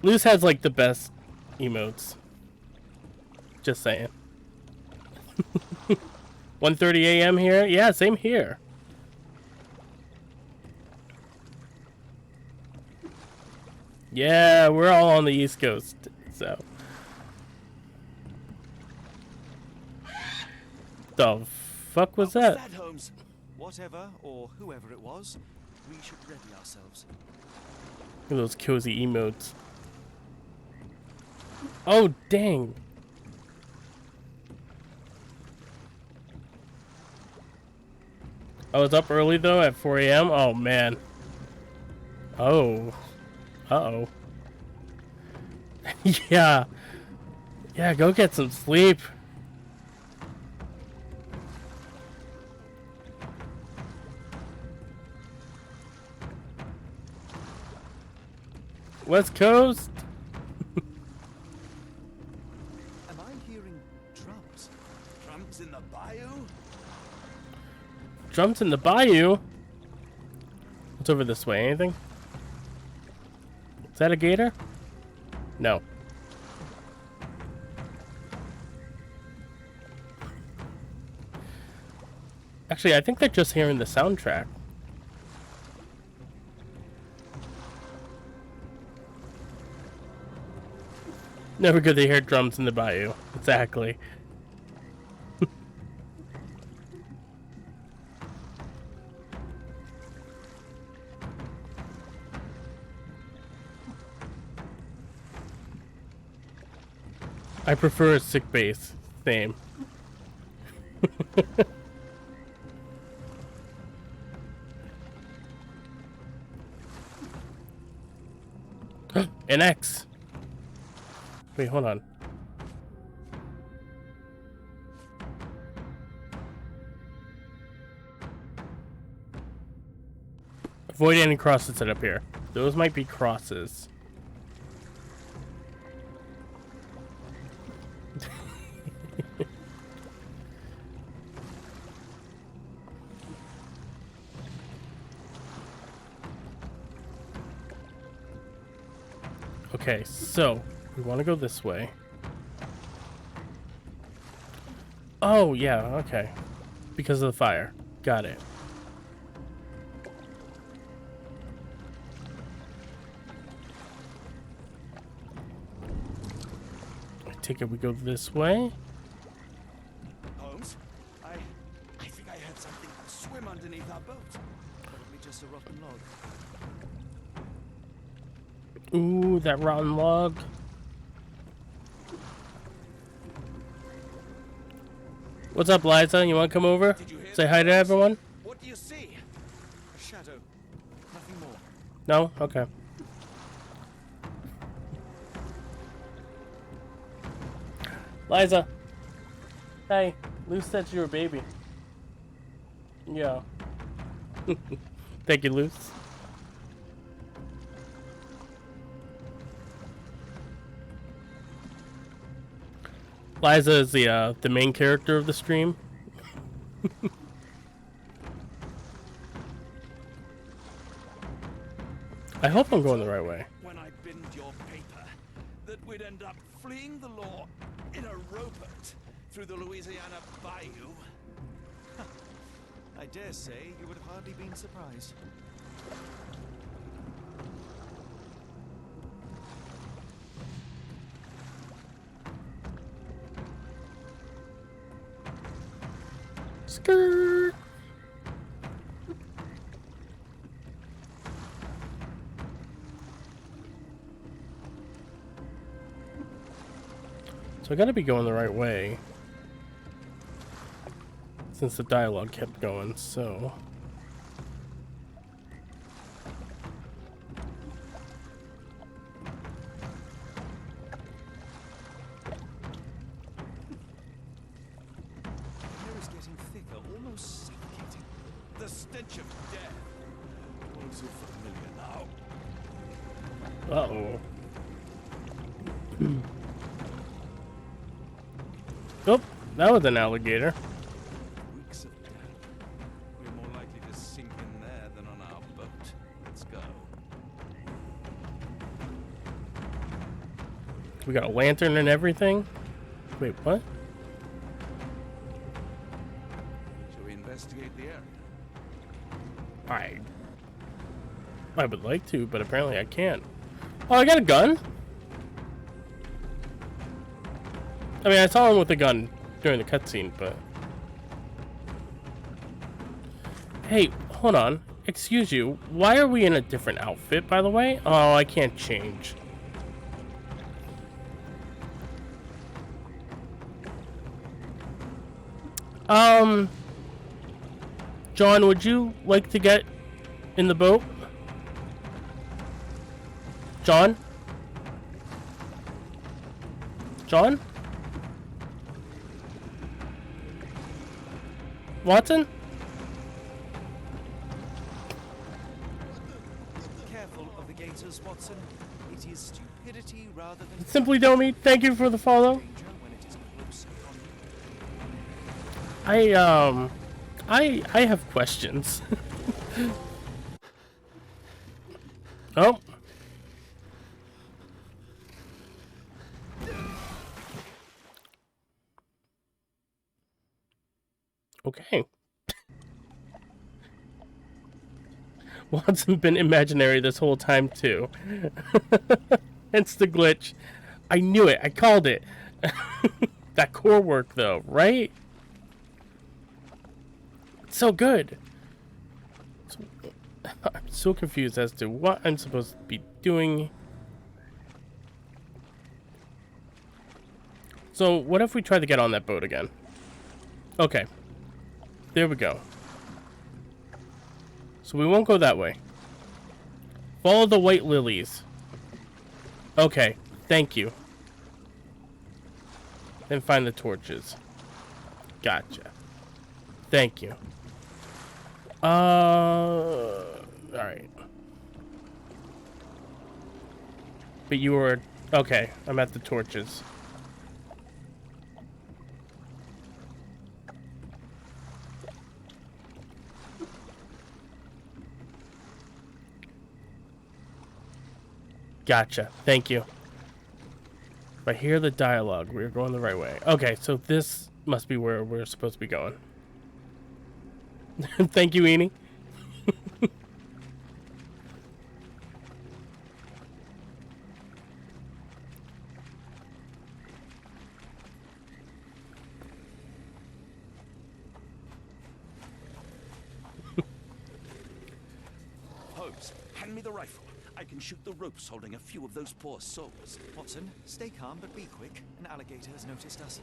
Luz has like the best emotes. Just saying. 1:30 a.m. here? Yeah, same here. Yeah, we're all on the East Coast, so. The fuck was that? What's that, Holmes? Whatever or whoever it was, we should ready ourselves. Look at those cozy emotes. Oh, dang. I was up early though at 4 a.m. Oh man. Oh. Uh-oh. Yeah. Yeah, go get some sleep. West Coast. Am I hearing drums? Drums in the bayou? Drums in the bayou? What's over this way? Anything? Is that a gator? No. Actually, I think they're just hearing the soundtrack. Never good to hear drums in the bayou. Exactly. I prefer a sick bass theme. An X. Wait, hold on. Avoid any crosses that appear. Those might be crosses. Okay, so we want to go this way. Oh, yeah, okay. Because of the fire. Got it. I take it we go this way. Holmes, I think I heard something swim underneath our boat. Probably just a rotten log. Ooh, that rotten log. What's up, Liza? You want to come over? Say hi to everyone? What do you see? A shadow. Nothing more. No? Okay. Liza. Hey, Luce said you're a baby. Yeah. Thank you, Luce. Liza is the main character of the stream. I hope I'm going the right way. When I binned your paper, that we'd end up fleeing the law in a rowboat through the Louisiana Bayou. I dare say you would have hardly been surprised. Skirt. So I gotta be going the right way. Since the dialogue kept going, so... The air is getting thicker, almost suffocating. The stench of death. All too familiar now. Uh-oh. Oh, that was an alligator. Reeks of death. We're more likely to sink in there than on our boat. Let's go. We got a lantern and everything. Wait, what? Shall we investigate the area? I would like to, but apparently I can't. Oh, I got a gun? I mean, I saw him with a gun during the cutscene, but... Hey, hold on. Excuse you. Why are we in a different outfit, by the way? Oh, I can't change. John, would you like to get in the boat? John? John? Watson? Careful of the gators, Watson. It is stupidity rather than Simply Domi, thank you for the follow. danger when it is close upon you. I have questions. Oh. Okay. Watson been imaginary this whole time too. Hence the glitch. I knew it. I called it. That core work though, right? It's so good. I'm so confused as to what I'm supposed to be doing. So what if we try to get on that boat again? Okay. There we go. So we won't go that way. Follow the white lilies. Okay, thank you. Then find the torches. Gotcha. Thank you. Alright. But you were... Okay, I'm at the torches. Gotcha. Thank you. If I hear the dialogue, we're going the right way. Okay, so this must be where we're supposed to be going. Thank you, Eni. Holmes, hand me the rifle. I can shoot the ropes holding a few of those poor souls. Watson, stay calm but be quick. An alligator has noticed us.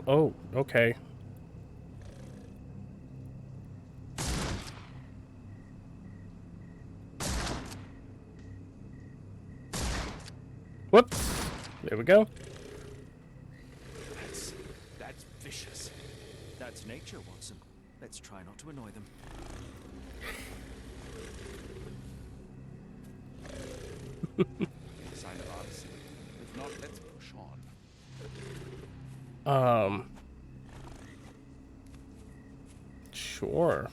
Oh, okay. Whoops. There we go. That's vicious. That's nature, Watson. Let's try not to annoy them. Sign of arms. If not, let's push on. Sure.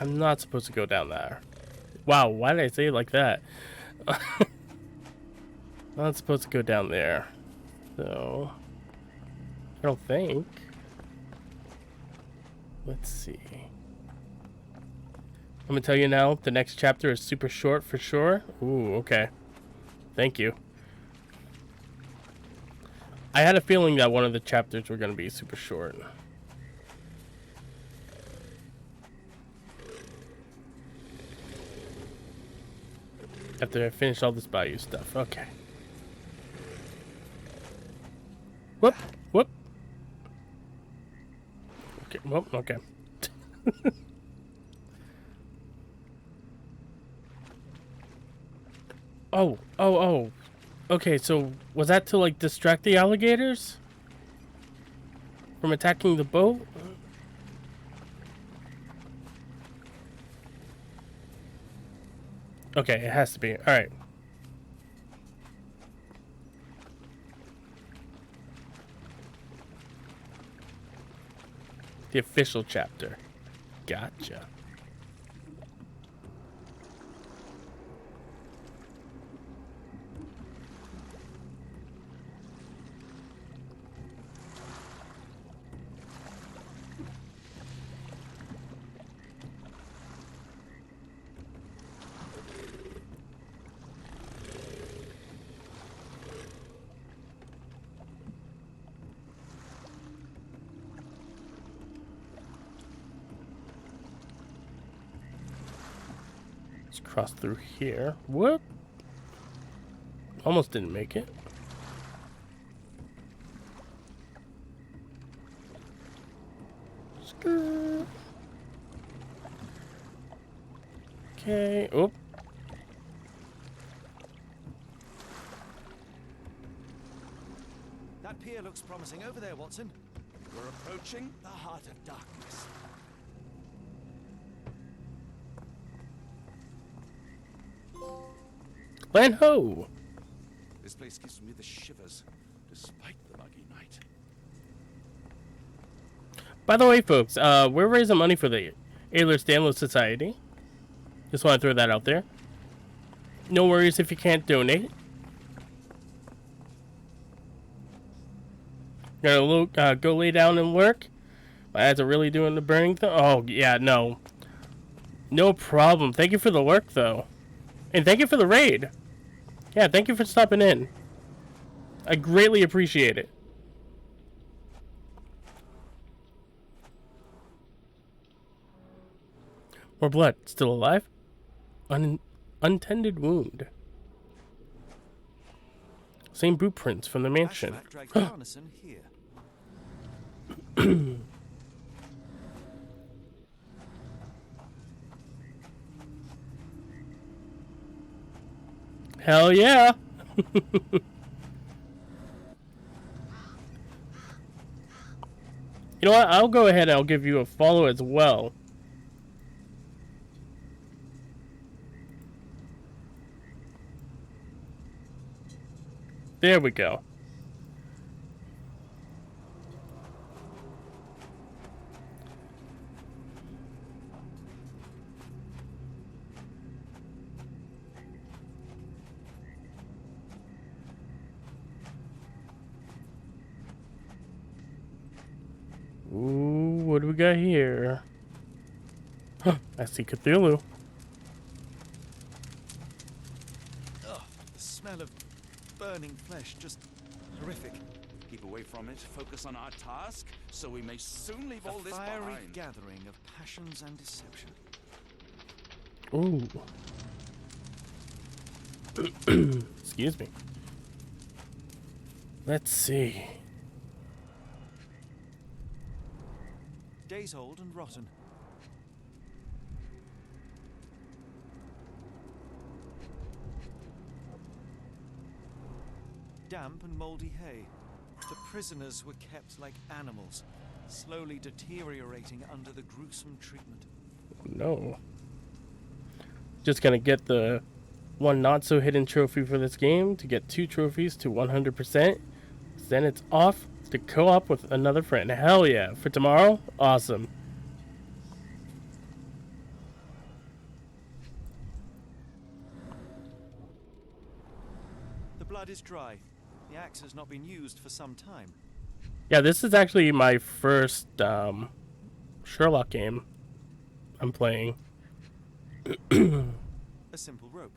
I'm not supposed to go down there. Wow, why did I say it like that? I'm not supposed to go down there. So, I don't think. Let's see. I'm gonna tell you now, the next chapter is super short for sure. Ooh, okay. Thank you. I had a feeling that one of the chapters were gonna be super short. After I finish all this Bayou stuff. Okay. Whoop, whoop. Okay, whoop, okay. Oh. Okay, so was that to like distract the alligators from attacking the boat? Okay, it has to be. All right. The official chapter. Gotcha. Let's cross through here. Whoop. Almost didn't make it. Skirt. Okay. Oop. That pier looks promising over there, Watson. We're approaching the heart of darkness. Land ho! This place gives me the shivers, despite the muggy night. By the way, folks, we're raising money for the Ehlers-Danlos Society. Just want to throw that out there. No worries if you can't donate. Gonna go lay down and work. My eyes are really doing the burning thing. Oh, yeah, no. No problem. Thank you for the work, though. And thank you for the raid. Yeah, thank you for stopping in. I greatly appreciate it. More blood. Still alive? Untended wound. Same boot prints from the mansion. Dragged Arneson here. Hell yeah! You know what? I'll go ahead and I'll give you a follow as well. There we go. what do we got here? Huh, I see Cthulhu. Ugh, the smell of burning flesh, just horrific. Keep away from it, focus on our task, so we may soon leave all A this fiery behind. gathering of passions and deception. Ooh. Excuse me. Let's see. Days old and rotten. Damp and moldy hay. The prisoners were kept like animals, slowly deteriorating under the gruesome treatment. No. Just gonna get the one not so hidden trophy for this game to get 2 trophies to 100%. Then it's off to co-op with another friend. Hell yeah. For tomorrow? Awesome. The blood is dry. The axe has not been used for some time. Yeah, this is actually my first Sherlock game I'm playing. A simple rope.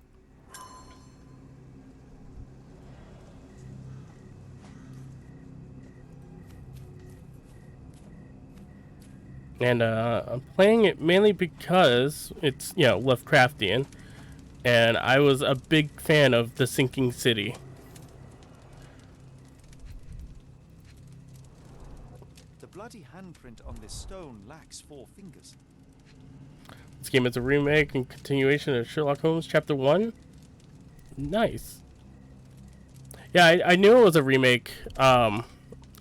And I'm playing it mainly because it's, you know, Lovecraftian. And I was a big fan of The Sinking City. The bloody handprint on this stone lacks 4 fingers. This game is a remake and continuation of Sherlock Holmes Chapter 1. Nice. Yeah, I knew it was a remake.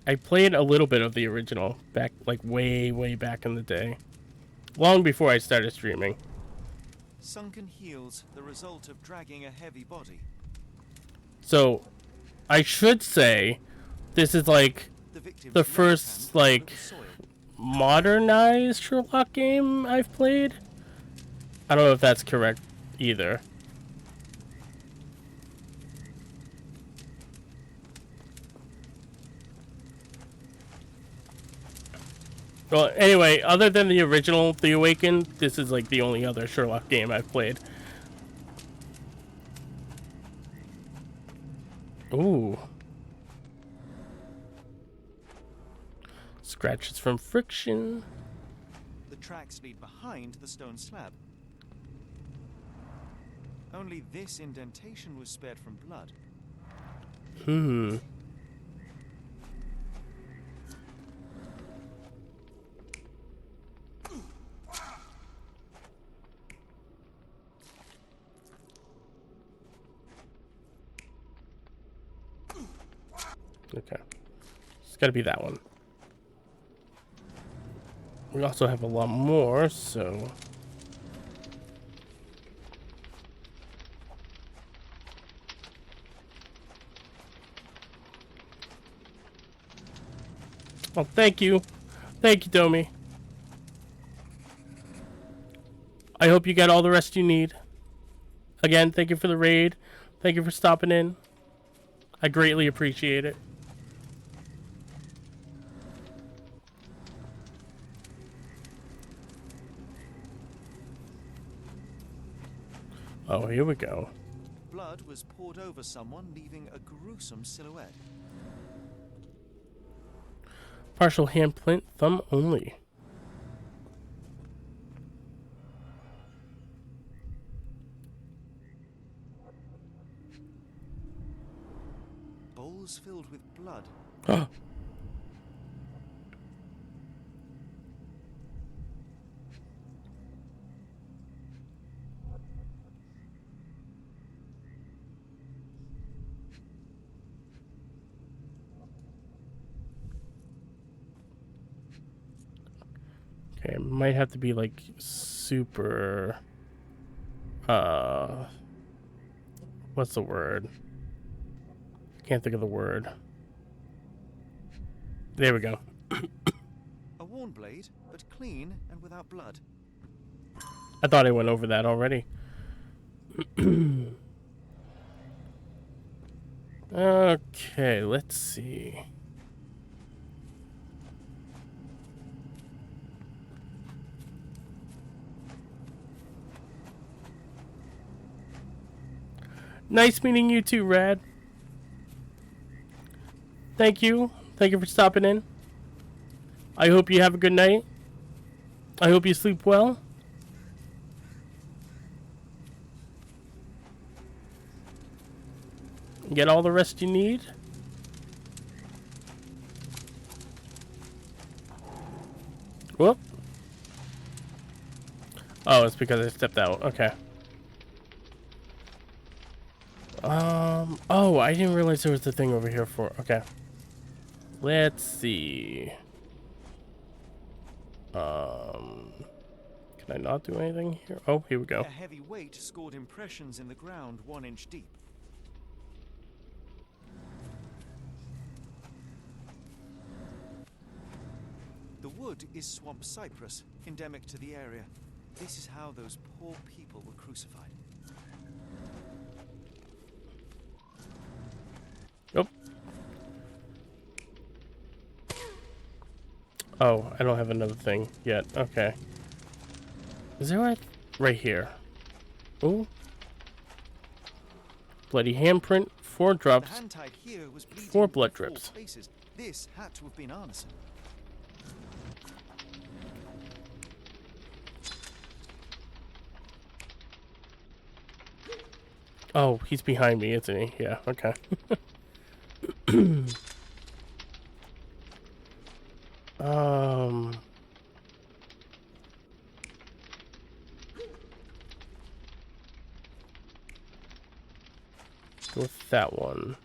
I played a little bit of the original back, like, way back in the day. Long before I started streaming. Sunken heels, the result of dragging a heavy body. So, I should say, this is, like, the first, like, modernized Sherlock game I've played. I don't know if that's correct either. Well, anyway, other than the original The Awakened, this is like the only other Sherlock game I've played. Ooh. Scratches from friction. The tracks lead behind the stone slab. Only this indentation was spared from blood. Hmm. Okay. It's gotta be that one. We also have a lot more, so... Oh, thank you. Thank you, Domi. I hope you got all the rest you need. Again, thank you for the raid. Thank you for stopping in. I greatly appreciate it. Oh, here we go. Blood was poured over someone, leaving a gruesome silhouette. Partial handprint, thumb only. Bowls filled with blood. Okay, might have to be like super what's the word? Can't think of the word. There we go. A worn blade, but clean and without blood. I thought I went over that already. Okay, let's see. Nice meeting you too, Rad. Thank you. Thank you for stopping in. I hope you have a good night. I hope you sleep well. Get all the rest you need. Whoop. Oh, it's because I stepped out. Okay. Oh, I didn't realize there was a thing over here for. Okay. Let's see. Can I not do anything here? Oh, here we go. A heavy weight scored impressions in the ground 1 inch deep. The wood is swamp cypress, endemic to the area. This is how those poor people were crucified. Nope. Oh, I don't have another thing yet. Okay. Is there one right here? Ooh. Bloody handprint, 4 drops, The hand tied here was bleeding 4 blood in 4 drips. places. This had to have been Arneson. Oh, he's behind me, isn't he? Yeah, okay. Go with that one.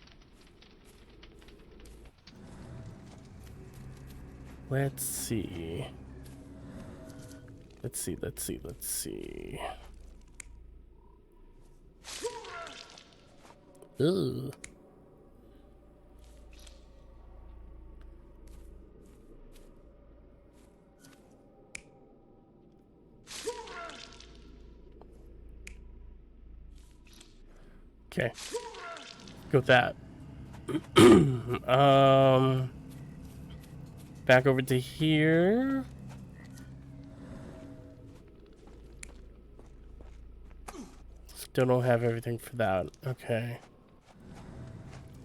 Let's see. Let's see. Ugh. Okay. Go with that. Back over to here. Still don't have everything for that. Okay.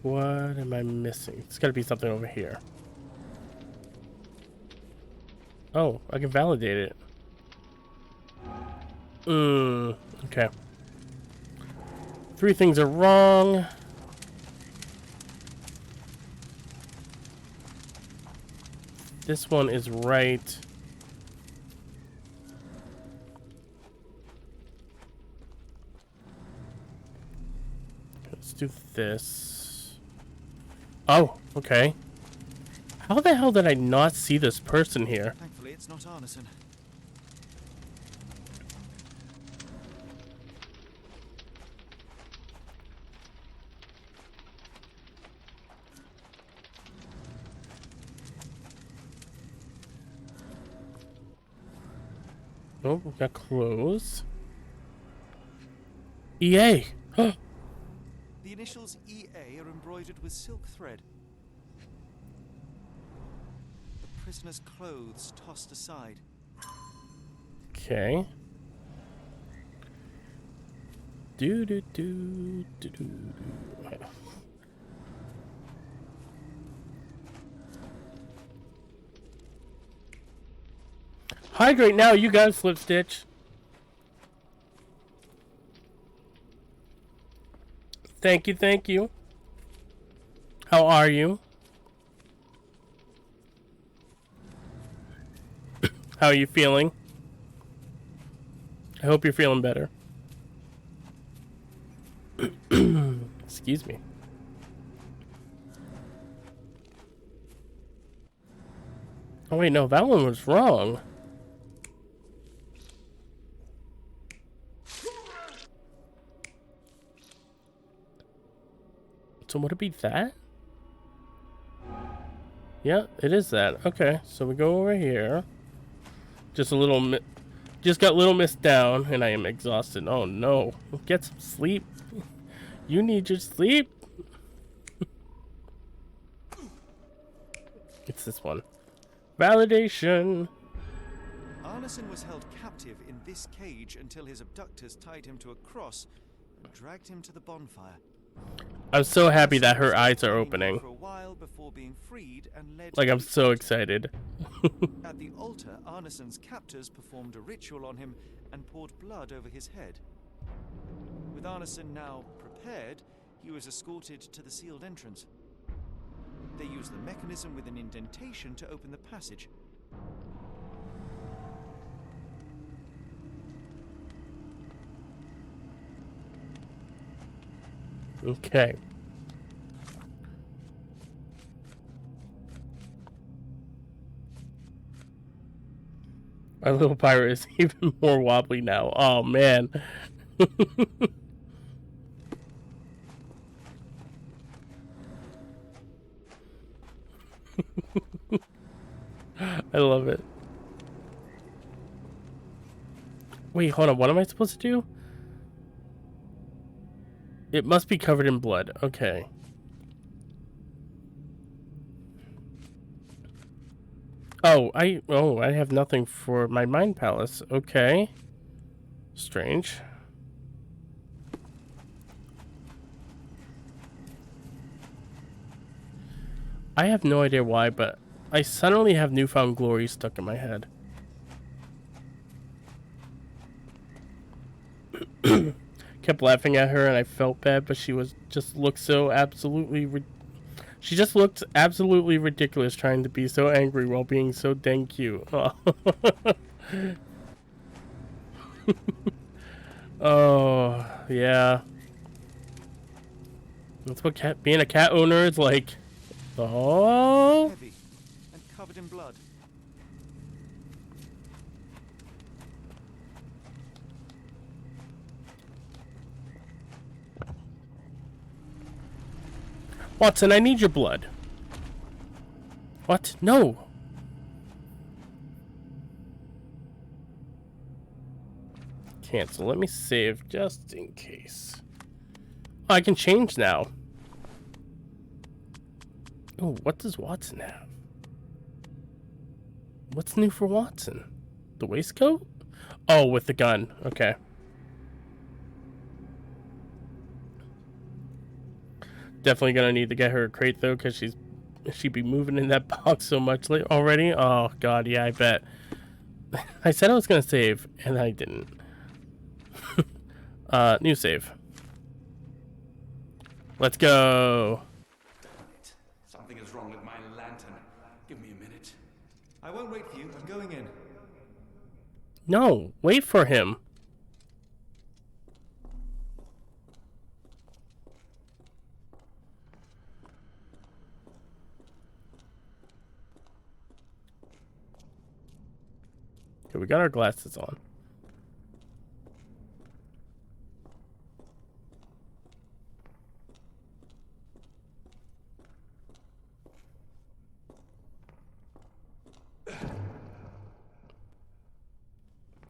What am I missing? It's gotta be something over here. Oh, I can validate it. Okay. 3 things are wrong. This one is right. Let's do this. Oh, okay. How the hell did I not see this person here? Thankfully, it's not Arneson. Oh, we got clothes. EA. The initials EA are embroidered with silk thread. The prisoner's clothes tossed aside. Okay. Do do do do do. Hydrate now, you got a slip stitch. Thank you, thank you. How are you? How are you feeling? I hope you're feeling better. Excuse me. Oh wait, no, that one was wrong. So would it be that? Yeah, it is that. Okay, so we go over here. Just a little, just got little missed down, and I am exhausted. Oh no, get some sleep. You need your sleep. It's this one. Validation. Arneson was held captive in this cage until his abductors tied him to a cross dragged him to the bonfire. I'm so happy that her eyes are opening. For a while before being freed and led Like, to I'm the so altar. excited. At the altar, Arneson's captors performed a ritual on him and poured blood over his head. With Arneson now prepared, he was escorted to the sealed entrance. They used the mechanism with an indentation to open the passage. Okay. Our little pirate is even more wobbly now. Oh, man. I love it. Wait, hold on. What am I supposed to do? It must be covered in blood. Okay. Oh, I have nothing for my mind palace. Okay. Strange. I have no idea why, but I suddenly have newfound glory stuck in my head. Kept laughing at her and I felt bad, but she just looked so absolutely she just looked absolutely ridiculous trying to be so angry while being so dang cute. Oh, yeah. That's what being a cat owner is like. Oh. Heavy and covered in blood. Watson, I need your blood. What? No. Cancel. Let me save just in case. Oh, I can change now. Oh, what does Watson have? What's new for Watson? The waistcoat? Oh, with the gun. Okay. Definitely gonna need to get her a crate though, because she'd be moving in that box so much already. Oh god, yeah, I bet. I said I was gonna save, and I didn't. New save. Let's go. Something is wrong with my lantern. Give me a minute. I won't wait for you. I'm going in. No, wait for him. Okay, we got our glasses on.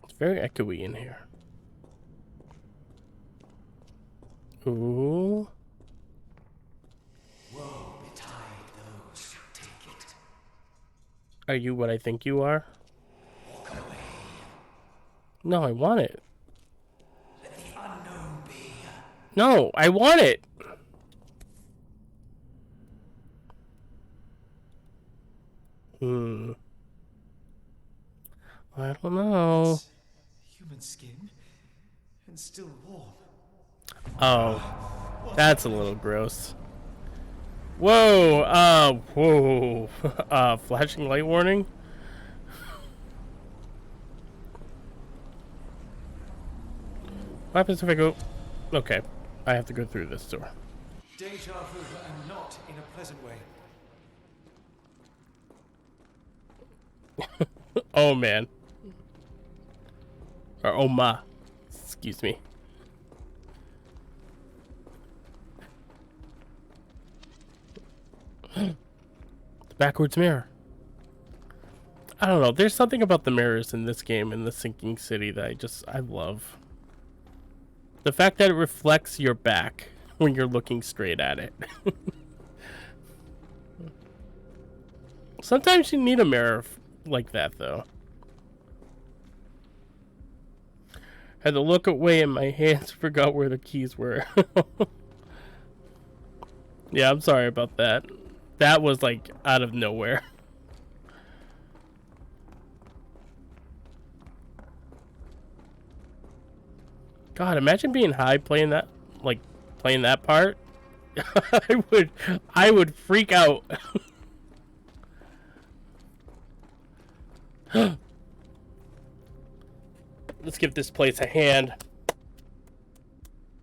It's very echoey in here. Ooh. Woe betide those who take it. Are you what I think you are? Walk away. No, I want it. Let the unknown be. No, I want it. I don't know. Human skin and still warm. Oh, that's a little gross. Whoa, whoa. Flashing light warning? What happens if I go... Okay, I have to go through this door. Deja vu, and not in a pleasant way. Oh, man. Or oh, ma. Excuse me. The backwards mirror. I don't know. There's something about the mirrors in this game, in the sinking city, that I love. The fact that it reflects your back when you're looking straight at it. Sometimes you need a mirror like that, though. Had to look away in my hands, forgot where the keys were. Yeah, I'm sorry about that. That was like out of nowhere. God, imagine being high playing that, like playing that part. I would freak out. Let's give this place a hand.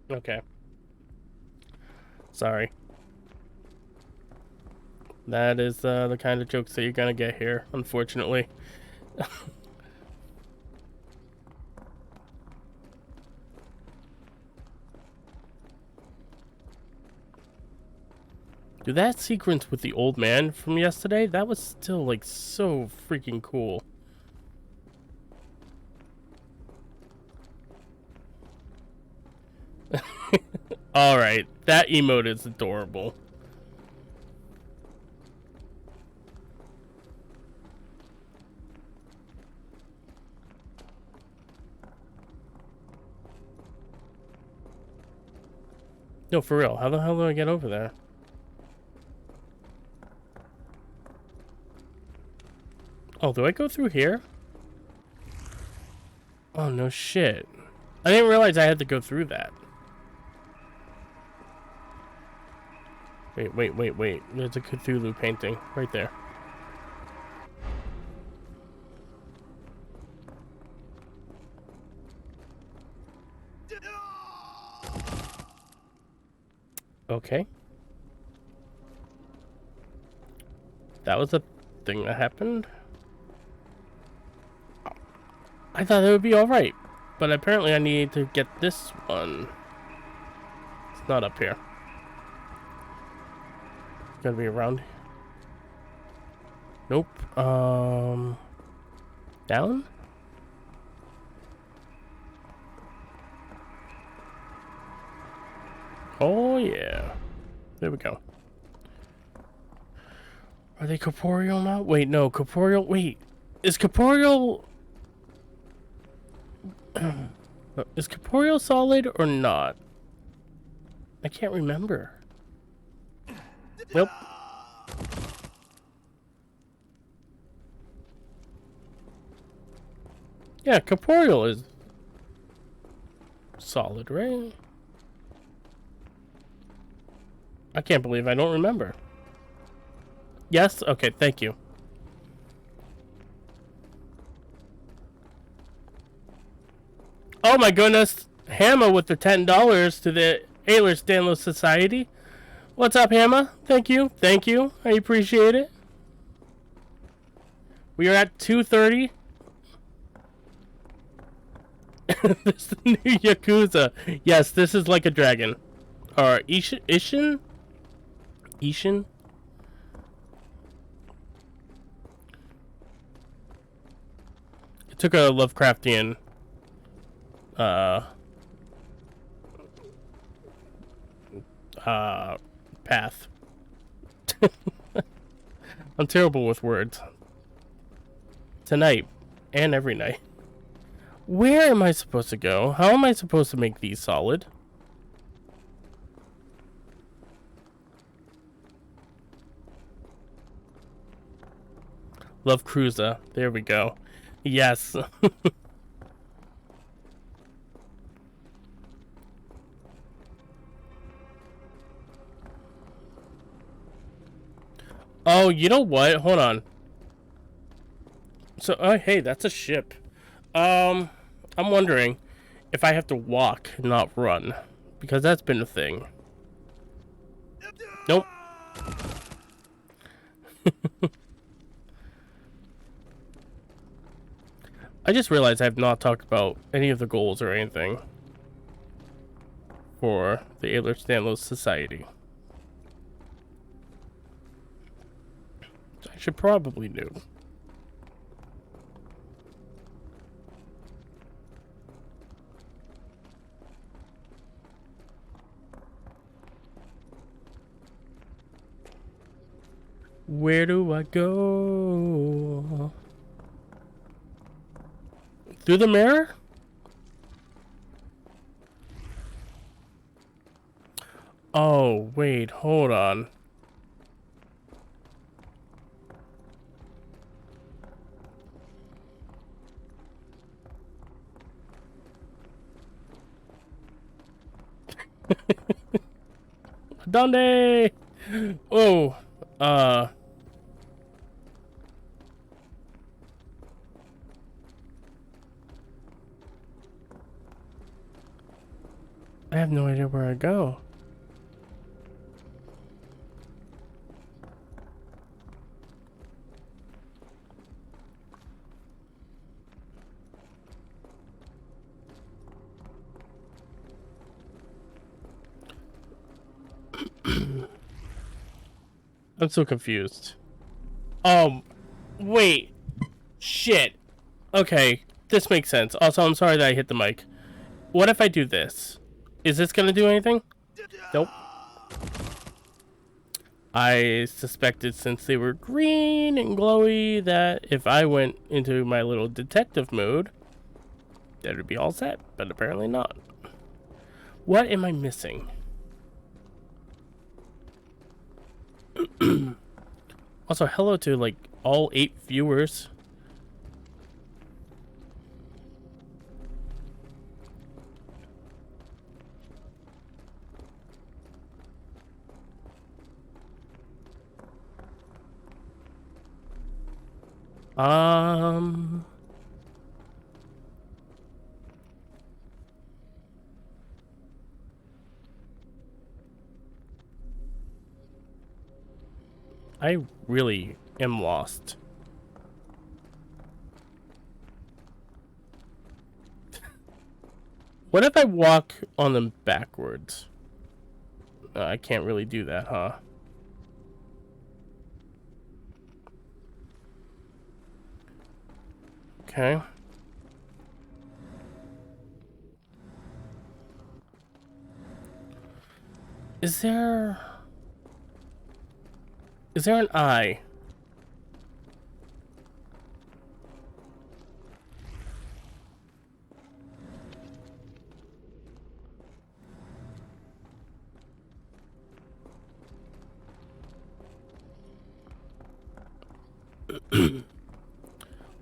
Okay. Sorry. That is the kind of jokes that you're gonna get here, unfortunately. Dude, that sequence with the old man from yesterday, that was still like so freaking cool. Alright, that emote is adorable. No, for real, how the hell do I get over there? Oh, do I go through here? Oh, no shit. I didn't realize I had to go through that. Wait. There's a Cthulhu painting right there. Okay. That was a thing that happened. I thought it would be alright, but apparently I need to get this one. It's not up here. It's gotta be around. Nope. Down? Oh yeah. There we go. Are they corporeal now? Wait, no, corporeal. Wait, is corporeal... is corporeal solid or not? I can't remember. Nope. Yeah, corporeal is solid, right? I can't believe I don't remember. Yes? Okay, thank you. Oh my goodness. Hammer with the $10 to the Ehlers-Danlos Society. What's up, Hammer? Thank you. Thank you. I appreciate it. We are at 2:30. This is the new Yakuza. Yes, this is like a dragon. Or Ishin? Ishin? It took a Lovecraftian path. I'm terrible with words. Tonight and every night. Where am I supposed to go? How am I supposed to make these solid? Love Cruiser. There we go. Yes. Oh, you know what? Hold on. So, oh, hey, that's a ship. I'm wondering if I have to walk, not run, because that's been a thing. Nope. I just realized I have not talked about any of the goals or anything for the Ehlers-Danlos Society. I should probably do. Where do I go? Through the mirror? Oh, wait, hold on. Donde? Oh, I have no idea where I go. I'm so confused. Wait. Shit. Okay, this makes sense. Also, I'm sorry that I hit the mic. What if I do this? Is this gonna do anything? Nope. I suspected, since they were green and glowy, that if I went into my little detective mode, that would be all set, but apparently not. What am I missing? Also, hello to, like, all 8 viewers. I really am lost. What if I walk on them backwards? I can't really do that, huh? Okay. Is there an eye?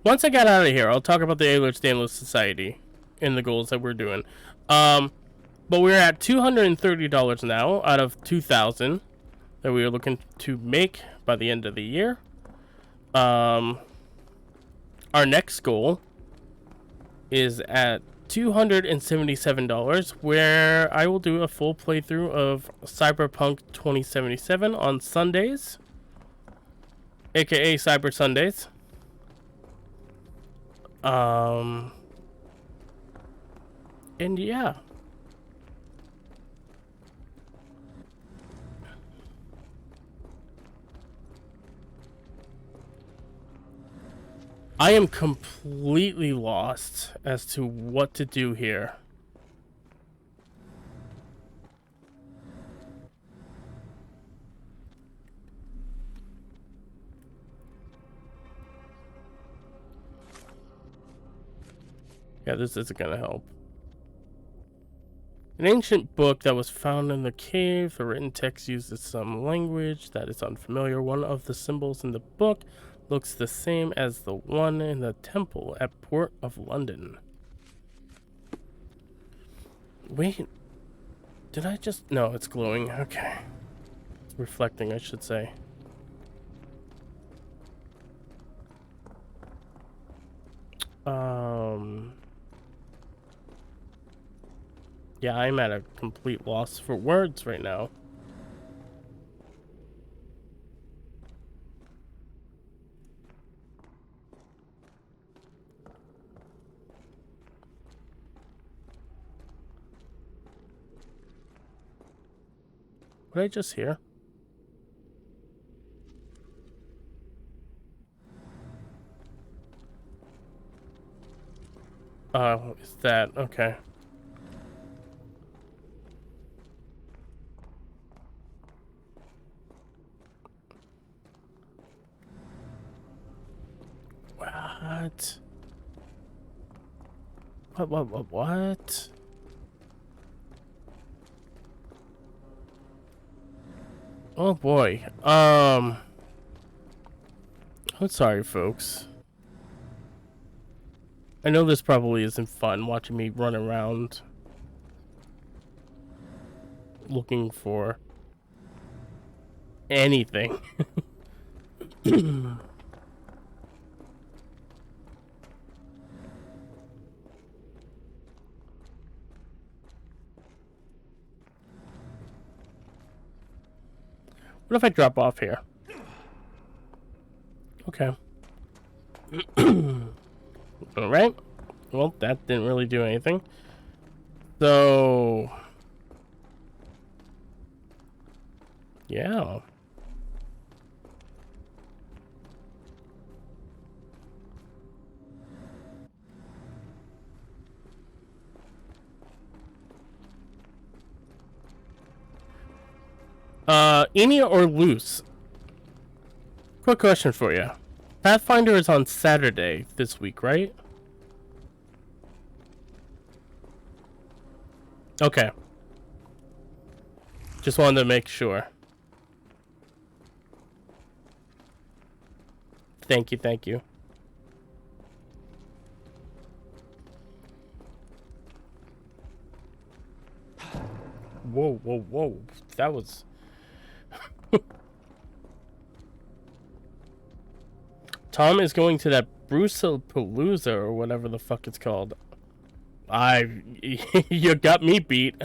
Once I got out of here, I'll talk about the Ehlers-Danlos Society and the goals that we're doing. But we're at $230 now out of 2,000 that we are looking to make by the end of the year. Our next goal is at $277, where I will do a full playthrough of Cyberpunk 2077 on Sundays, aka Cyber Sundays. And yeah. I am completely lost as to what to do here. Yeah, this isn't gonna help. An ancient book that was found in the cave. The written text uses some language that is unfamiliar. One of the symbols in the book looks the same as the one in the temple at Port of London. Wait, did I just... No, it's glowing. Okay. It's reflecting, I should say. Yeah, I'm at a complete loss for words right now. What did I just hear? Oh, is that... Okay. What? What? Oh boy. I'm sorry, folks. I know this probably isn't fun watching me run around looking for anything. What if I drop off here? Okay. Alright. Well, that didn't really do anything. So... yeah. Enya or Loose? Quick question for you. Pathfinder is on Saturday this week, right? Okay. Just wanted to make sure. Thank you, thank you. Whoa, whoa, whoa. That was... Tom is going to that Brucepalooza or whatever the fuck it's called. You got me beat.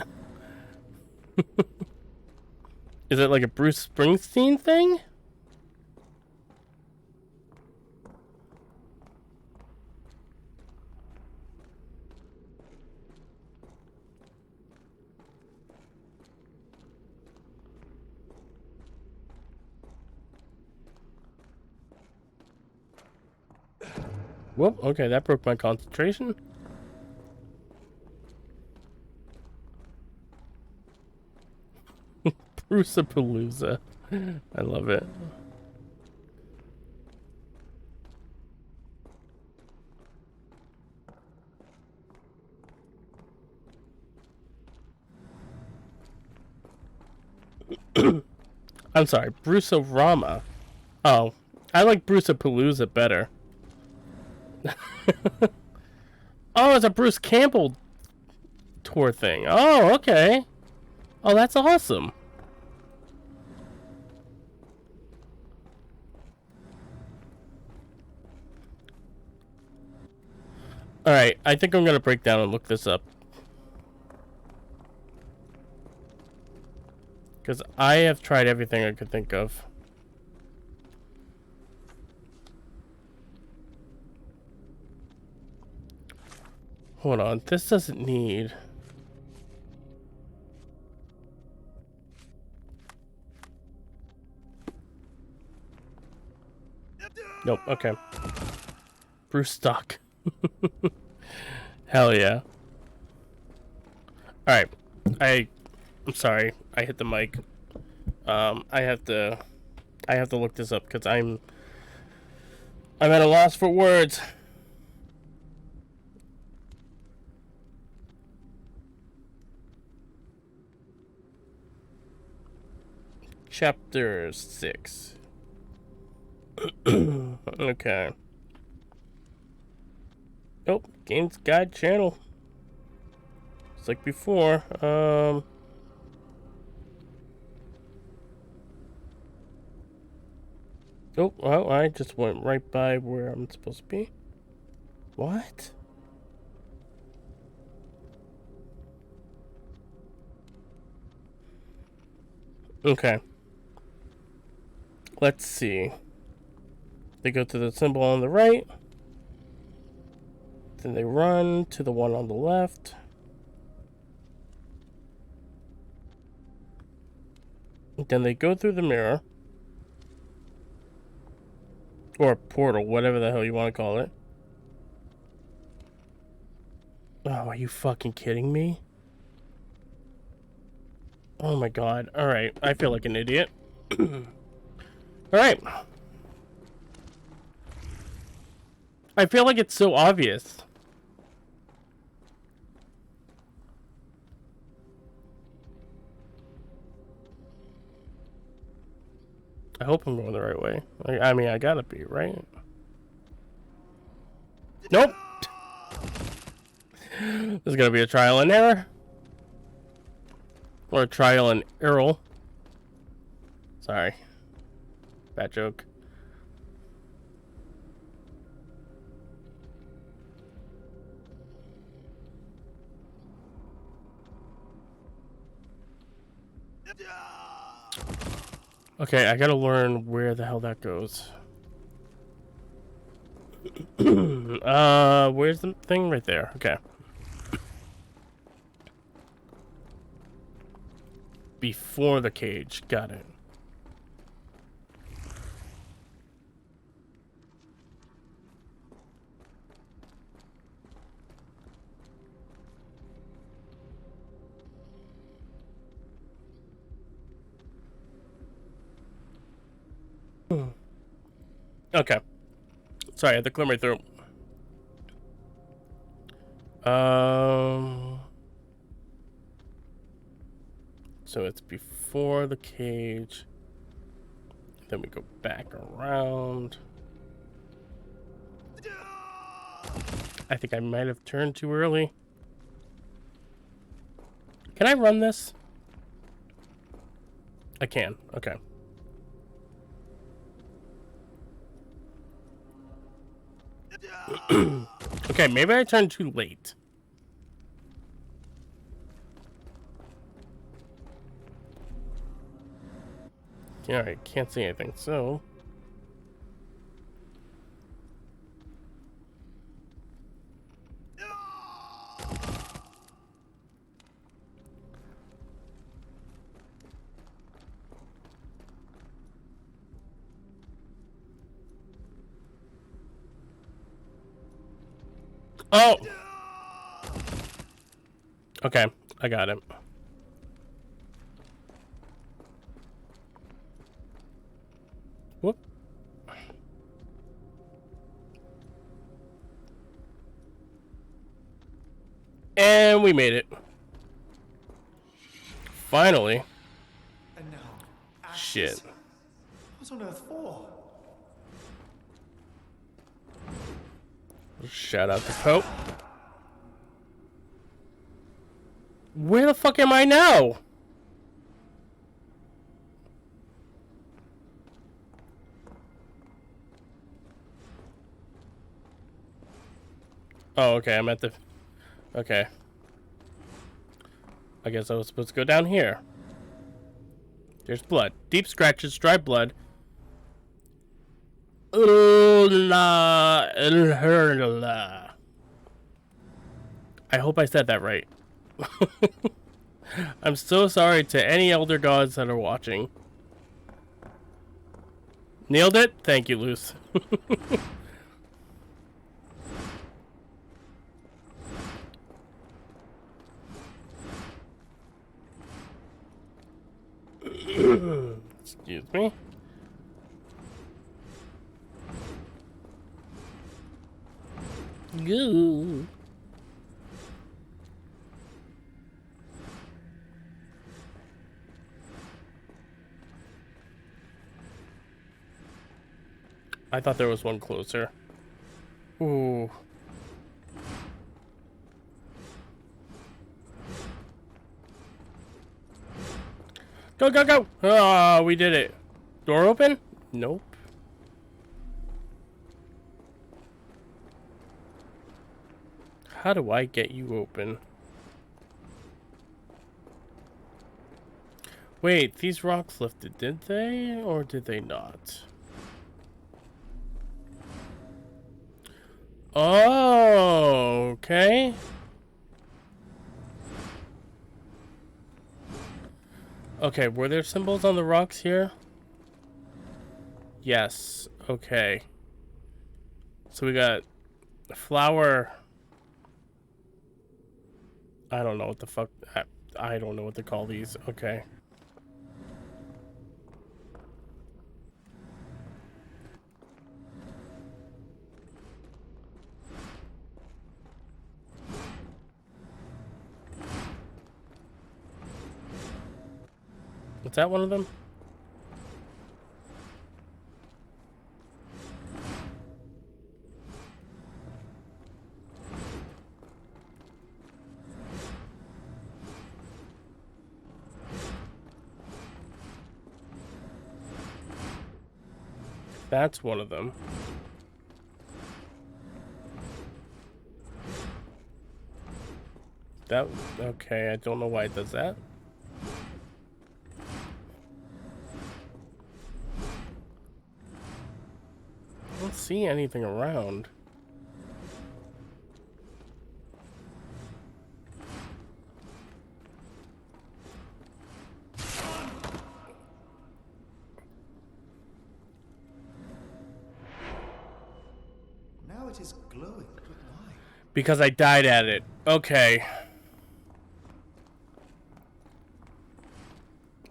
Is it like a Bruce Springsteen thing? Whoop, okay, that broke my concentration. Brucepalooza. I love it. I'm sorry, Brucerama. Oh, I like Brucepalooza better. Oh, it's a Bruce Campbell tour thing. Oh, okay. Oh, that's awesome. Alright, I think I'm gonna break down and look this up. Because I have tried everything I could think of. Hold on, this doesn't need... Nope, okay. Bruce Stock. Hell yeah. Alright. I'm sorry. I hit the mic. I have to look this up because I'm at a loss for words. Chapter 6. Okay. Oh, Games Guide channel. It's like before. Oh, well, I just went right by where I'm supposed to be. What? Okay. Let's see. They go to the symbol on the right. Then they run to the one on the left. Then they go through the mirror. Or portal, whatever the hell you want to call it. Oh, are you fucking kidding me? Oh my god. Alright, I feel like an idiot. Alright. I feel like it's so obvious. I hope I'm going the right way. I mean, I gotta be, right? Nope! This is gonna be a trial and error. Or a trial and Errol. Sorry. Bad joke. Okay, I gotta learn where the hell that goes. Where's the thing? Right there. Okay. Before the cage. Got it. Okay. Sorry, I had to clear my throat. So it's before the cage. Then we go back around. I think I might have turned too early. Can I run this? I can. Okay. Okay, maybe I turned too late. Yeah, I can't see anything, so... Oh! Okay, I got it. Whoop. And we made it. Finally. And now, shit. What on earth for? Shout out to Pope. Where the fuck am I now? Oh, okay, I'm at the... Okay. I guess I was supposed to go down here. There's blood. Deep scratches, dry blood. I hope I said that right. I'm so sorry to any elder gods that are watching. Nailed it? Thank you, Luce. Excuse me. Goo. I thought there was one closer. Ooh. Go, go, go! Ah, we did it. Door open? Nope. How do I get you open? Wait, these rocks lifted, did they? Or did they not? Oh, okay. Okay, were there symbols on the rocks here? Yes, okay. So we got a flower. I don't know what the fuck. I don't know what to call these. Okay. Was that one of them? That's one of them. That, okay, I don't know why it does that. I don't see anything around. Now it is glowing, but why? Because I died at it. Okay.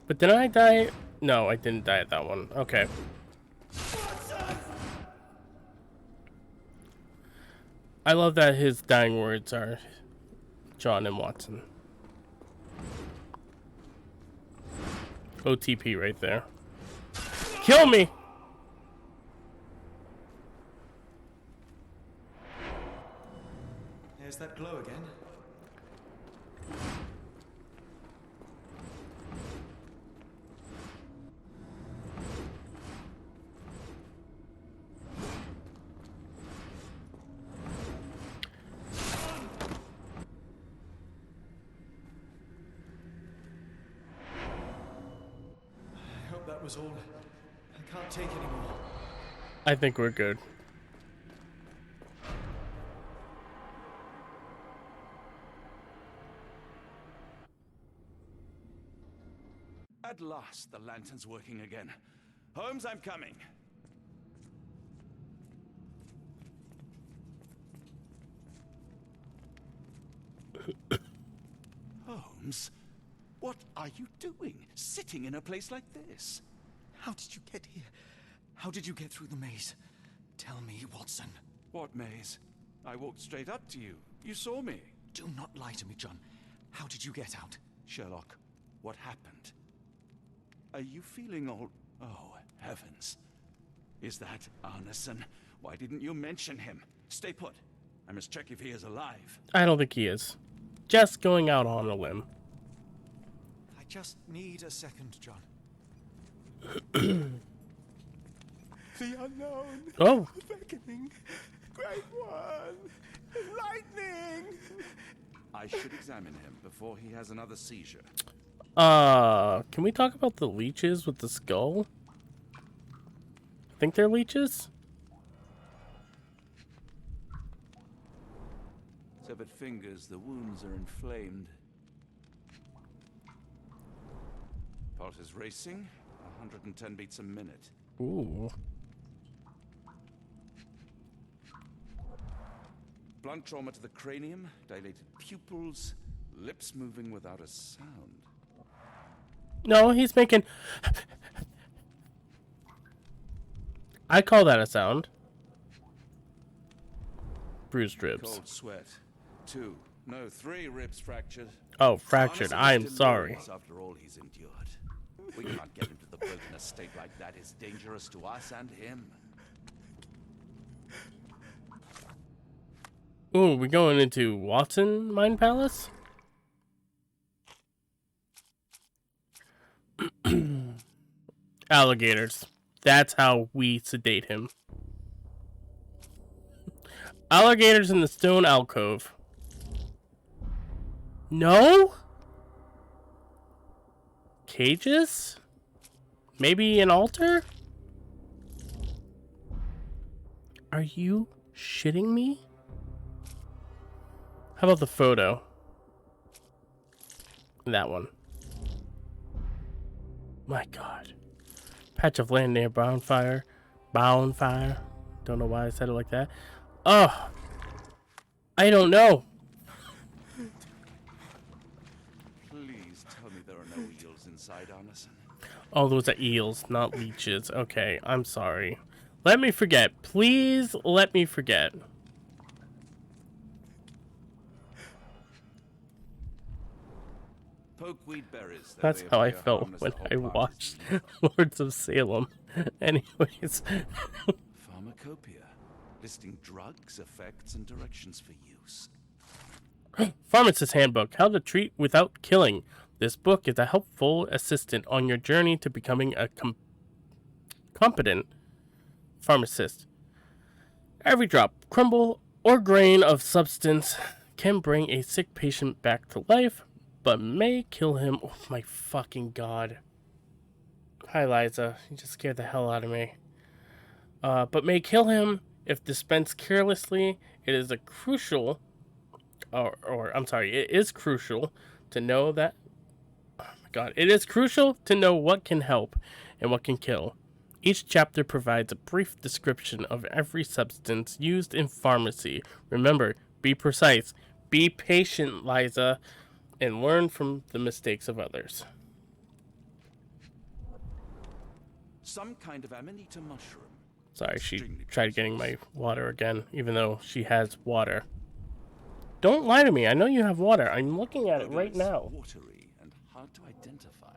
But didn't I die? No, I didn't die at that one. Okay. I love that his dying words are John and Watson. OTP right there. Kill me! There's that glow again. I hope that was all. I can't take anymore. I think we're good. At last, the lantern's working again. Holmes, I'm coming. Holmes, what are you doing, sitting in a place like this? How did you get here? How did you get through the maze? Tell me, Watson. What maze? I walked straight up to you. You saw me. Do not lie to me, John. How did you get out? Sherlock, what happened? Are you feeling all... Oh, heavens. Is that Arneson? Why didn't you mention him? Stay put. I must check if he is alive. I don't think he is. Just going out on a limb. I just need a second, John. The unknown. Oh. Beckoning. Great one. Lightning. I should examine him before he has another seizure. Can we talk about the leeches with the skull? I think they're leeches? Severed fingers, the wounds are inflamed. Pulse is racing, 110 beats a minute. Ooh. Blunt trauma to the cranium, dilated pupils, lips moving without a sound. No, he's making... I call that a sound. Bruised ribs. Cold sweat. 2, no, 3 ribs fractured. Oh, fractured. Honestly, I'm still sorry. nervous after all he's endured. We cannot get him to the boat in a state like that. It's dangerous to us and him. Ooh, we going into Watson Mine Palace? Alligators. That's how we sedate him. Alligators in the stone alcove. No? Cages? Maybe an altar? Are you shitting me? How about the photo? That one. My God. Patch of land near bonfire. Bonfire. Don't know why I said it like that. Oh. I don't know. Please tell me there are no eels inside, Arneson. Oh, those are eels, not leeches. Okay, I'm sorry. Let me forget. Please let me forget. Pokeweed berries. That's how I felt when I watched Lords of Salem. Anyways. Pharmacopoeia. Listing drugs, effects, and directions for use. Pharmacist's Handbook. How to treat without killing. This book is a helpful assistant on your journey to becoming a competent pharmacist. Every drop, crumble, or grain of substance can bring a sick patient back to life, but may kill him. Oh my fucking god. Hi, Liza. You just scared the hell out of me. But may kill him if dispensed carelessly. It is crucial to know that. Oh my god. It is crucial to know what can help and what can kill. Each chapter provides a brief description of every substance used in pharmacy. Remember, be precise, be patient, Liza, and learn from the mistakes of others. Some kind of amanita mushroom. Sorry, she tried getting my water again, even though she has water. Don't lie to me. I know you have water. I'm looking at it right now. Watery and hard to identify.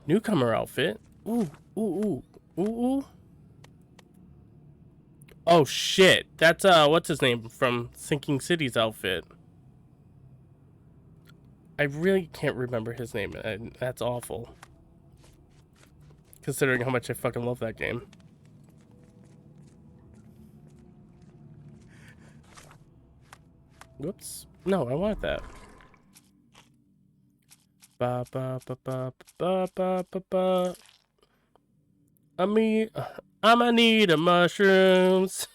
Newcomer outfit. Ooh, ooh, ooh, ooh, ooh. Oh shit! That's what's his name from Sinking City's outfit. I really can't remember his name, and that's awful. Considering how much I fucking love that game. Whoops! No, I want that. Ba ba ba ba ba ba ba ba. I'ma need a mushrooms.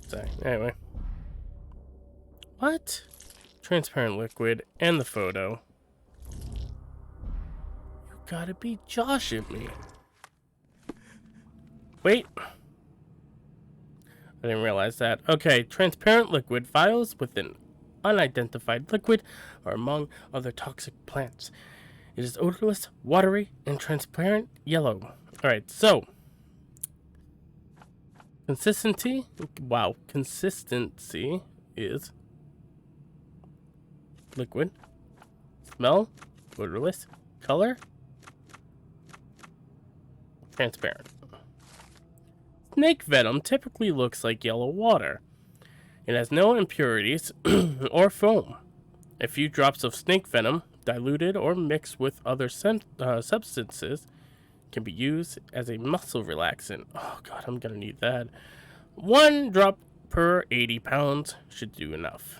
Sorry. Anyway. What? Transparent liquid and the photo. You gotta be joshing me. Wait. I didn't realize that. Okay, transparent liquid vials with an unidentified liquid are among other toxic plants. It is odorless, watery, and transparent yellow. Alright, so consistency. Wow, consistency is liquid. Smell, odorless. Color, transparent. Snake venom typically looks like yellow water. It has no impurities or foam. A few drops of snake venom, diluted or mixed with other substances, can be used as a muscle relaxant. Oh god, I'm gonna need that. 1 drop per 80 pounds should do enough.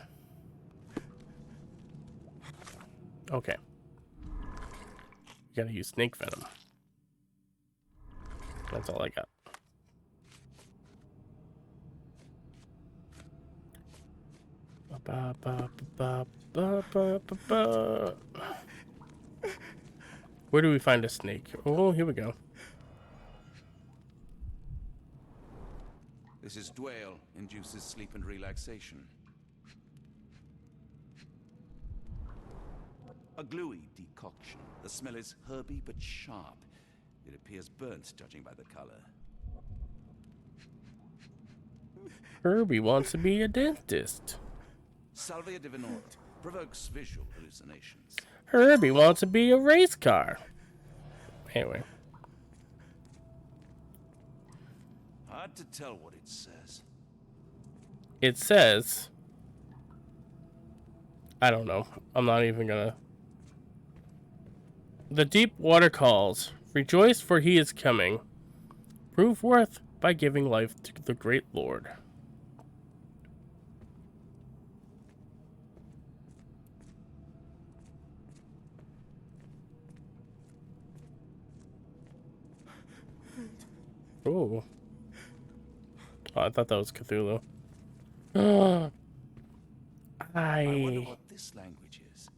Okay. You gotta use snake venom. That's all I got. Ba, ba, ba, ba, ba, ba, ba. Where do we find a snake? Oh, here we go. This is Dwale, induces sleep and relaxation. A gluey decoction. The smell is herby but sharp. It appears burnt, judging by the color. Herbie wants to be a dentist. Salvia divinora provokes visual hallucinations. Herbie wants to be a race car. Anyway. Hard to tell what it says. It says... I don't know. I'm not even gonna... The deep water calls. Rejoice, for he is coming. Prove worth by giving life to the great Lord. Ooh. Oh, I thought that was Cthulhu. I wonder what this language is.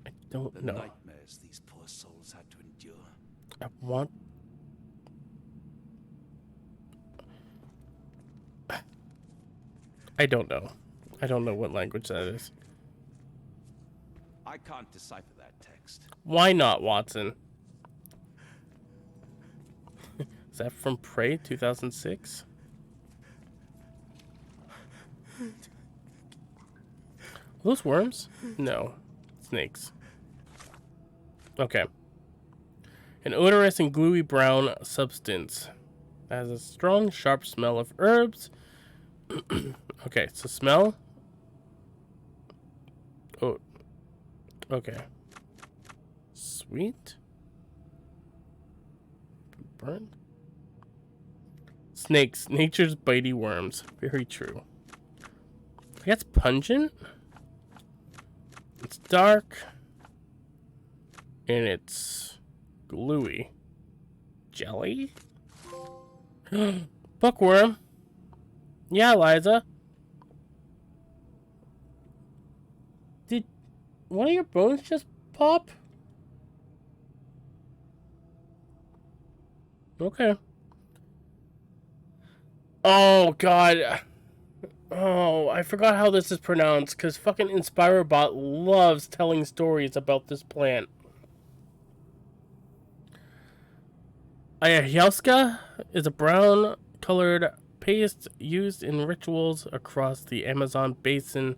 I don't the know. Nightmares these poor souls had to endure. I want... I don't know. I don't know what language that is. I can't decipher that text. Why not, Watson? Is that from Prey 2006? Those worms? No. Snakes. Okay. An odorous and gluey brown substance. It has a strong, sharp smell of herbs. Okay, so smell. Oh. Okay. Sweet. Burn? Snakes, nature's bitey worms. Very true. That's pungent. It's dark. And it's gluey. Jelly? Bookworm. Yeah, Liza. Did one of your bones just pop? Okay. Oh, God. Oh, I forgot how this is pronounced, because fucking InspireBot loves telling stories about this plant. Ayahuasca is a brown-colored paste used in rituals across the Amazon basin.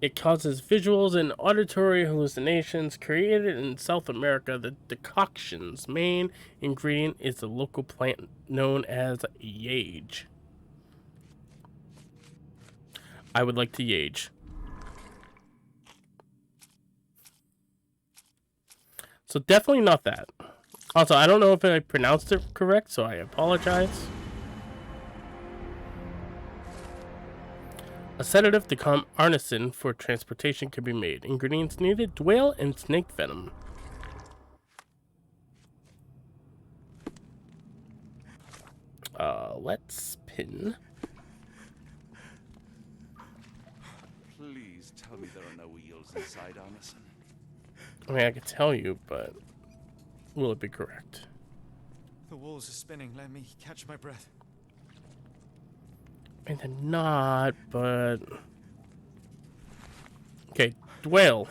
It causes visuals and auditory hallucinations. Created in South America, the decoction's main ingredient is the local plant known as yage. I would like to yage. So definitely not that. Also, I don't know if I pronounced it correct, so I apologize. A sedative to calm arneson for transportation can be made. Ingredients needed: dwale and snake venom. Let's pin. Please tell me there are no wheels inside Arneson. I mean, I could tell you, but will it be correct? The walls are spinning. Let me catch my breath. I mean, they're not, but... Okay, dwale.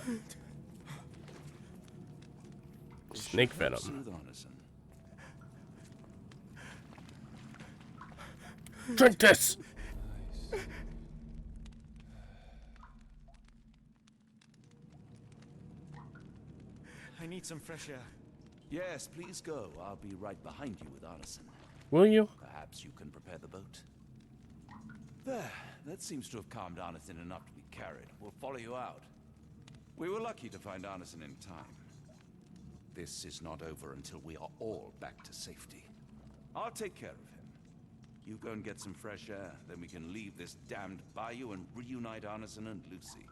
Snake venom. Drink this! I need some fresh air. Yes, please go. I'll be right behind you with Arneson. Will you? Perhaps you can prepare the boat. There. That seems to have calmed Arneson enough to be carried. We'll follow you out. We were lucky to find Arneson in time. This is not over until we are all back to safety. I'll take care of him. You go and get some fresh air, then we can leave this damned bayou and reunite Arneson and Lucy.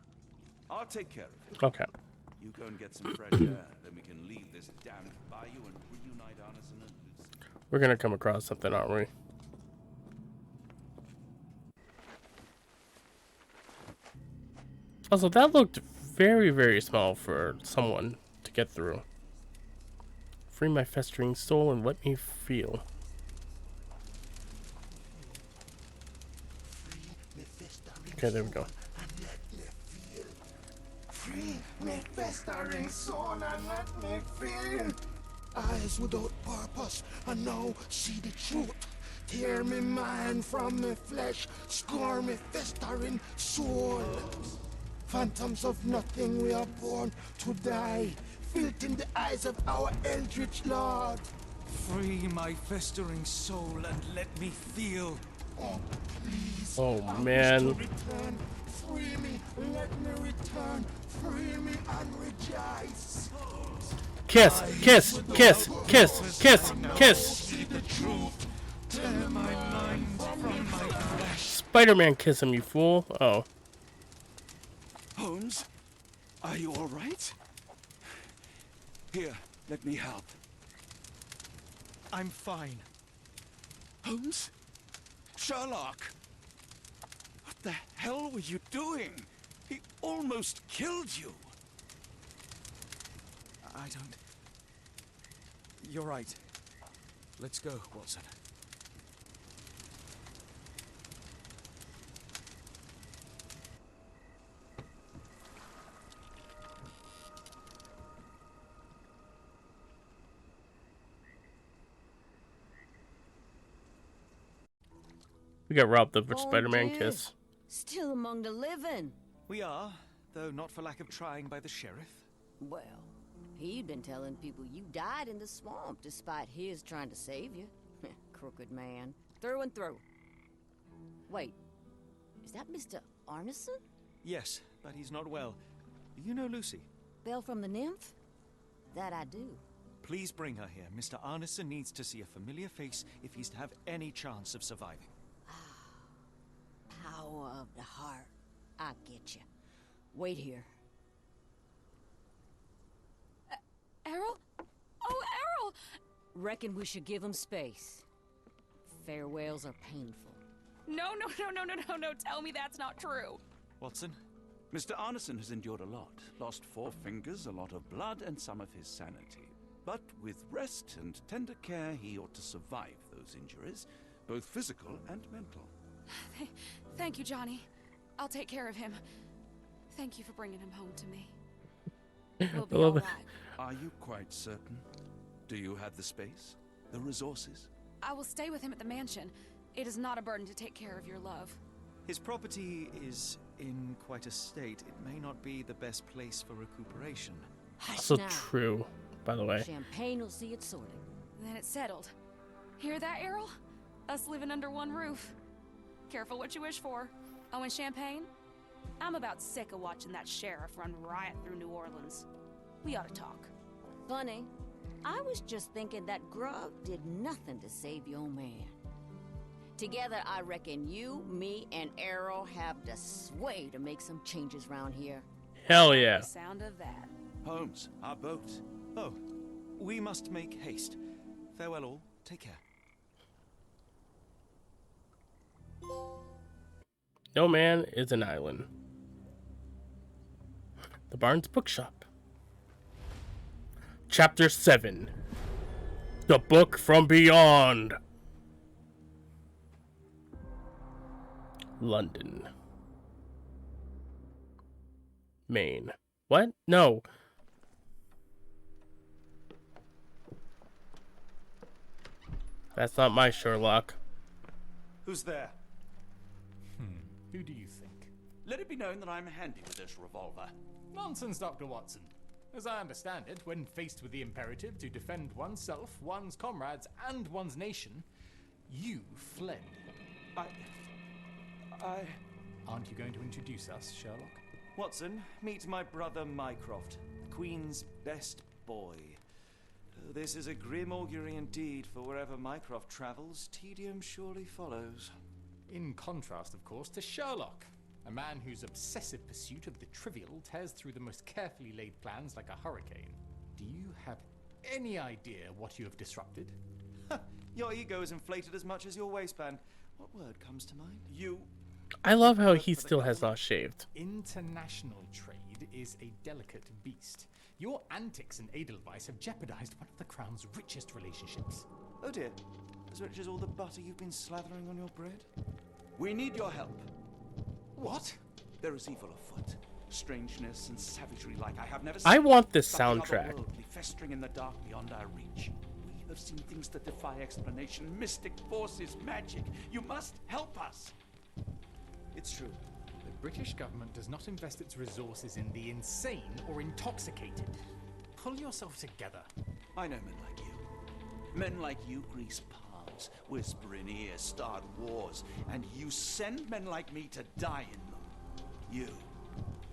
I'll take care of him. Okay. You go and get some fresh air, then we can leave this damned bayou and reunite Arneson and Lucy. We're gonna come across something, aren't we? Also, that looked very, very small for someone to get through. Free my festering soul and let me feel. Okay, there we go. Free me festering soul and let me feel. Eyes without purpose and now see the truth. Tear me mind from me flesh, score me festering soul. Phantoms of nothing, we are born to die. Filth in the eyes of our eldritch lord. Free my festering soul and let me feel. Oh, please. Oh, man. Return. Free me, let me return. Free me and rejoice. Kiss, kiss, kiss, kiss, kiss, kiss. Spider-Man kiss him, you fool. Oh. Holmes, are you all right? Here, let me help. I'm fine. Holmes? Sherlock? What the hell were you doing? He almost killed you. I don't... You're right. Let's go, Watson. We got robbed of a Oh, Spider-Man dear. kiss. Still among the living. We are, though not for lack of trying by the sheriff. Well, he'd been telling people you died in the swamp despite his trying to save you. Crooked man. Through and through. Wait, is that Mr. Arneson? Yes, but he's not well. You know Lucy? Belle from the Nymph? That I do. Please bring her here. Mr. Arneson needs to see a familiar face if he's to have any chance of surviving. Power of the heart. I get you. Wait here. Errol? Oh, Errol! Reckon we should give him space. Farewells are painful. No. Tell me that's not true. Watson? Mr. Arneson has endured a lot. Lost 4 fingers, a lot of blood, and some of his sanity. But with rest and tender care, he ought to survive those injuries, both physical and mental. Thank you, Johnny. I'll take care of him. Thank you for bringing him home to me. We'll be all right. Are you quite certain? Do you have the space? The resources? I will stay with him at the mansion. It is not a burden to take care of your love. His property is in quite a state. It may not be the best place for recuperation. Also true, by the way. Champagne will see it sorted. Then it's settled. Hear that, Errol? Us living under one roof. Careful what you wish for. Oh, and champagne? I'm about sick of watching that sheriff run riot through New Orleans. We ought to talk. Funny. I was just thinking that grub did nothing to save your man. Together, I reckon you, me, and Errol have the sway to make some changes around here. Hell yeah. The sound of that. Holmes, our boat. Oh, we must make haste. Farewell all. Take care. No man is an island. The Barnes Bookshop. Chapter 7. The Book from Beyond. London. Maine. What? No. That's not my Sherlock. Who's there? Who do you think? Let it be known that I'm handy with this revolver. Nonsense, Dr. Watson. As I understand it, when faced with the imperative to defend oneself, one's comrades, and one's nation, you fled. Aren't you going to introduce us, Sherlock? Watson, meet my brother Mycroft, the Queen's best boy. This is a grim augury indeed, for wherever Mycroft travels, tedium surely follows. In contrast, of course, to Sherlock, a man whose obsessive pursuit of the trivial tears through the most carefully laid plans like a hurricane. Do you have any idea what you have disrupted? Your ego is inflated as much as your waistband. What word comes to mind? I love how he still has not shaved. International trade is a delicate beast. Your antics in Edelweiss have jeopardized one of the Crown's richest relationships. Oh dear. As rich as all the butter you've been slathering on your bread? We need your help. What? There is evil afoot. Strangeness and savagery like I have never I seen. want this Something soundtrack. otherworldly festering in the dark beyond our reach. We have seen things that defy explanation. Mystic forces, magic. You must help us. It's true. The British government does not invest its resources in the insane or intoxicated. Pull yourself together. I know men like you. Men like you grease palms, whisper in ears, start wars, and you send men like me to die in them. You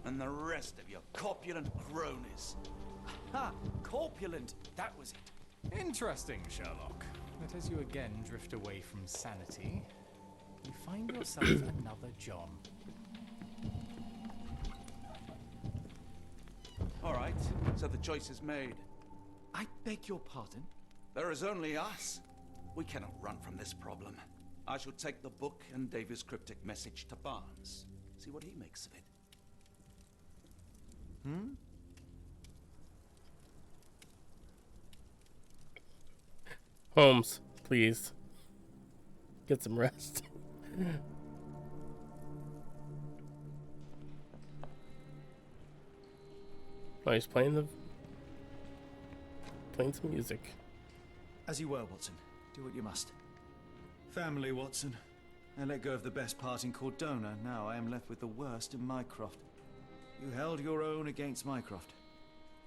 and the rest of your corpulent cronies. Ha! Corpulent! That was it. Interesting, Sherlock. But as you again drift away from sanity, you find yourself another John. All right, so the choice is made. I beg your pardon? There is only us. We cannot run from this problem. I shall take the book and Davy's cryptic message to Barnes. See what he makes of it. Holmes, please. Get some rest. Oh, he's playing some music. As you were, Watson. Do what you must. Family, Watson. I let go of the best part in Cordona. Now I am left with the worst in Mycroft. You held your own against Mycroft.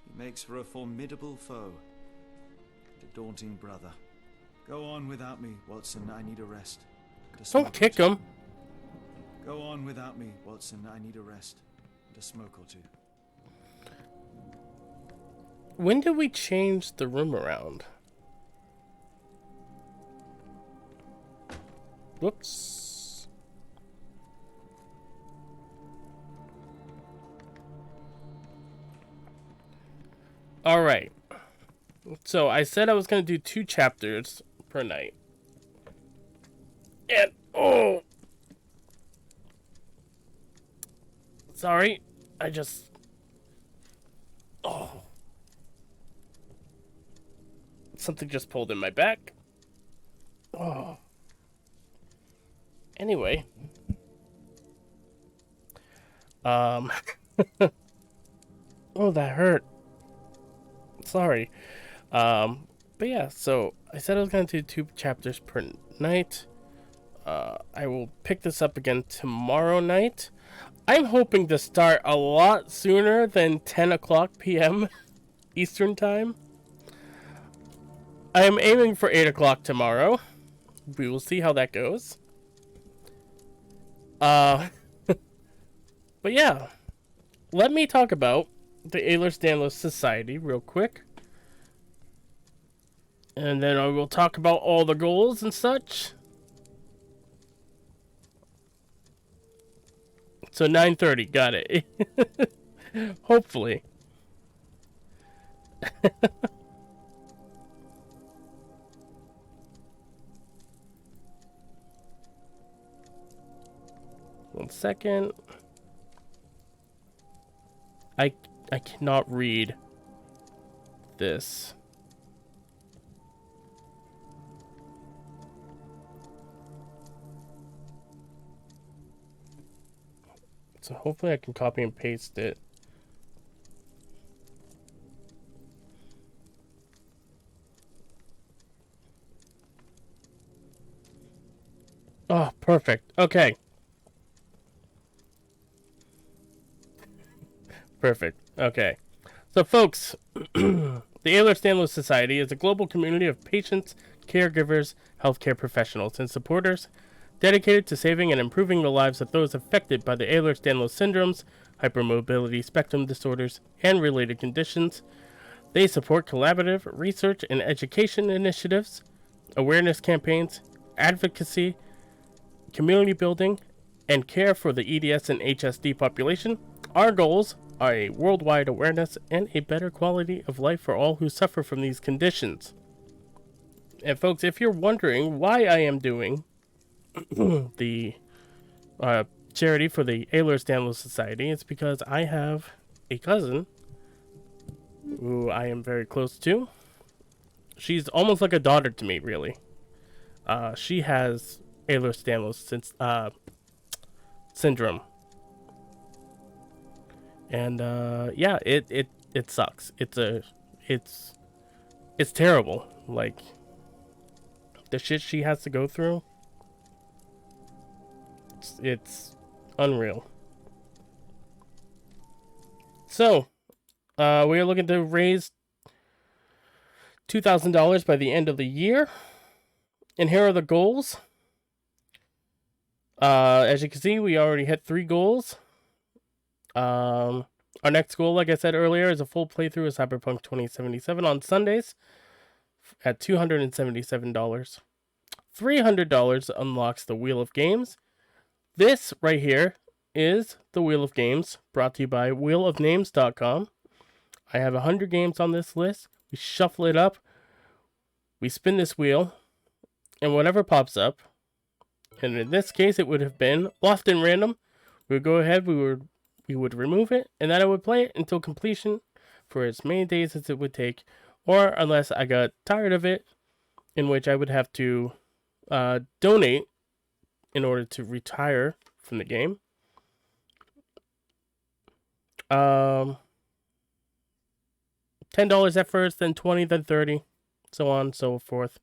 He makes for a formidable foe. And a daunting brother. Go on without me, Watson. I need a rest. Don't kick him. Go on without me, Watson. I need a rest. And a smoke or two. When did we change the room around? Whoops. All right. So I said I was going to do 2 chapters per night. And, oh! Sorry. I just... Oh. Something just pulled in my back. Oh. Anyway. Oh, that hurt. Sorry. But yeah, so I said I was going to do 2 chapters per night. I will pick this up again tomorrow night. I'm hoping to start a lot sooner than 10 o'clock p.m. Eastern Time. I am aiming for 8 o'clock tomorrow. We will see how that goes. But yeah. Let me talk about the Ehlers-Danlos Society real quick. And then I will talk about all the goals and such. So 9:30, got it. Hopefully. One second. I cannot read this. So hopefully I can copy and paste it. Oh, perfect. Okay. Perfect. Okay. So, folks, the Ehlers-Danlos Society is a global community of patients, caregivers, healthcare professionals, and supporters dedicated to saving and improving the lives of those affected by the Ehlers-Danlos syndromes, hypermobility spectrum disorders, and related conditions. They support collaborative research and education initiatives, awareness campaigns, advocacy, community building, and care for the EDS and HSD population. Our goals are a worldwide awareness and a better quality of life for all who suffer from these conditions. And folks, if you're wondering why I am doing the charity for the Ehlers-Danlos Society, it's because I have a cousin who I am very close to. She's almost like a daughter to me, really. She has Ehlers-Danlos syndrome. And yeah, it sucks. It's terrible. Like the shit she has to go through. It's unreal. So, we are looking to raise $2,000 by the end of the year. And here are the goals. As you can see, we already hit 3 goals. Our next goal, like I said earlier, is a full playthrough of Cyberpunk 2077 on Sundays at $277. $300 unlocks the Wheel of Games. This right here is the Wheel of Games, brought to you by wheelofnames.com. I have 100 games on this list. We shuffle it up. We spin this wheel, and whatever pops up, and in this case it would have been lost in random. We would go ahead, we would remove it, and then I would play it until completion for as many days as it would take, or unless I got tired of it, in which I would have to donate in order to retire from the game. $10 at first, then $20, then $30, so on and so forth.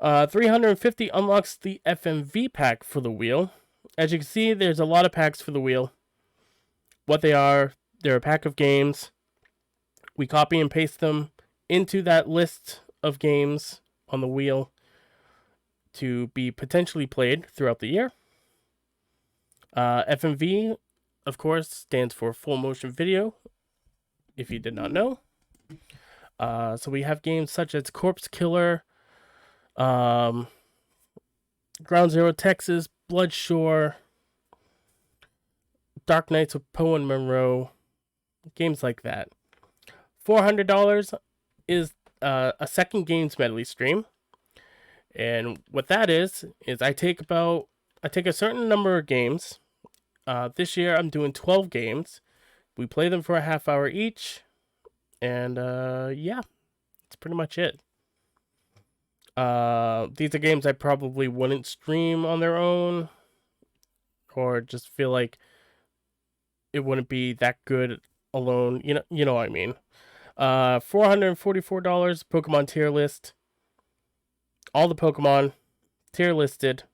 350 unlocks the FMV pack for the wheel. As you can see, there's a lot of packs for the wheel. What they are, they're a pack of games. We copy and paste them into that list of games on the wheel to be potentially played throughout the year. FMV, of course, stands for full motion video, if you did not know. So we have games such as Corpse Killer, Ground Zero Texas, Bloodshore, Dark Knights with Poe and Monroe, games like that. $400 is a second games medley stream, and what that is I take a certain number of games. This year I'm doing 12 games. We play them for a half hour each, and yeah, that's pretty much it. These are games I probably wouldn't stream on their own, or just feel like it wouldn't be that good alone. You know what I mean. $444 Pokemon tier list. All the Pokemon tier listed.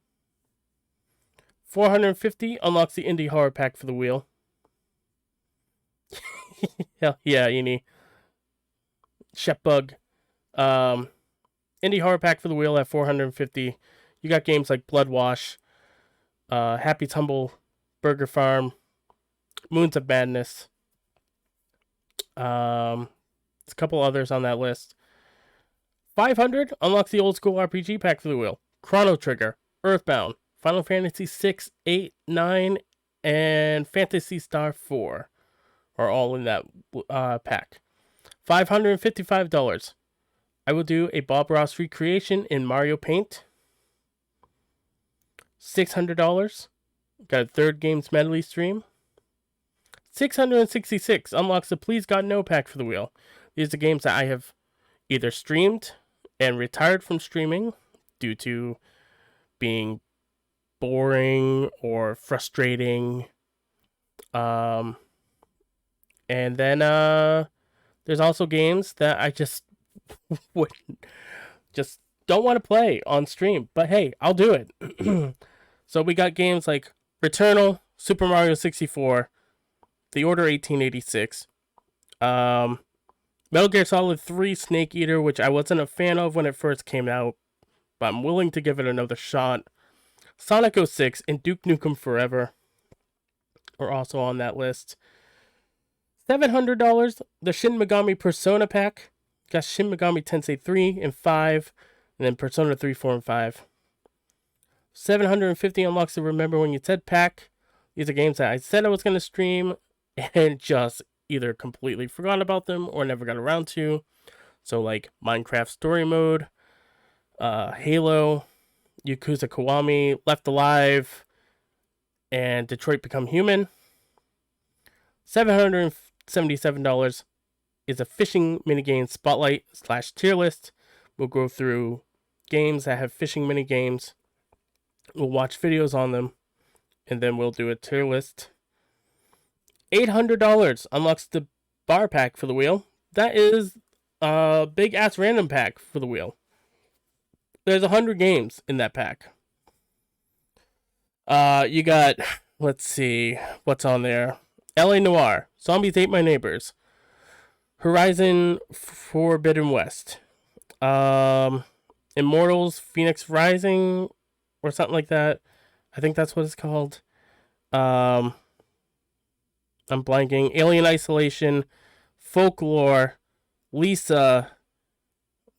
$450 unlocks the indie horror pack for the wheel. Hell yeah, Eni. Shepbug. Indie horror pack for the wheel at $450. You got games like Blood Wash, Happy Tumble, Burger Farm, Moons of Madness. There's a couple others on that list. $500 unlocks the old school RPG pack for the wheel. Chrono Trigger, Earthbound, Final Fantasy 6, 8, 9, and Phantasy Star 4 are all in that pack. $555. I will do a Bob Ross recreation in Mario Paint. $600. Got a third games medley stream. $666 unlocks the Please God No pack for the wheel. These are games that I have either streamed and retired from streaming due to being boring or frustrating. And then there's also games that I just don't want to play on stream. But hey, I'll do it. So we got games like Returnal, Super Mario 64, The Order 1886, Metal Gear Solid 3 Snake Eater, which I wasn't a fan of when it first came out, but I'm willing to give it another shot. Sonic 06 and Duke Nukem Forever are also on that list. $700, the Shin Megami Persona pack. Got Shin Megami Tensei 3 and 5, and then Persona 3, 4, and 5. $750 unlocks the Remember When You Said pack. These are games that I said I was going to stream and just either completely forgot about them or never got around to. So like Minecraft Story Mode, Halo, Yakuza Kiwami, Left Alive, and Detroit Become Human. $777 is a fishing minigame spotlight / tier list. We'll go through games that have fishing minigames. We'll watch videos on them, and then we'll do a tier list. $800 unlocks the bar pack for the wheel. That is a big ass random pack for the wheel. There's 100 games in that pack. You got, let's see, what's on there? LA Noire, Zombies Ate My Neighbors, Horizon Forbidden West, Immortals Phoenix Rising, or something like that. I think that's what it's called. I'm blanking. Alien Isolation, Folklore, Lisa,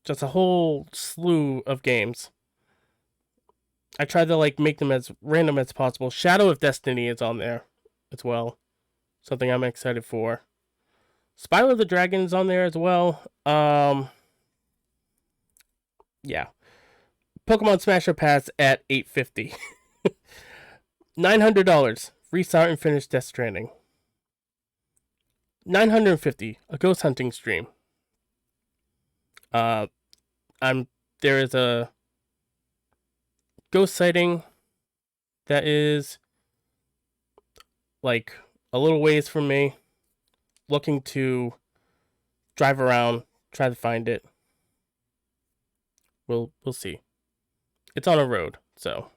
just a whole slew of games. I tried to make them as random as possible. Shadow of Destiny is on there as well. Something I'm excited for. Spyro the Dragon is on there as well. Yeah. Pokemon Smasher Pass at $850. $900. Restart and finish Death Stranding. $950. A ghost hunting stream. There is a ghost sighting that is like a little ways from me. Looking to drive around, try to find it. We'll see. It's on a road, so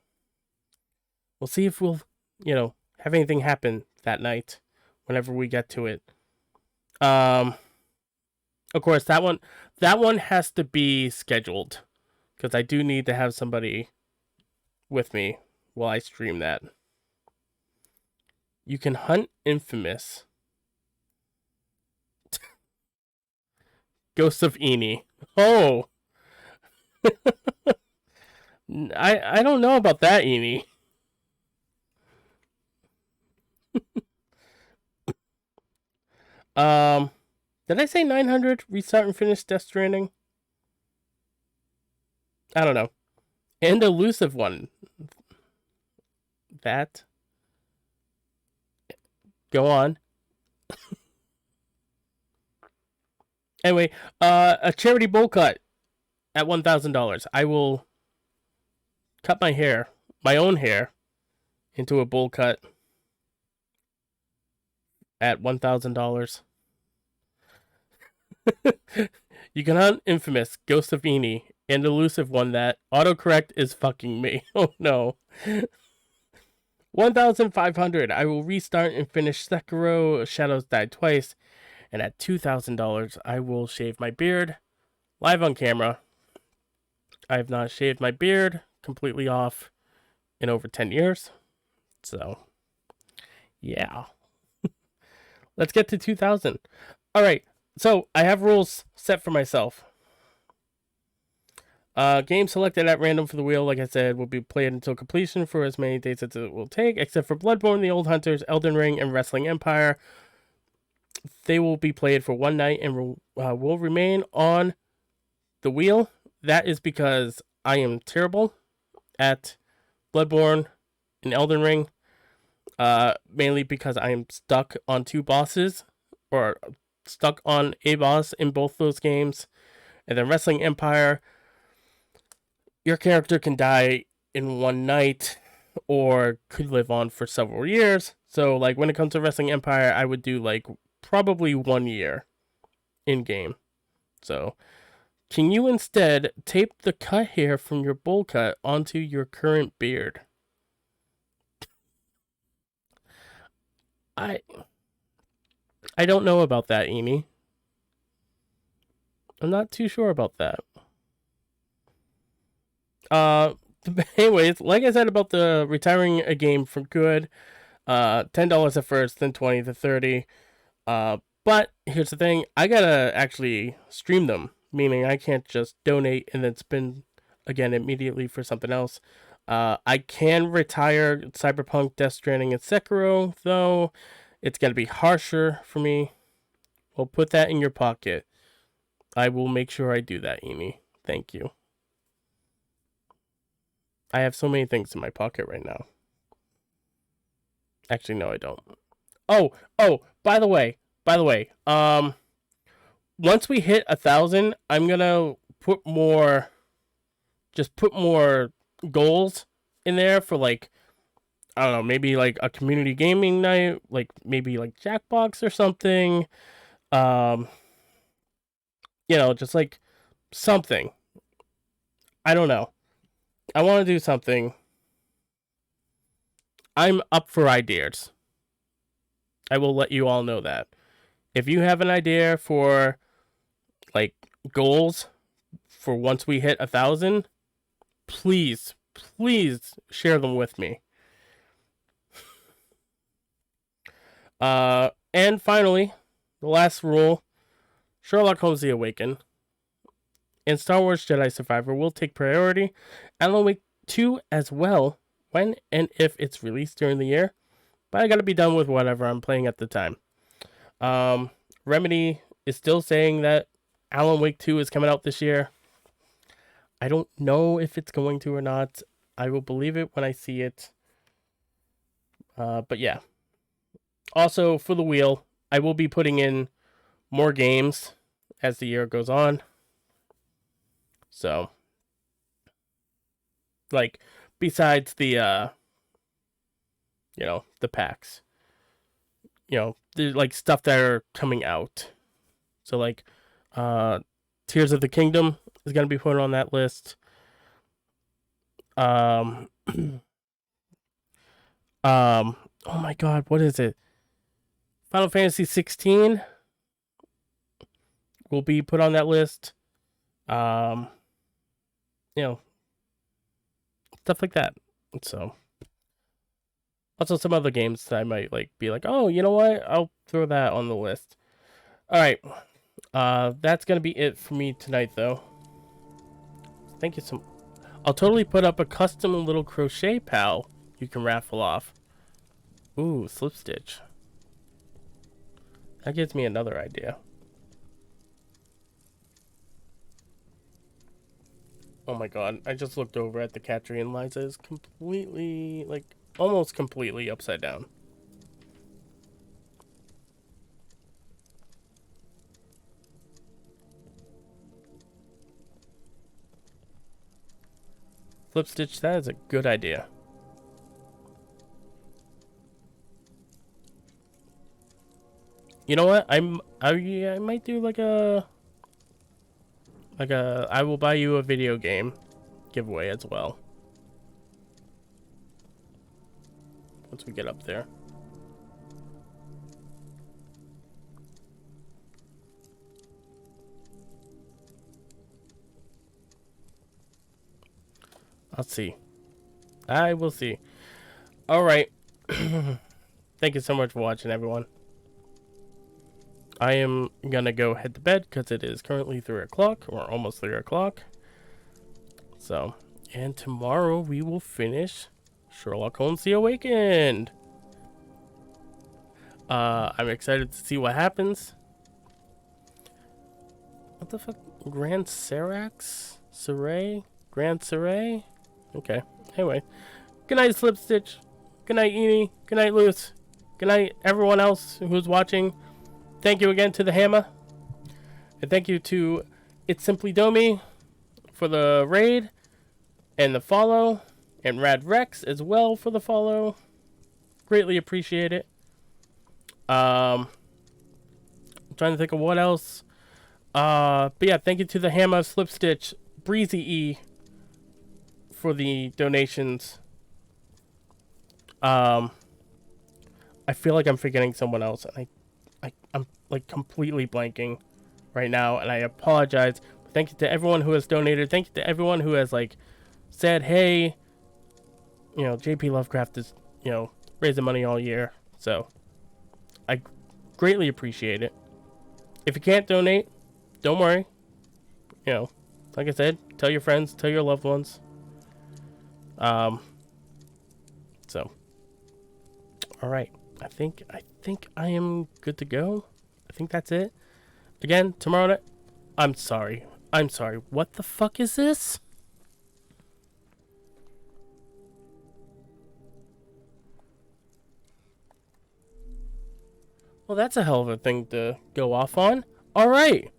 we'll see if we'll, have anything happen that night whenever we get to it. Of course, that one has to be scheduled because I do need to have somebody with me while I stream that. You can hunt Infamous. Ghost of Eni. Oh. I don't know about that, Eni. Did I say 900? Restart and finish Death Stranding? I don't know. And elusive one. That. Go on. Anyway, a charity bowl cut at $1,000. I will cut my hair, my own hair, into a bowl cut at $1,000. You can hunt Infamous, Ghost of Eni, and elusive one that autocorrect is fucking me. Oh no. 1,500. I will restart and finish Sekiro, Shadows Die Twice, and at $2,000, I will shave my beard live on camera. I have not shaved my beard completely off in over 10 years. So, yeah. Let's get to 2,000. All right. So, I have rules set for myself. Game selected at random for the wheel, like I said, will be played until completion for as many days as it will take, except for Bloodborne, The Old Hunters, Elden Ring, and Wrestling Empire. They will be played for one night and will remain on the wheel. That is because I am terrible at Bloodborne and Elden Ring, mainly because I am stuck on two bosses, or stuck on a boss in both those games. And then Wrestling Empire, your character can die in one night or could live on for several years. So, like, when it comes to Wrestling Empire, I would do, like, probably 1 year in game. So, can you instead tape the cut hair from your bowl cut onto your current beard? I don't know about that, Amy. I'm not too sure about that. Anyways, like I said about the retiring a game for good, $10 at first, then 20 to 30. But here's the thing, I gotta actually stream them, meaning I can't just donate and then spend again immediately for something else. I can retire Cyberpunk, Death Stranding, and Sekiro, though it's gonna be harsher for me. Well, put that in your pocket. I will make sure I do that, Amy. Thank you. I have so many things in my pocket right now. Actually, no, I don't. Oh, by the way, once we hit 1,000, I'm gonna put more goals in there for, like, I don't know, maybe like a community gaming night, like maybe like Jackbox or something. Just like something. I don't know. I want to do something. I'm up for ideas. I will let you all know that. If you have an idea for, like, goals for once we hit 1,000, please share them with me. And finally, the last rule, Sherlock Holmes The Awakened and Star Wars Jedi Survivor will take priority. Alan Wake 2 as well, when and if it's released during the year. But I gotta be done with whatever I'm playing at the time. Remedy is still saying that Alan Wake 2 is coming out this year. I don't know if it's going to or not. I will believe it when I see it. But yeah. Also, for the wheel, I will be putting in more games as the year goes on. So, like, besides the, the packs. There's, like, stuff that are coming out. So, like, Tears of the Kingdom is going to be put on that list. Oh my god, what is it? Final Fantasy 16 will be put on that list. Stuff like that. So, also some other games that I might be like, oh, you know what? I'll throw that on the list. All right. That's gonna be it for me tonight, though. Thank you so. I'll totally put up a custom little crochet pal you can raffle off. Ooh, slip stitch. That gives me another idea. Oh my god, I just looked over at the cat tree and Liza is completely, like, almost completely upside down. Flip stitch, that is a good idea. You know what? I might do like a I will buy you a video game giveaway as well. Once we get up there. I'll see. I will see. Alright. Thank you so much for watching, everyone. I am gonna go head to bed because it is currently 3 o'clock, or almost 3 o'clock. So, and tomorrow we will finish Sherlock Holmes The Awakened. I'm excited to see what happens. What the fuck? Grand Serax? Saray? Grand Saray? Okay. Anyway. Good night, Slip Stitch. Good night, Eni. Good night, Luce. Good night, everyone else who's watching. Thank you again to the Hammer. And thank you to It's Simply Domi for the raid and the follow. And Rad Rex as well for the follow. Greatly appreciate it. I'm trying to think of what else. But yeah, thank you to the Hammer, Slip Stitch, Breezy E for the donations. I feel like I'm forgetting someone else, and I'm like completely blanking right now, and I apologize. But thank you to everyone who has donated. Thank you to everyone who has like said, hey, you know, JP Lovecraft is, you know, raising money all year. So I greatly appreciate it. If you can't donate, don't worry. You know, like I said, tell your friends, tell your loved ones. So all right. I think I am good to go. I think that's it. Again, tomorrow night. I'm sorry. What the fuck is this? Well, that's a hell of a thing to go off on. All right.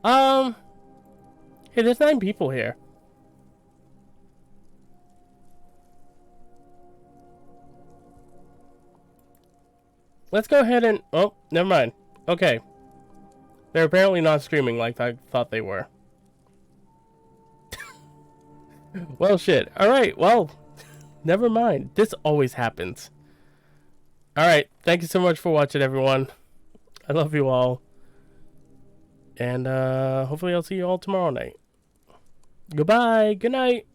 Hey, there's 9 people here. Let's go ahead and... Oh, never mind. Okay. They're apparently not streaming like I thought they were. Well, shit. Alright, well, never mind. This always happens. Alright, thank you so much for watching, everyone. I love you all. And hopefully I'll see you all tomorrow night. Goodbye. Good night.